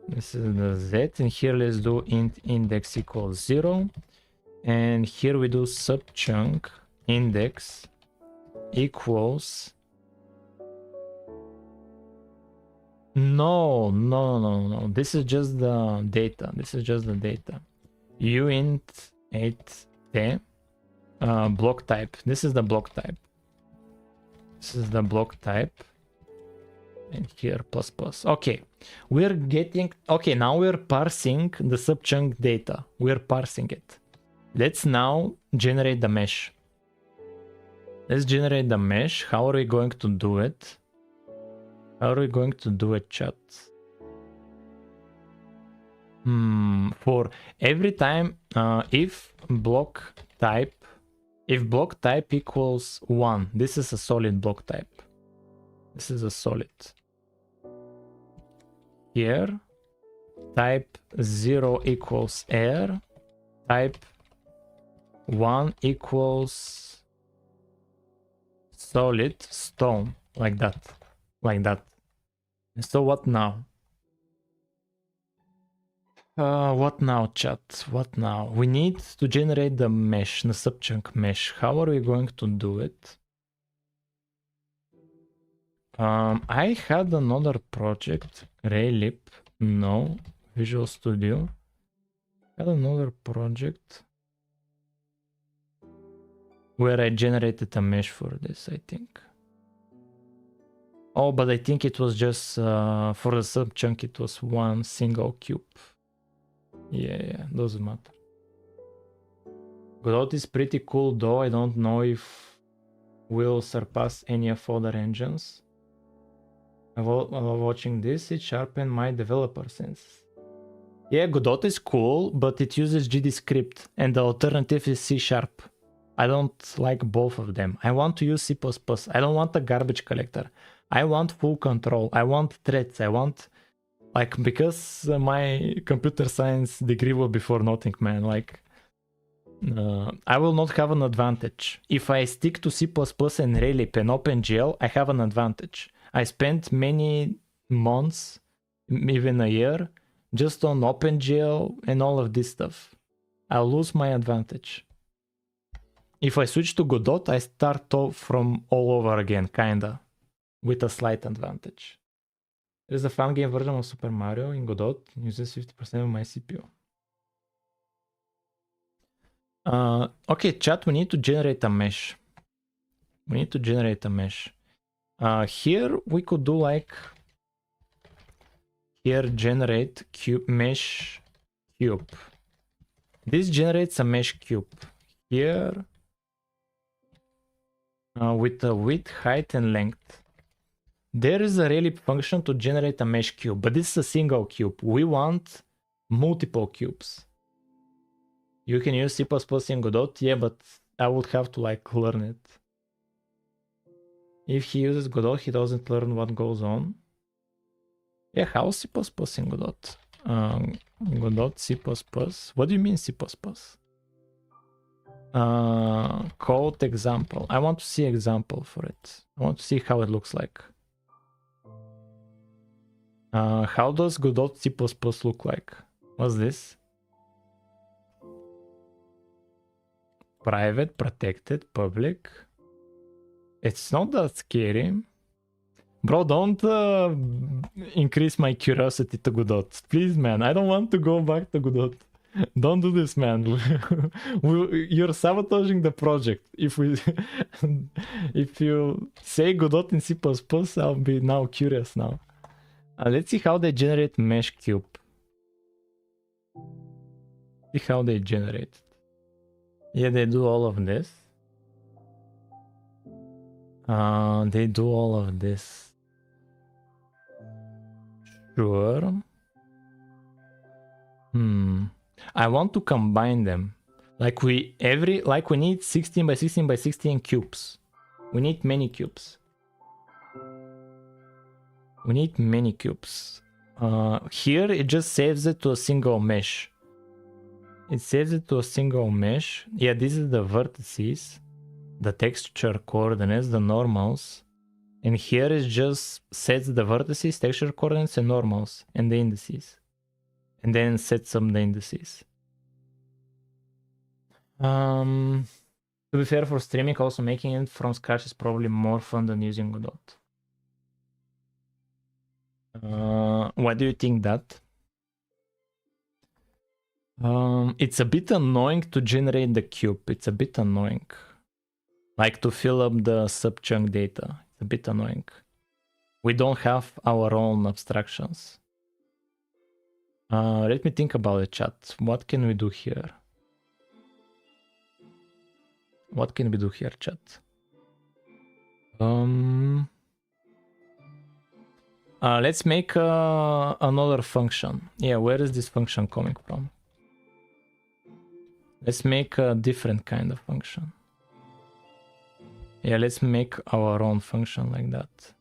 This is the z. And here let's do int index equals 0. And here we do subchunk index equals... No. This is just the data. This is just the data. uint 8t block type. This is the block type. This is the block type. And here plus plus. Okay, we're getting... Okay, now we're parsing the subchunk data. We're parsing it. Let's now generate the mesh. Let's generate the mesh. How are we going to do it? How are we going to do it, chat? For every time, if block type equals 1, this is a solid block type. This is a solid. Here, type 0 equals air, type 1 equals solid stone, like that. Like that. So what now? What now, chat? What now? We need to generate the mesh, the subchunk mesh. How are we going to do it? I had another project, Raylib, no, Visual Studio. I had another project where I generated a mesh for this, I think. Oh, but I think it was just for the subchunk, it was one single cube. Yeah, doesn't matter. Godot is pretty cool though. I don't know if we'll surpass any of other engines. While watching this, it sharpened my developer sense. Yeah, Godot is cool, but it uses GDScript and the alternative is C#. I don't like both of them. I want to use C++. I don't want a garbage collector. I want full control. I want threads. I want, like, because my computer science degree will be for nothing, man. Like, I will not have an advantage. If I stick to C++ and Raylib and OpenGL, I have an advantage. I spent many months, even a year, just on OpenGL and all of this stuff. I'll lose my advantage. If I switch to Godot, I start off from all over again, kinda, with a slight advantage. There's a fan game version of Super Mario in Godot, uses 50% of my CPU. Okay, chat, we need to generate a mesh. We need to generate a mesh. Here we could do like, here generate cube mesh cube. This generates a mesh cube. Here, with the width, height, and length. There is a Raylib function to generate a mesh cube, but this is a single cube. We want multiple cubes. You can use C++ in Godot, yeah, but I would have to like learn it. If he uses Godot, he doesn't learn what goes on. Yeah, how C++ in Godot? Godot C++. What do you mean C++? Code example. I want to see example for it. I want to see how it looks like. How does Godot C++ look like? What's this? Private, protected, public. It's not that scary. Bro, don't increase my curiosity to Godot. Please, man. I don't want to go back to Godot. Don't do this, man. You're sabotaging the project. If you say Godot in C++, I'll be now curious now. Let's see how they generate mesh cube. See how they generate. Yeah, they do all of this. They do all of this. Sure. I want to combine them. Like we need 16 by 16 by 16 cubes. We need many cubes. We need many cubes. Here it just saves it to a single mesh. It saves it to a single mesh. Yeah, this is the vertices, the texture coordinates, the normals. And here it just sets the vertices, texture coordinates, and normals, and the indices. And then sets up the indices. To be fair, for streaming, also making it from scratch is probably more fun than using Godot. Why do you think that? It's a bit annoying to generate the cube. It's a bit annoying. Like to fill up the subchunk data. It's a bit annoying. We don't have our own abstractions. Let me think about it, chat. What can we do here? What can we do here, chat? Let's make another function. Yeah, where is this function coming from? Let's make a different kind of function. Yeah, let's make our own function like that.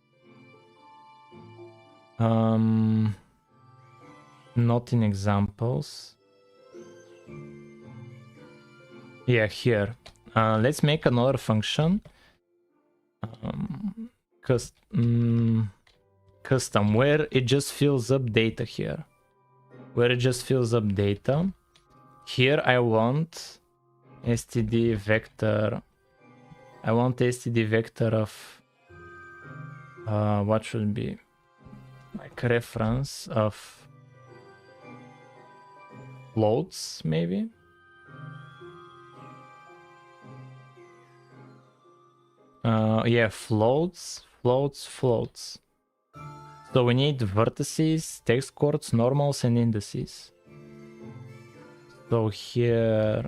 Not in examples. Yeah, here. Let's make another function. Custom, where it just fills up data here. Where it just fills up data. Here I want std vector. I want std vector of what should be like reference of floats, maybe. Yeah, floats. So we need vertices, text coords, normals, and indices. So here,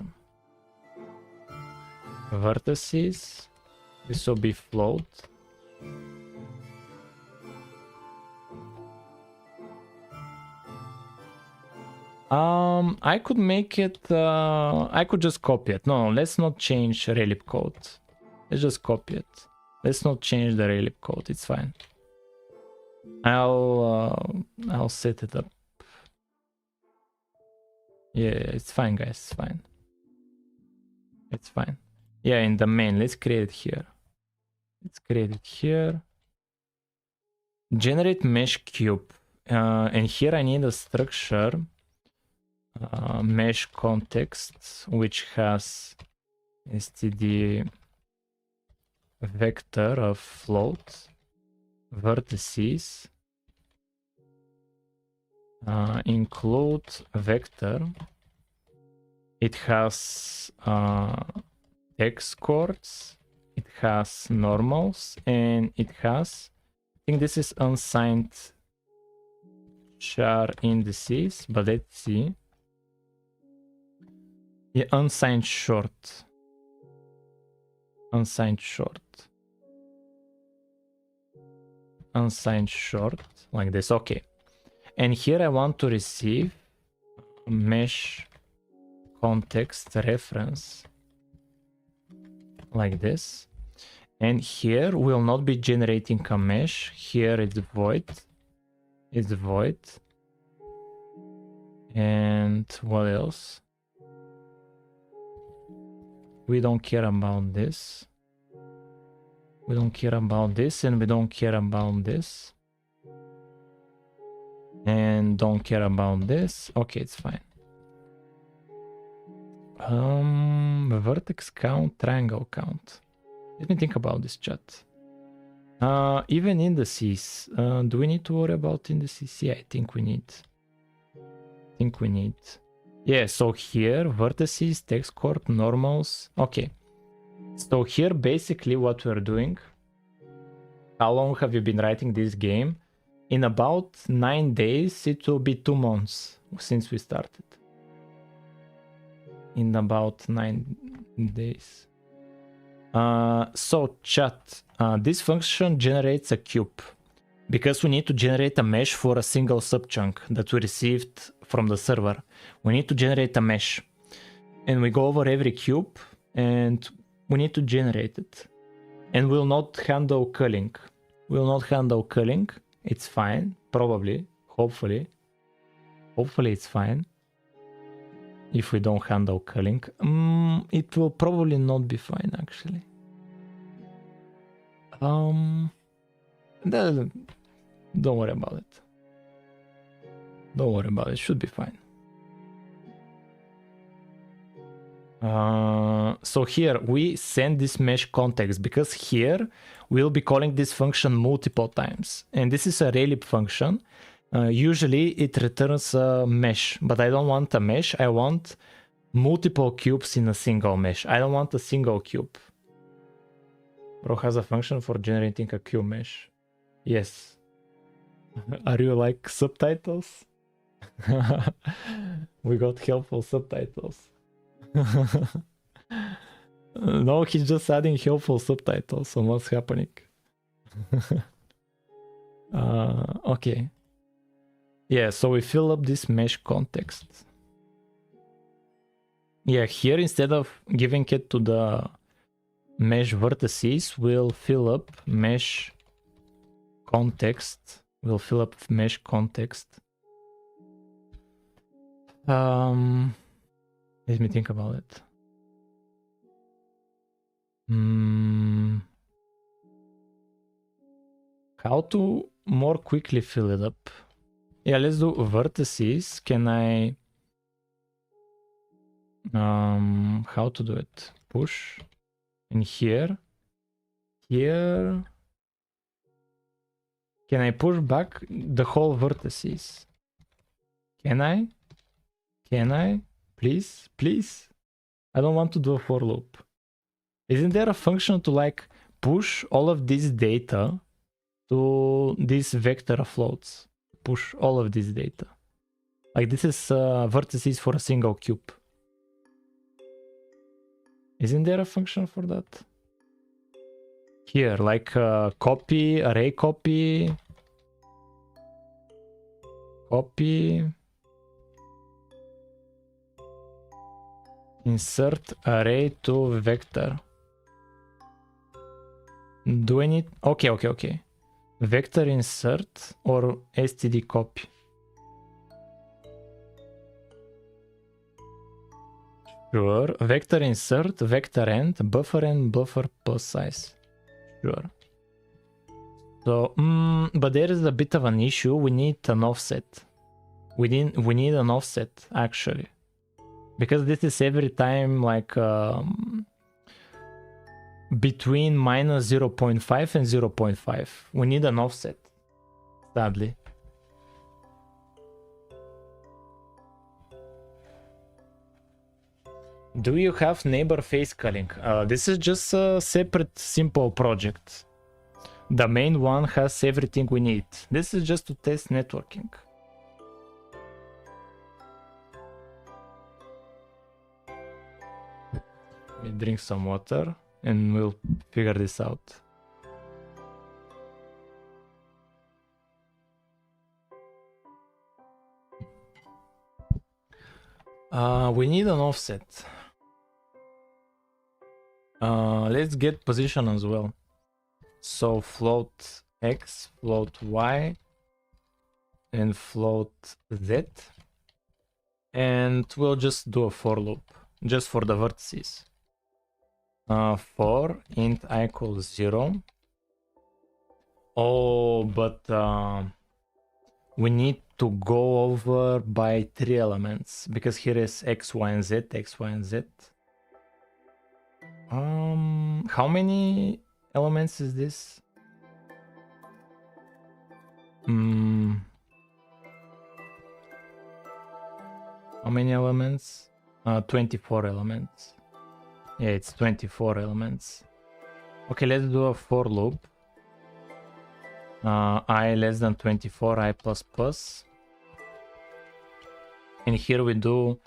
vertices, this will be float. I could make it, I could just copy it. No, let's not change Raylib code. Let's just copy it. Let's not change the Raylib code, it's fine. I'll set it up. Yeah, it's fine, guys. It's fine. It's fine. Yeah, in the main, let's create it here. Let's create it here. Generate mesh cube. And here I need a structure mesh context, which has std vector of float, vertices, include vector. It has text coords, it has normals, and it has, I think this is unsigned char indices, but let's see. Yeah, unsigned short. Unsigned short. Unsigned short, like this. Okay. And here I want to receive mesh context reference, like this. And here we'll not be generating a mesh. Here it's void. It's void. And what else? We don't care about this. We don't care about this, and we don't care about this. And don't care about this. Okay, it's fine. Vertex count, triangle count. Let me think about this, chat. Even indices. Do we need to worry about indices? Yeah, I think we need. Yeah, so here, vertices, text corp, normals. Okay. So here, basically what we're doing. How long have you been writing this game? In about 9 days, it will be 2 months since we started. In about 9 days. So chat, this function generates a cube because we need to generate a mesh for a single subchunk that we received from the server. We need to generate a mesh, and we go over every cube and we need to generate it, and we'll not handle culling. It's fine, probably, hopefully it's fine. If we don't handle culling, it will probably not be fine, actually. Don't worry about it. Should be fine. So here we send this mesh context because here we'll be calling this function multiple times, and this is a Raylib function. Usually it returns a mesh, but I don't want a mesh. I want multiple cubes in a single mesh. I don't want a single cube. Bro has a function for generating a cube mesh. Yes. Are you like subtitles? We got helpful subtitles. No, he's just adding helpful subtitles on what's happening. Okay. Yeah, so we fill up this mesh context. Yeah, here instead of giving it to the mesh vertices, we'll fill up mesh context. Let me think about it. How to more quickly fill it up? Yeah, let's do vertices. Can I... how to do it? Push. And here. Can I push back the whole vertices? Can I? Please? I don't want to do a for loop. Isn't there a function to like push all of this data to this vector floats? Push all of this data. Like this is vertices for a single cube. Isn't there a function for that? Here, like copy, array copy. Insert array to vector. Do I need... Okay. Vector insert or std copy? Sure. Vector insert, vector end, buffer plus size. Sure. So, but there is a bit of an issue. We need an offset. We need an offset, actually. Because this is every time like between minus 0.5 and 0.5. We need an offset, sadly. Do you have neighbor face culling? This is just a separate simple project. The main one has everything we need. This is just to test networking. Let me drink some water and we'll figure this out. We need an offset. Let's get position as well. So float x, float y, and float z. And we'll just do a for loop, just for the vertices. for int I equals 0. Oh, but we need to go over by 3 elements because here is x, y, and z, x, y, and z. How many elements is this? How many elements? 24 elements. Yeah, it's 24 elements. Okay, let's do a for loop. I less than 24, I plus plus. And here we do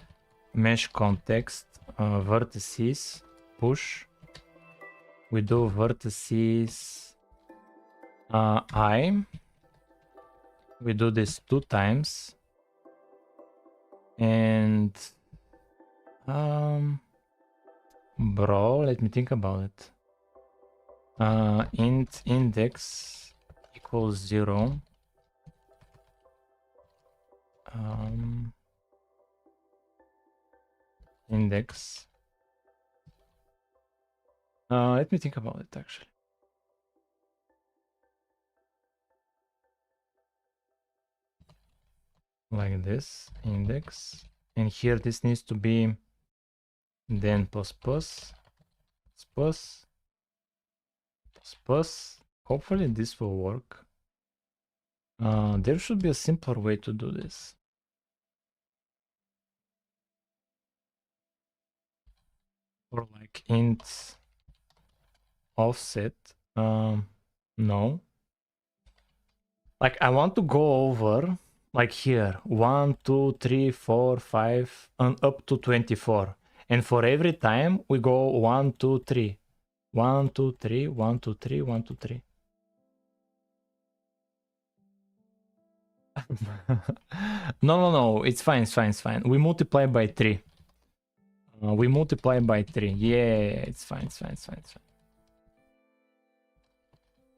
mesh context, vertices, push. We do vertices I. We do this 2 times. And bro, let me think about it. Int index equals 0. Index. Let me think about it actually. Like this, index. And here this needs to be then plus plus, plus, plus, plus. Hopefully this will work. There should be a simpler way to do this. Or like int offset. No. Like I want to go over like here 1, 2, 3, 4, 5 and up to 24. And for every time we go 1, 2, 3. 1, 2, 3, 1, 2, 3, 1, 2, 3. No, it's fine, it's fine, it's fine. We multiply by 3. We multiply by 3. Yeah, it's fine, it's fine, it's fine, it's fine.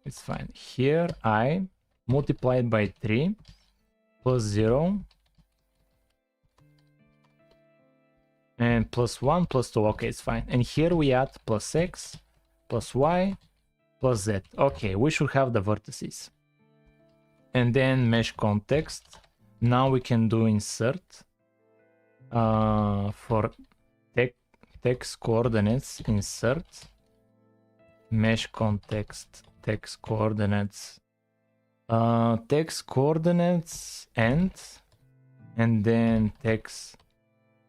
It's fine. Here I multiplied by 3 plus 0 and plus 1 plus 2. Okay, it's fine. And here we add plus x plus y plus z. Okay, we should have the vertices. And then mesh context. Now we can do insert for text coordinates. Insert mesh context text coordinates. Text coordinates and then text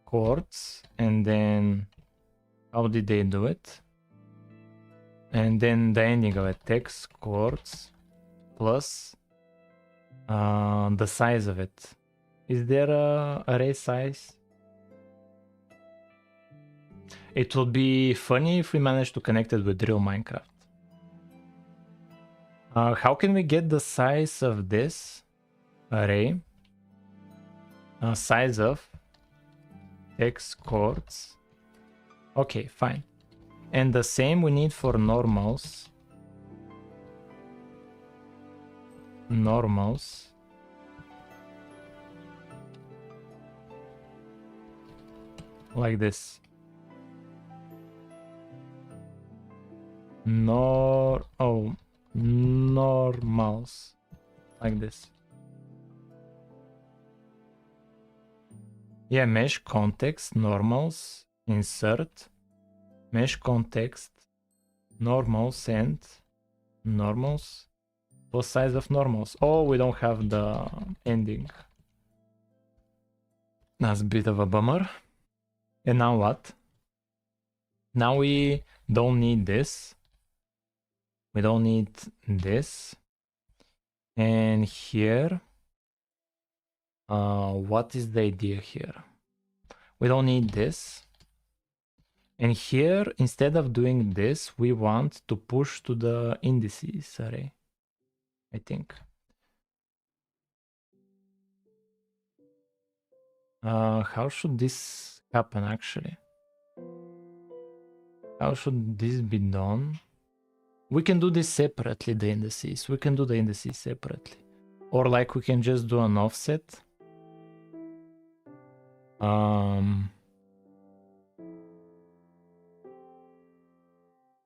chords, and then how did they do it? And then the ending of it, text chords plus the size of it. Is there a array size? It would be funny if we managed to connect it with real Minecraft. How can we get the size of this array? Size of text chords. Okay, fine. And the same we need for normals. Normals. Like this. Normals. Like this. Yeah, mesh context, normals, insert, mesh context, normals and normals, plus size of normals. Oh, we don't have the ending. That's a bit of a bummer. And now what? Now we don't need this. We don't need this. And here, what is the idea here? We don't need this. And here, instead of doing this, we want to push to the indices array, I think. How should this happen actually? How should this be done? We can do this separately, the indices. We can do the indices separately. Or like we can just do an offset.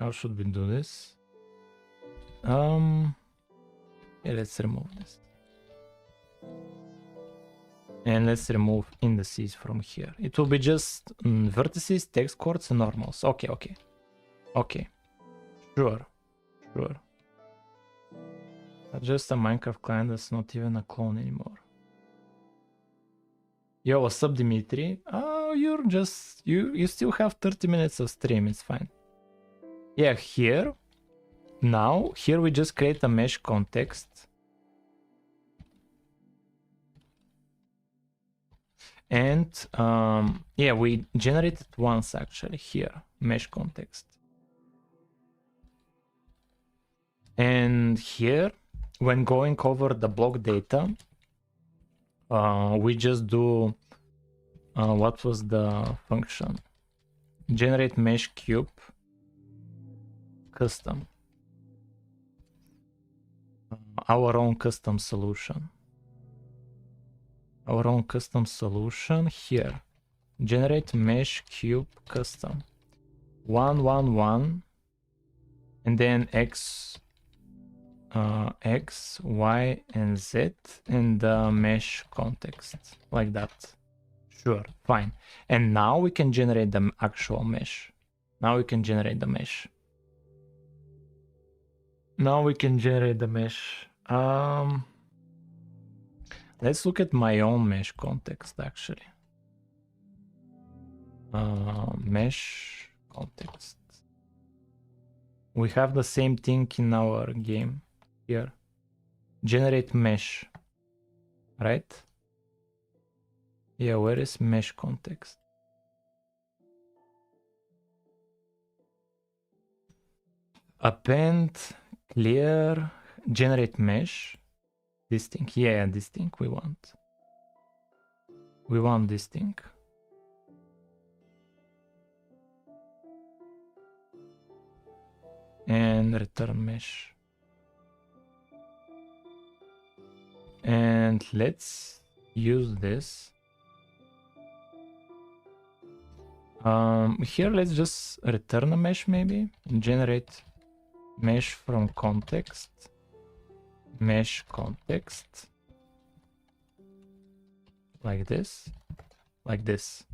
How should we do this? Yeah, let's remove this. And let's remove indices from here. It will be just vertices, text chords, and normals. Okay. Sure. Just a Minecraft client that's not even a clone anymore. Yo, what's up, Dimitri? Oh, you still have 30 minutes of stream. It's fine. Yeah, here we just create a mesh context. And yeah, we generated once actually here, mesh context. And here, when going over the block data, we just do, what was the function? Generate mesh cube custom. Our own custom solution. Here. Generate mesh cube custom. 1, 1, 1. And then X, Y, and Z in the mesh context. Like that. Sure, fine. And now we can generate the actual mesh. Now we can generate the mesh. Let's look at my own mesh context actually. Mesh context. We have the same thing in our game here. Generate mesh, right? Yeah, where is mesh context? Append, clear, generate mesh. This thing, yeah, this thing we want. We want this thing. And return mesh. And let's use this. Here let's just return a mesh maybe. Generate mesh from context. Mesh context. Like this. Like this.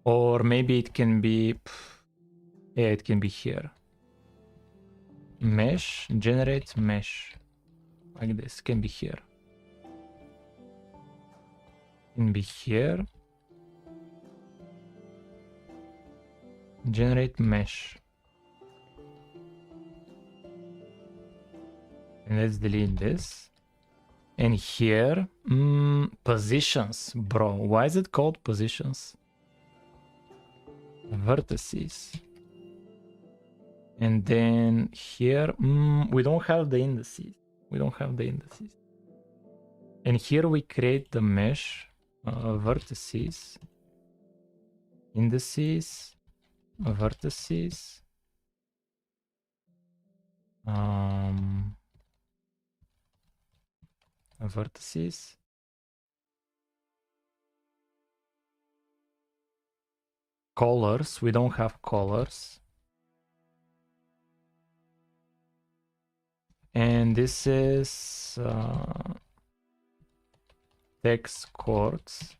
Or maybe it can be... Yeah, it can be here. Mesh, generate mesh. Like this, can be here. Can be here. Generate mesh. And let's delete this. And here, positions, bro. Why is it called positions? Vertices. And then here, we don't have the indices. And here we create the mesh, vertices, indices, vertices, vertices, colors. We don't have colors. And this is text chords.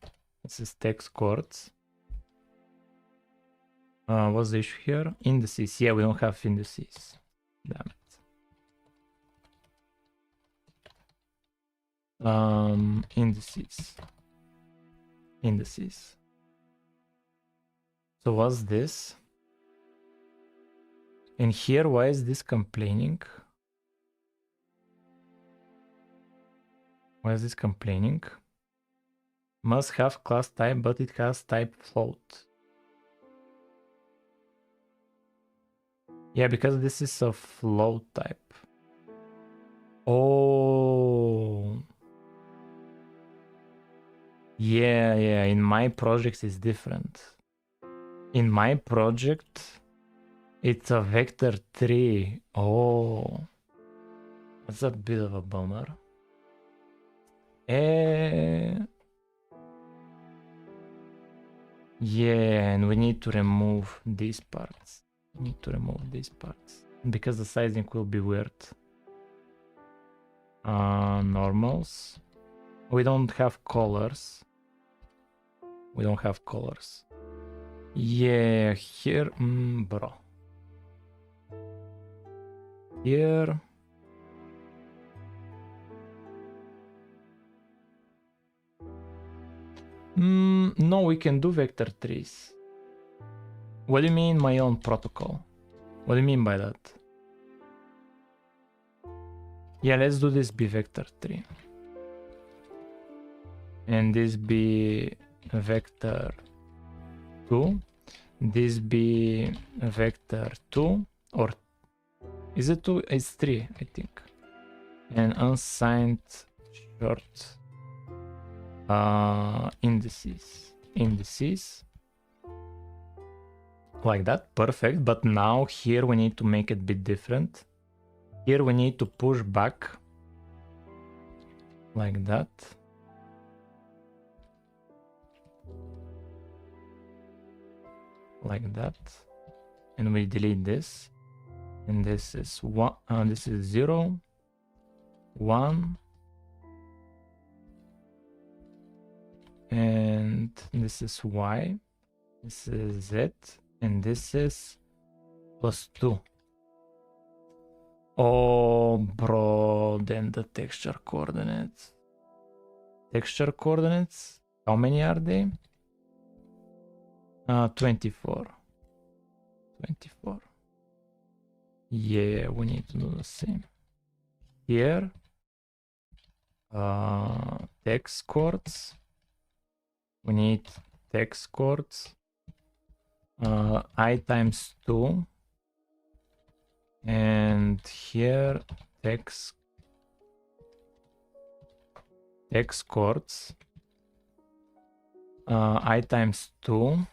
What's the issue here? Indices. Yeah, we don't have indices. Damn it. Indices. So what's this? And here, why is this complaining? Must have class type, but it has type float. Yeah, because this is a float type. Oh. Yeah, in my project it's different. In my project, it's a vector 3. Oh. That's a bit of a bummer. Yeah, and we need to remove these parts. We need to remove these parts because the sizing will be weird. Normals. We don't have colors. We don't have colors. Yeah, here, bro. Here. No, we can do vector trees. What do you mean my own protocol? What do you mean by that? Yeah, let's do this be vector tree. And this be vector 2. This be vector 2. Or is it 2? It's 3, I think. And unsigned short indices. Like that, perfect. But now here we need to make it a bit different. Here we need to push back like that. Like that. And we delete this. And this is 1, this is 0, 1. And this is Y. This is Z. And this is +2. Oh, bro, then the texture coordinates. Texture coordinates, how many are they? 24. 24. Yeah, we need to do the same. Here, text chords. We need text chords. I times 2. And here text chords. I times 2.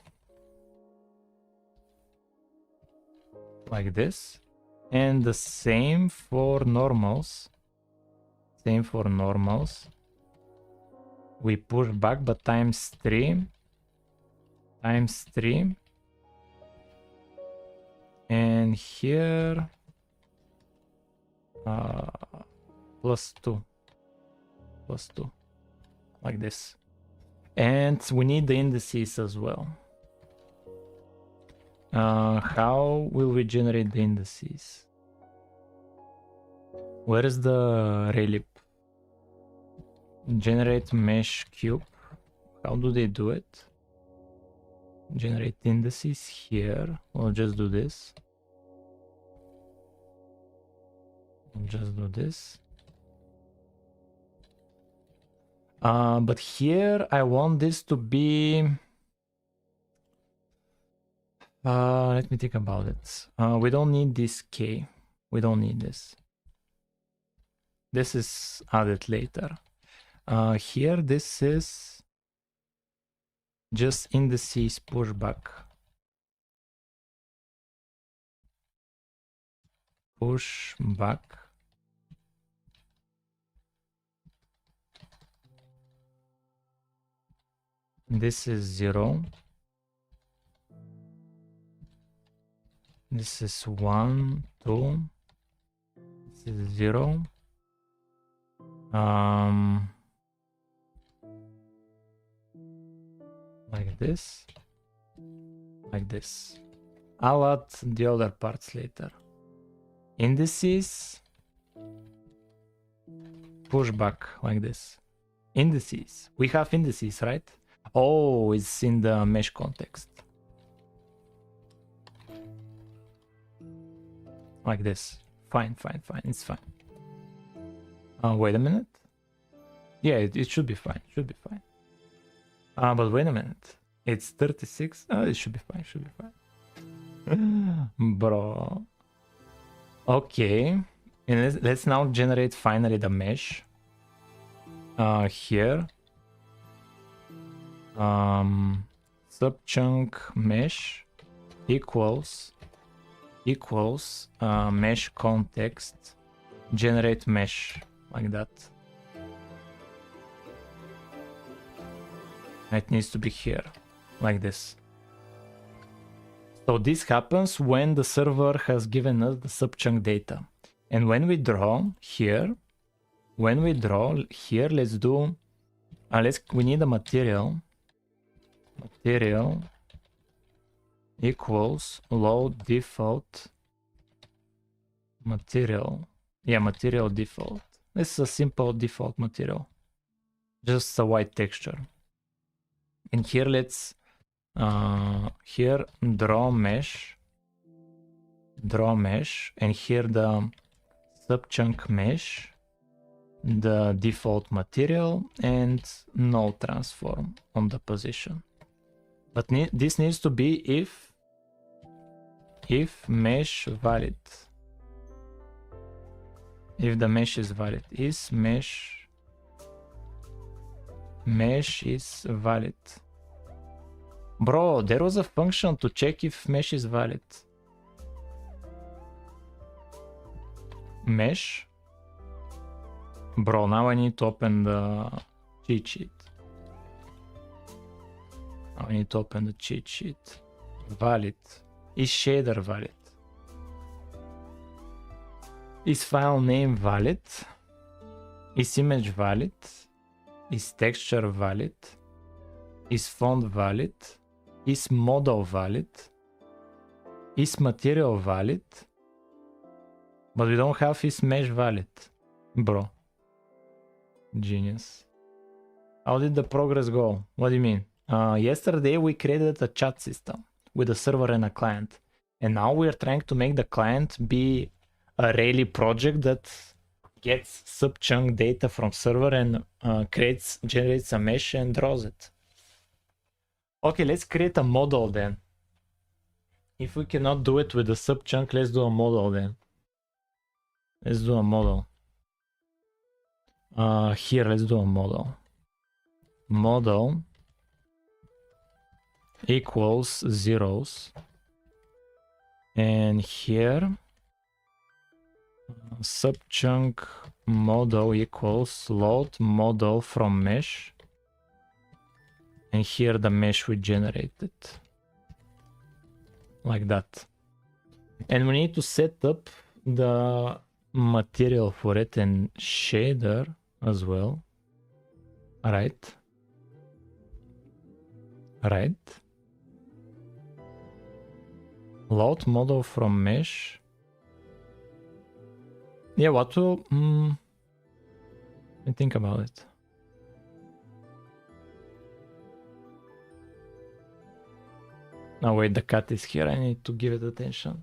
Like this. And the same for normals. Same for normals. We push back, but times 3. Times 3. And here +2. +2. Like this. And we need the indices as well. How will we generate the indices? Where is the Raylib? Generate mesh cube. How do they do it? Generate indices here. We'll just do this. We'll just do this. But here I want this to be... let me think about it. We don't need this K. We don't need this. This is added later. Here, this is just indices pushback. Push back. This is 0. This is 1, 2. This is 0. Like this. Like this. I'll add the other parts later. Indices. Push back like this. Indices. We have indices, right? Oh, it's in the mesh context. Like this. Fine, fine, fine. It's fine. Wait a minute. Yeah, it should be fine. Should be fine. But wait a minute. It's 36. It should be fine. Should be fine. Bro. Okay. And let's now generate finally the mesh. Here. Subchunk mesh equals mesh context generate mesh like that. It needs to be here like this. So this happens when the server has given us the subchunk data. And when we draw here, let's do, we need a material equals load default material. Yeah, material default. This is a simple default material, just a white texture. And here let's here draw mesh, and here the subchunk mesh, the default material, and no transform on the position. But this needs to be if mesh valid. If the mesh is valid, is mesh is valid. Bro, there was a function to check if mesh is valid. Mesh. Bro, now I need to open the cheat sheet. I need to open the cheat sheet. Valid. Is shader valid? Is file name valid? Is image valid? Is texture valid? Is font valid? Is model valid? Is material valid? But we don't have is mesh valid. Bro. Genius. How did the progress go? What do you mean? Yesterday we created a chat system with a server and a client. And now we're trying to make the client be a Raylib project that gets subchunk data from server and generates a mesh and draws it. Okay, let's create a model then. If we cannot do it with the subchunk, let's do a model then. Let's do a model. Here, let's do a model. Model equals zeros. And here, subchunk model equals load model from mesh. And here the mesh we generated. Like that. And we need to set up the material for it and shader as well. Right. Load model from mesh. Yeah, what to... let me think about it. Now wait, the cat is here. I need to give it attention.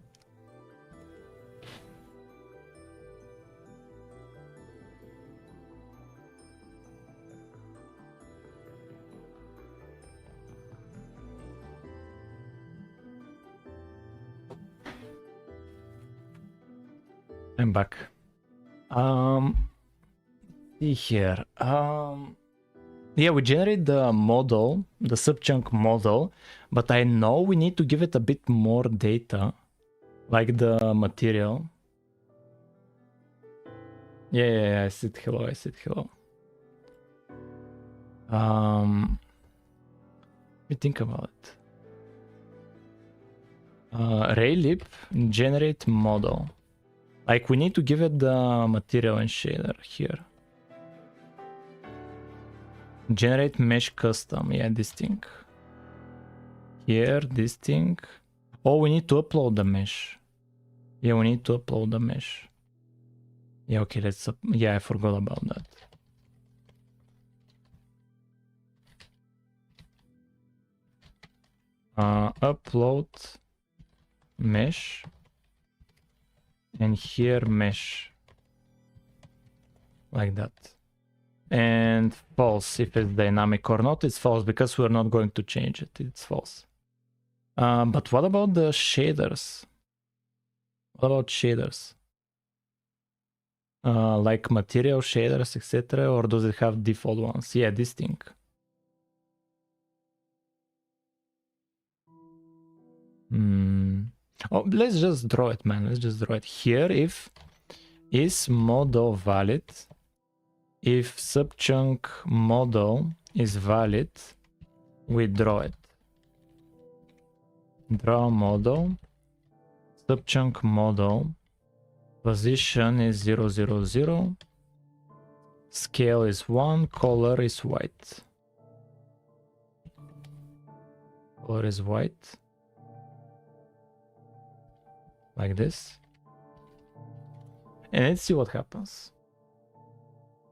I'm back. See here. Yeah, we generate the model, the subchunk model, but I know we need to give it a bit more data, like the material. Yeah, I said hello. Let me think about it. Raylib generate model. Like we need to give it the material and shader here. Generate mesh custom. Yeah, this thing. Here, this thing. Oh, we need to upload the mesh. Yeah, we need to upload the mesh. Yeah, okay, let's... yeah, I forgot about that. Upload mesh. And here mesh. Like that. And false if it's dynamic or not. It's false because we're not going to change it. It's false. But what about the shaders? What about shaders? Like material shaders, etc. Or does it have default ones? Yeah, this thing. Oh, let's just draw it, man. Let's just draw it. Here, if is model valid, if subchunk model is valid, we draw it. Draw model. Subchunk model. Position is 0, 0, 0. Scale is 1. Color is white. Color is white. Like this. And let's see what happens.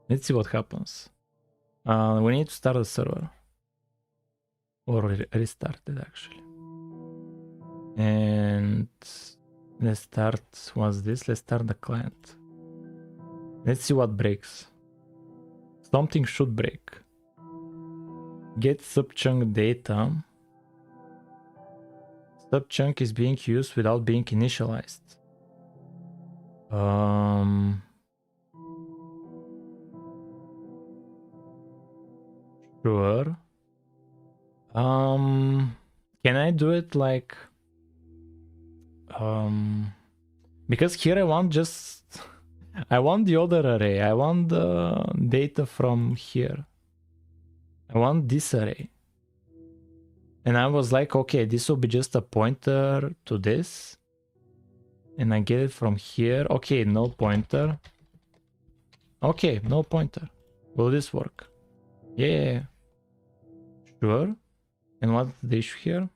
Let's see what happens. We need to start the server. Or restart it actually. And let's start, what's this? Let's start the client. Let's see what breaks. Something should break. Get subchunk data. Subchunk is being used without being initialized. Sure. Can I do it like because here I want just I want the other array. I want the data from here. I want this array. And I was like, okay, this will be just a pointer to this. And I get it from here. Okay, no pointer. Okay, no pointer. Will this work? Yeah. Sure. And what's the issue here?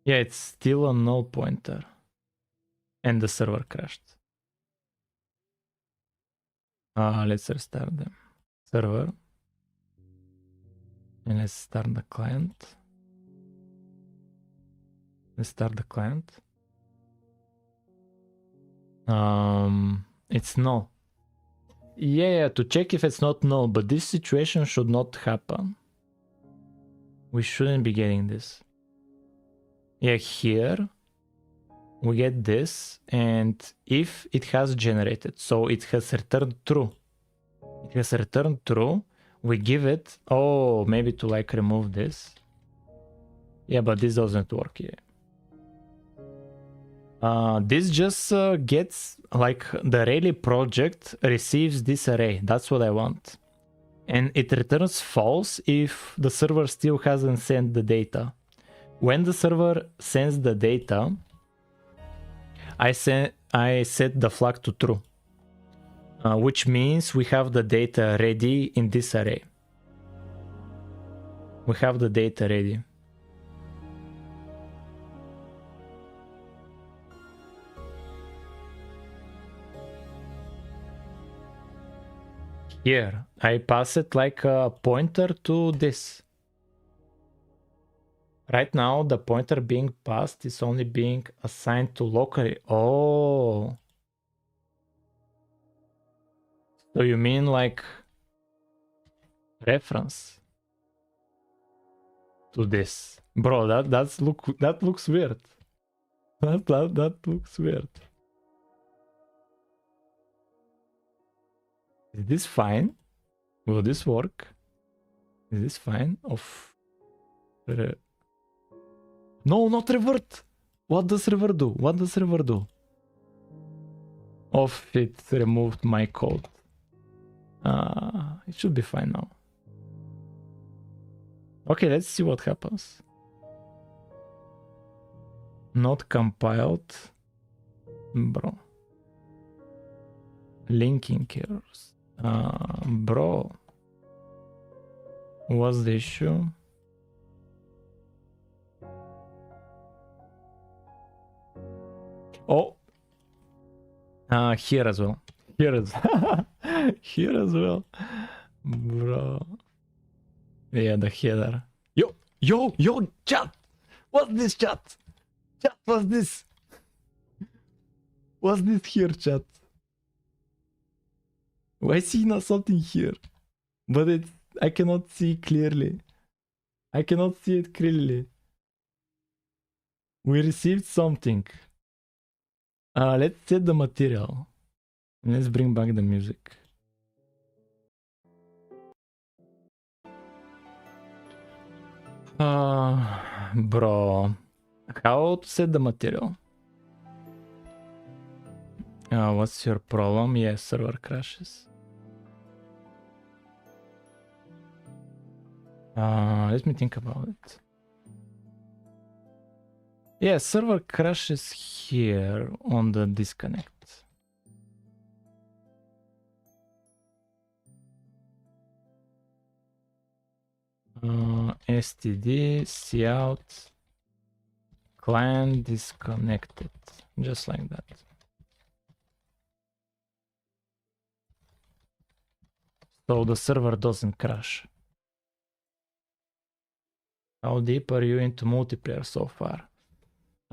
Yeah, it's still a null pointer. And the server crashed. Let's restart the server. And let's start the client. Let's start the client. It's null. Yeah, to check if it's not null, but this situation should not happen. We shouldn't be getting this. Yeah, here we get this, and if it has generated, so it has returned true. It has returned true. We give it, oh, maybe to like remove this. Yeah, but this doesn't work here. This just gets like the Raylib project receives this array. That's what I want. And it returns false if the server still hasn't sent the data. When the server sends the data, I set the flag to true, which means we have the data ready in this array. We have the data ready. Here, I pass it like a pointer to this. Right now, the pointer being passed is only being assigned to locally. Oh. So you mean like reference to this? Bro, that looks weird. That looks weird. Is this fine? Will this work? Is this fine? No, not revert. What does revert do? What does revert do? Off, it removed my code. It should be fine now. Okay, let's see what happens. Not compiled. Bro. Linking errors. Bro. What's the issue? Oh. Here as well. Here as here as well. Bro. Yeah, the header. Yo, chat! What's this, chat? Chat, what's this? What's this here, chat? I see not something here, but I cannot see clearly. I cannot see it clearly. We received something. Let's set the material. Let's bring back the music. Bro, how to set the material? What's your problem? Yes, server crashes. Let me think about it. Yeah, server crashes here on the disconnect. STD, cout, client disconnected, just like that. So the server doesn't crash. How deep are you into multiplayer so far?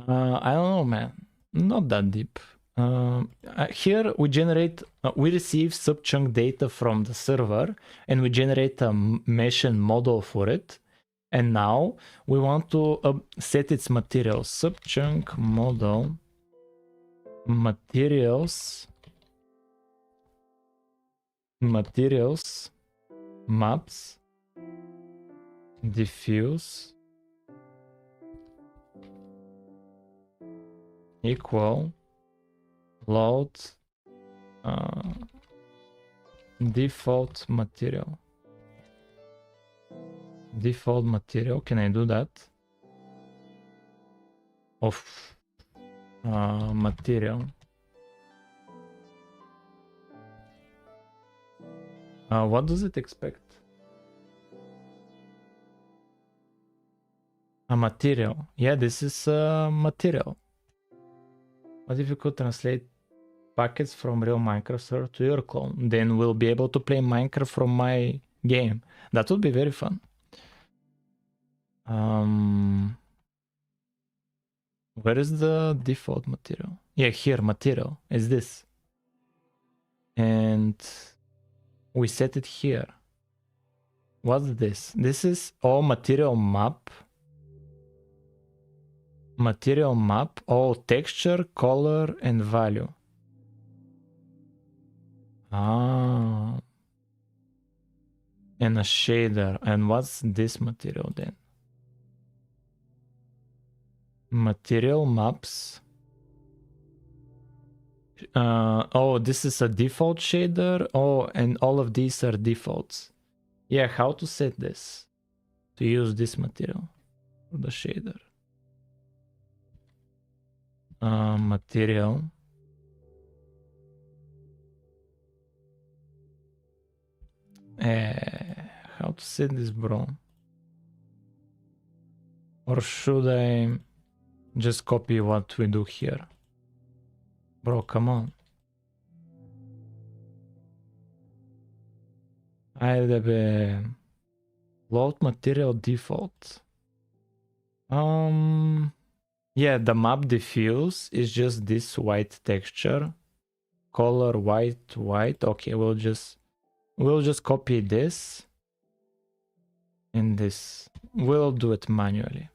I don't know, man. Not that deep. Here we generate, we receive subchunk data from the server, and we generate a machine model for it. And now we want to set its materials. Subchunk model materials maps diffuse equal load default material. Default material, can I do that? Of material. What does it expect? A material. Yeah, this is a material. What if you could translate packets from real Minecraft server to your clone? Then we'll be able to play Minecraft from my game. That would be very fun. Where is the default material? Yeah, here, material is this. And we set it here. What's this? This is all material map. Material map, all texture, color, and value. Ah. And a shader. And what's this material then? Material maps. Oh, this is a default shader. Oh, and all of these are defaults. Yeah, how to set this? To use this material for the shader. Material. How to set this, bro? Or should I just copy what we do here? Bro, come on. Load material default. Yeah, the map diffuse is just this white texture. Color white. Okay, we'll just copy this and this. We'll do it manually.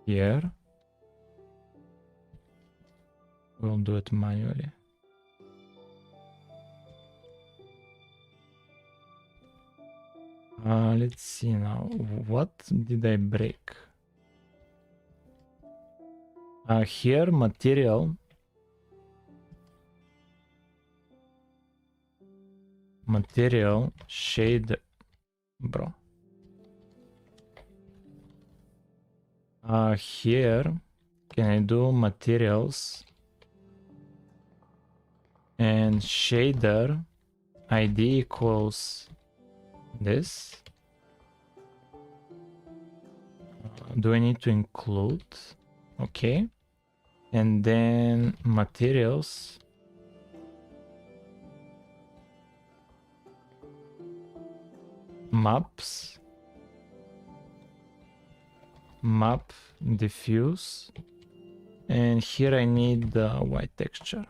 Here. We'll do it manually. Let's see now. What did I break? Here, material. Material shade, bro. Here, can I do materials and shader ID equals this? Do I need to include? Okay. And then materials. Maps. Map diffuse. And here I need the white texture.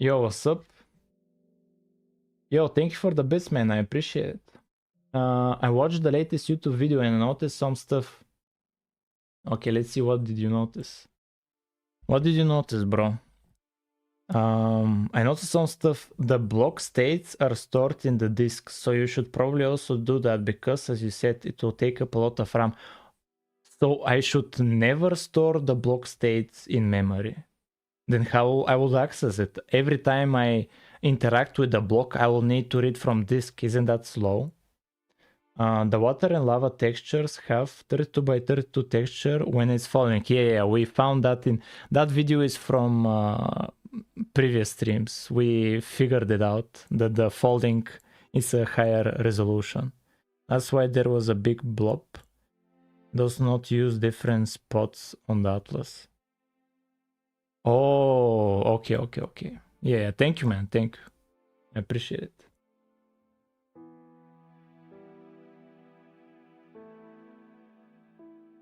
Yo, what's up? Yo, thank you for the bits, man. I appreciate it. I watched the latest YouTube video and I noticed some stuff. Okay, let's see. What did you notice? What did you notice, bro? I noticed some stuff. The block states are stored in the disk, so you should probably also do that because, as you said, it will take up a lot of RAM. So I should never store the block states in memory. then how I will access it? Every time I interact with the block, I will need to read from disk. Isn't that slow? The water and lava textures have 32 by 32 texture when it's falling. Yeah, we found that in that video is from previous streams. We figured it out that the folding is a higher resolution. That's why there was a big blob. Does not use different spots on the atlas. Oh, okay. Yeah, thank you, man. Thank you. I appreciate it.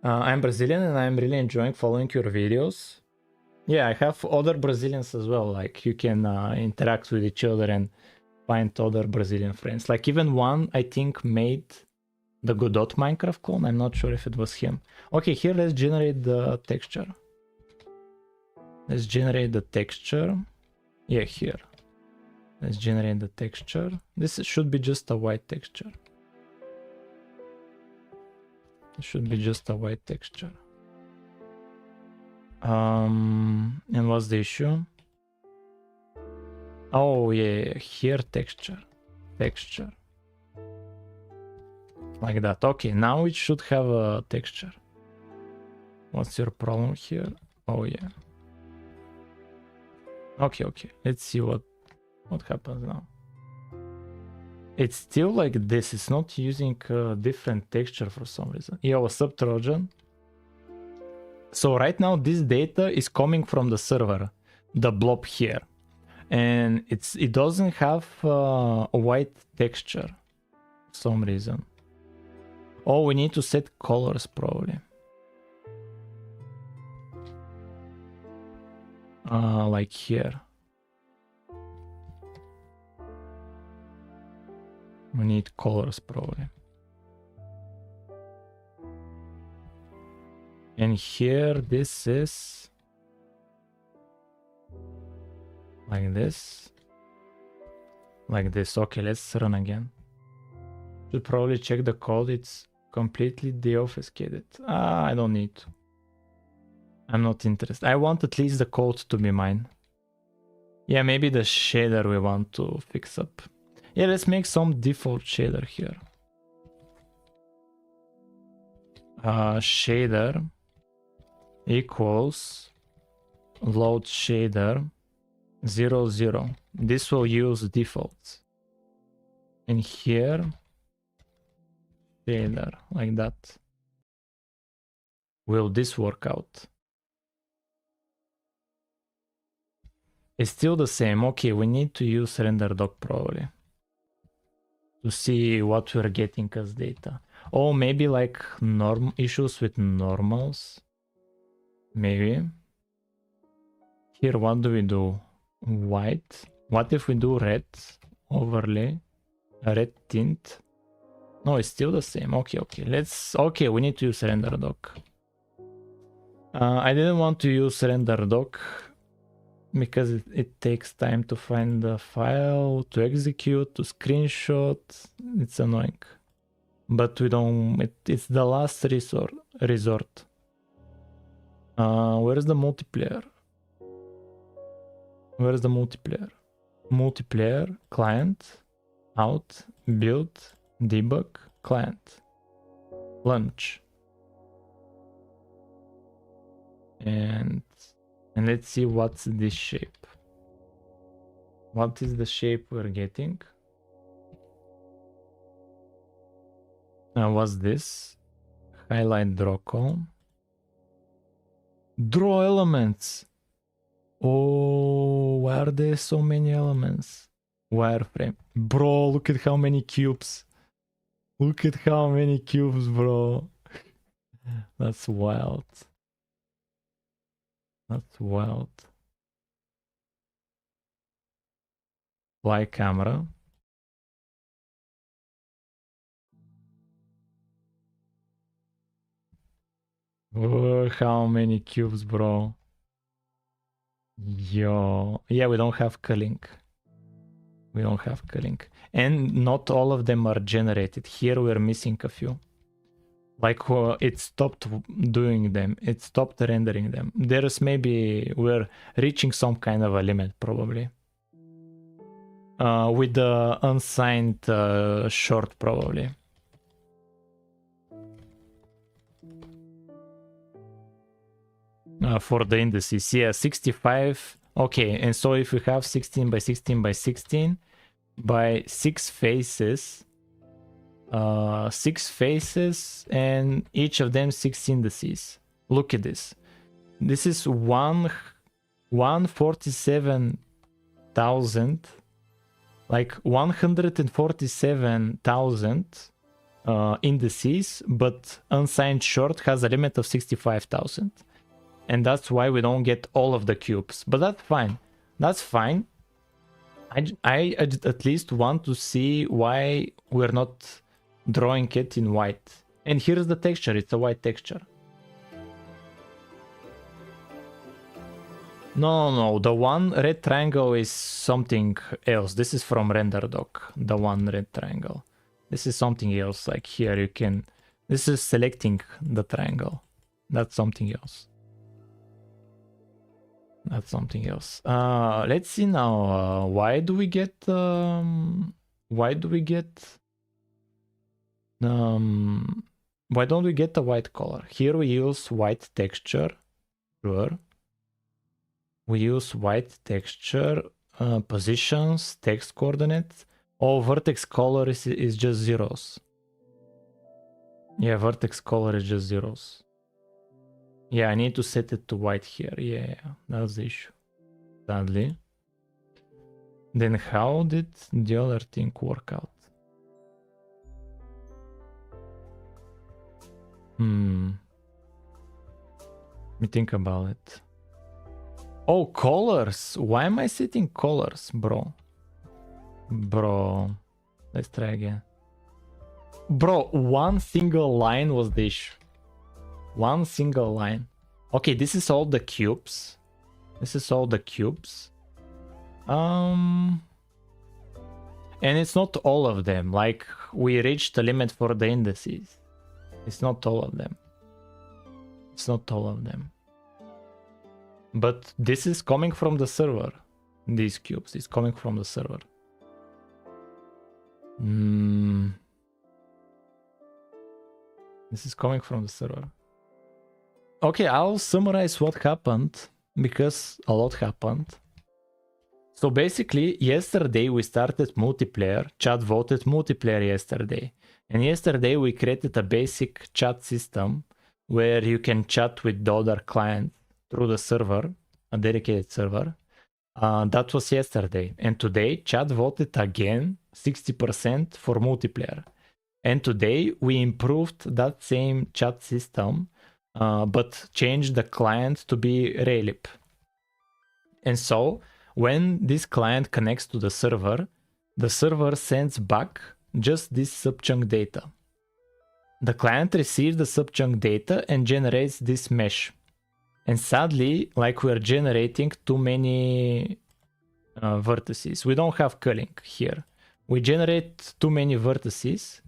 I'm Brazilian and I'm really enjoying following your videos. Yeah, I have other Brazilians as well. Like you can interact with each other and find other Brazilian friends. Like even one, I think, made the Godot Minecraft clone. I'm not sure if it was him. Okay, here let's generate the texture. Let's generate the texture. Yeah, here. Let's generate the texture. This should be just a white texture. It should be just a white texture. And what's the issue? Oh yeah, here texture. Like that. Okay, now it should have a texture. What's your problem here? Oh yeah. Okay. Let's see what happens now. It's still like this. It's not using a different texture for some reason. Yo, what's up, Trojan? So right now this data is coming from the server, the blob here, and it doesn't have a white texture for some reason. Oh, we need to set colors probably. Like here. We need colors probably. And here this is like this. Like this. Okay, let's run again. Should probably check the code. It's completely deobfuscated. I don't need to. I'm not interested. I want at least the code to be mine. Yeah, maybe the shader we want to fix up. Yeah, let's make some default shader here. Shader equals load shader 0, 0. This will use defaults. And here, shader, like that. Will this work out? It's still the same. Okay, we need to use render doc probably to see what we're getting as data. Oh, maybe like issues with normals. Maybe. Here, what do we do? White. What if we do red overlay? A red tint? No, it's still the same. Okay. Okay, we need to use render doc. I didn't want to use render doc because it takes time to find the file, to execute, to screenshot. It's annoying. But we don't, it's the last resort. Where's the multiplayer? Where's the multiplayer? Multiplayer, client, out, build, debug, client, launch. And let's see what's this shape. What is the shape we're getting? What's this? Highlight draw column. Draw elements. Oh, why are there so many elements? Wireframe. Bro, look at how many cubes. Look at how many cubes, bro. That's wild. That's wild. Fly camera. Oh, how many cubes, bro. Yo. Yeah, we don't have culling. We don't have culling. And not all of them are generated. Here we're missing a few. Like it stopped doing them. It stopped rendering them. There's maybe we're reaching some kind of a limit probably. With the unsigned short probably. For the indices, yeah, 65. Okay, and so if we have 16 by 16 by 16 by 6 faces, 6 faces, and each of them 6 indices. Look at this. This is 147,000, like 147,000 indices, but unsigned short has a limit of 65,000. And that's why we don't get all of the cubes. But that's fine. That's fine. I at least want to see why we're not drawing it in white. And here's the texture. It's a white texture. No. The one red triangle is something else. This is from RenderDoc. The one red triangle. This is something else. Like here you can... This is selecting the triangle. That's something else. That's something else. Let's see now. Why don't we get a white color? Here we use white texture. Sure. We use white texture, positions, text coordinates. Oh, vertex color is just zeros. Yeah, vertex color is just zeros. Yeah, I need to set it to white here. Yeah, that's the issue. Sadly. Then how did the other thing work out? Let me think about it. Oh, colors. Why am I setting colors, bro? Bro, let's try again. Bro, one single line was the issue. One single line. Okay, this is all the cubes. This is all the cubes. And it's not all of them. Like, we reached the limit for the indices. It's not all of them. It's not all of them. But this is coming from the server. These cubes is coming from the server. This is coming from the server. Okay, I'll summarize what happened, because a lot happened. So basically, yesterday we started multiplayer. Chat voted multiplayer yesterday. And yesterday we created a basic chat system where you can chat with the other client through the server, a dedicated server. That was yesterday. And today, chat voted again 60% for multiplayer. And today we improved that same chat system, but changed the client to be Raylib. And so when this client connects to the server sends back just this subchunk data. The client receives the subchunk data and generates this mesh. And sadly, like we're generating too many vertices. We don't have culling here. We generate too many vertices.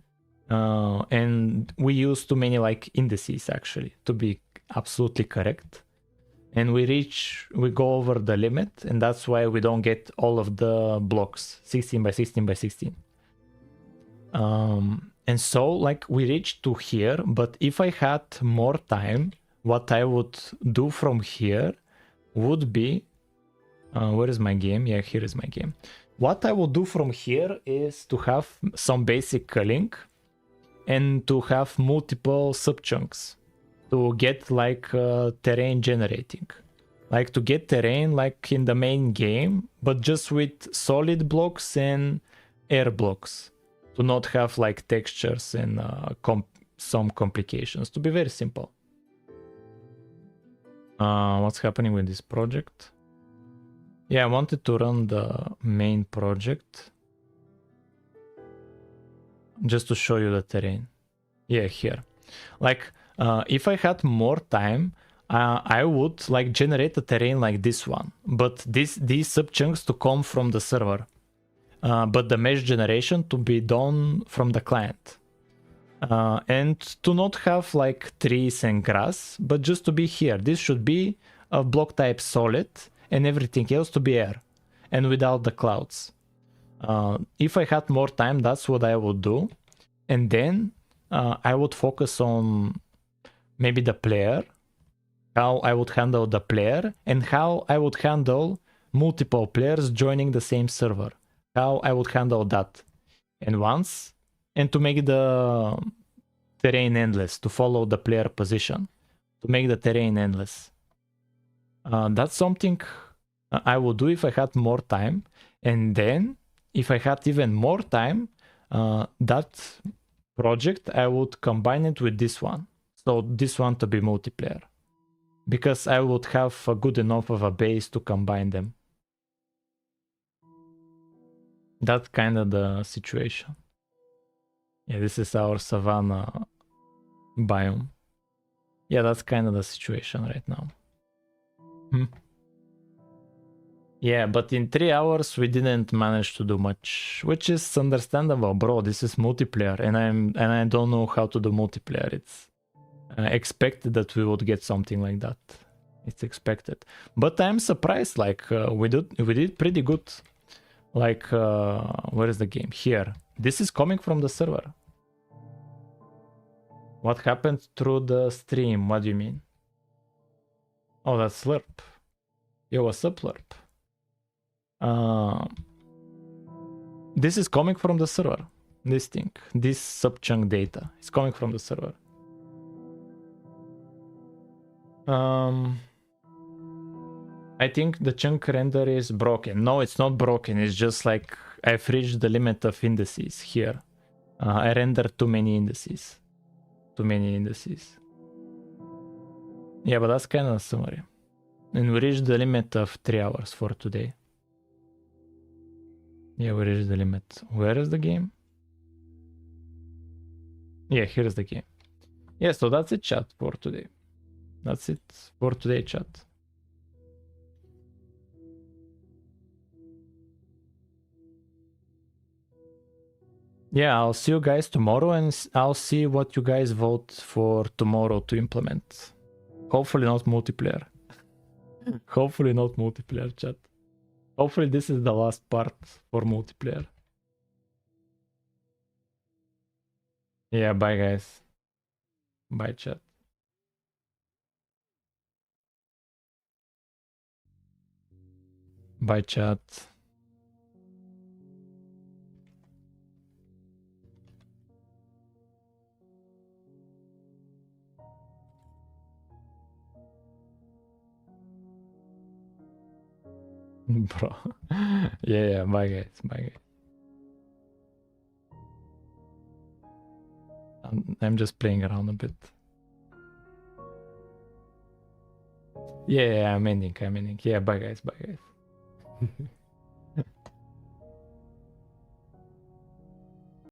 And we use too many like indices actually, to be absolutely correct. And we go over the limit, and that's why we don't get all of the blocks 16 by 16 by 16. And so like we reached to here, but if I had more time, what I would do from here would be, where is my game? Yeah, here is my game. What I would do from here is to have some basic culling and to have multiple subchunks to get like terrain generating. Like to get terrain like in the main game, but just with solid blocks and air blocks. To not have like textures and some complications. To be very simple. What's happening with this project? Yeah, I wanted to run the main project. Just to show you the terrain. Yeah, here. Like, if I had more time, I would like generate a terrain like this one. But these subchunks to come from the server. But the mesh generation to be done from the client. And to not have like trees and grass, but just to be here. This should be a block type solid and everything else to be air and without the clouds. If I had more time, that's what I would do. And then I would focus on maybe the player, how I would handle the player, and how I would handle multiple players joining the same server. How I would handle that. And to make the terrain endless, to follow the player position, to make the terrain endless. That's something I would do if I had more time. And then if I had even more time, that project, I would combine it with this one. So this one to be multiplayer. Because I would have a good enough of a base to combine them. That's kind of the situation. Yeah, this is our savanna biome. Yeah, that's kind of the situation right now. Yeah, but in 3 hours we didn't manage to do much, which is understandable, bro. This is multiplayer, and I don't know how to do multiplayer. It's expected that we would get something like that. It's expected, but I'm surprised. Like we did pretty good. Like where is the game? Here. This is coming from the server. What happened through the stream? What do you mean? Oh, that's Slurp. Yo, what's up, Slurp? This is coming from the server. This thing, this subchunk data is coming from the server. I think the chunk render is broken. No, it's not broken. It's just like I've reached the limit of indices here. I rendered too many indices. Yeah, but that's kind of a summary. And we reached the limit of 3 hours for today. Yeah, we reached the limit. Where is the game? Yeah, here's the game. Yeah, so that's it, chat, for today. That's it for today, chat. Yeah, I'll see you guys tomorrow, and I'll see what you guys vote for tomorrow to implement. Hopefully not multiplayer. Hopefully not multiplayer, chat. Hopefully this is the last part for multiplayer. Yeah, bye guys. Bye, chat. Bye, chat. Bro. Yeah, bye guys. Bye guys. I'm just playing around a bit. Yeah, I'm ending. Yeah, bye guys.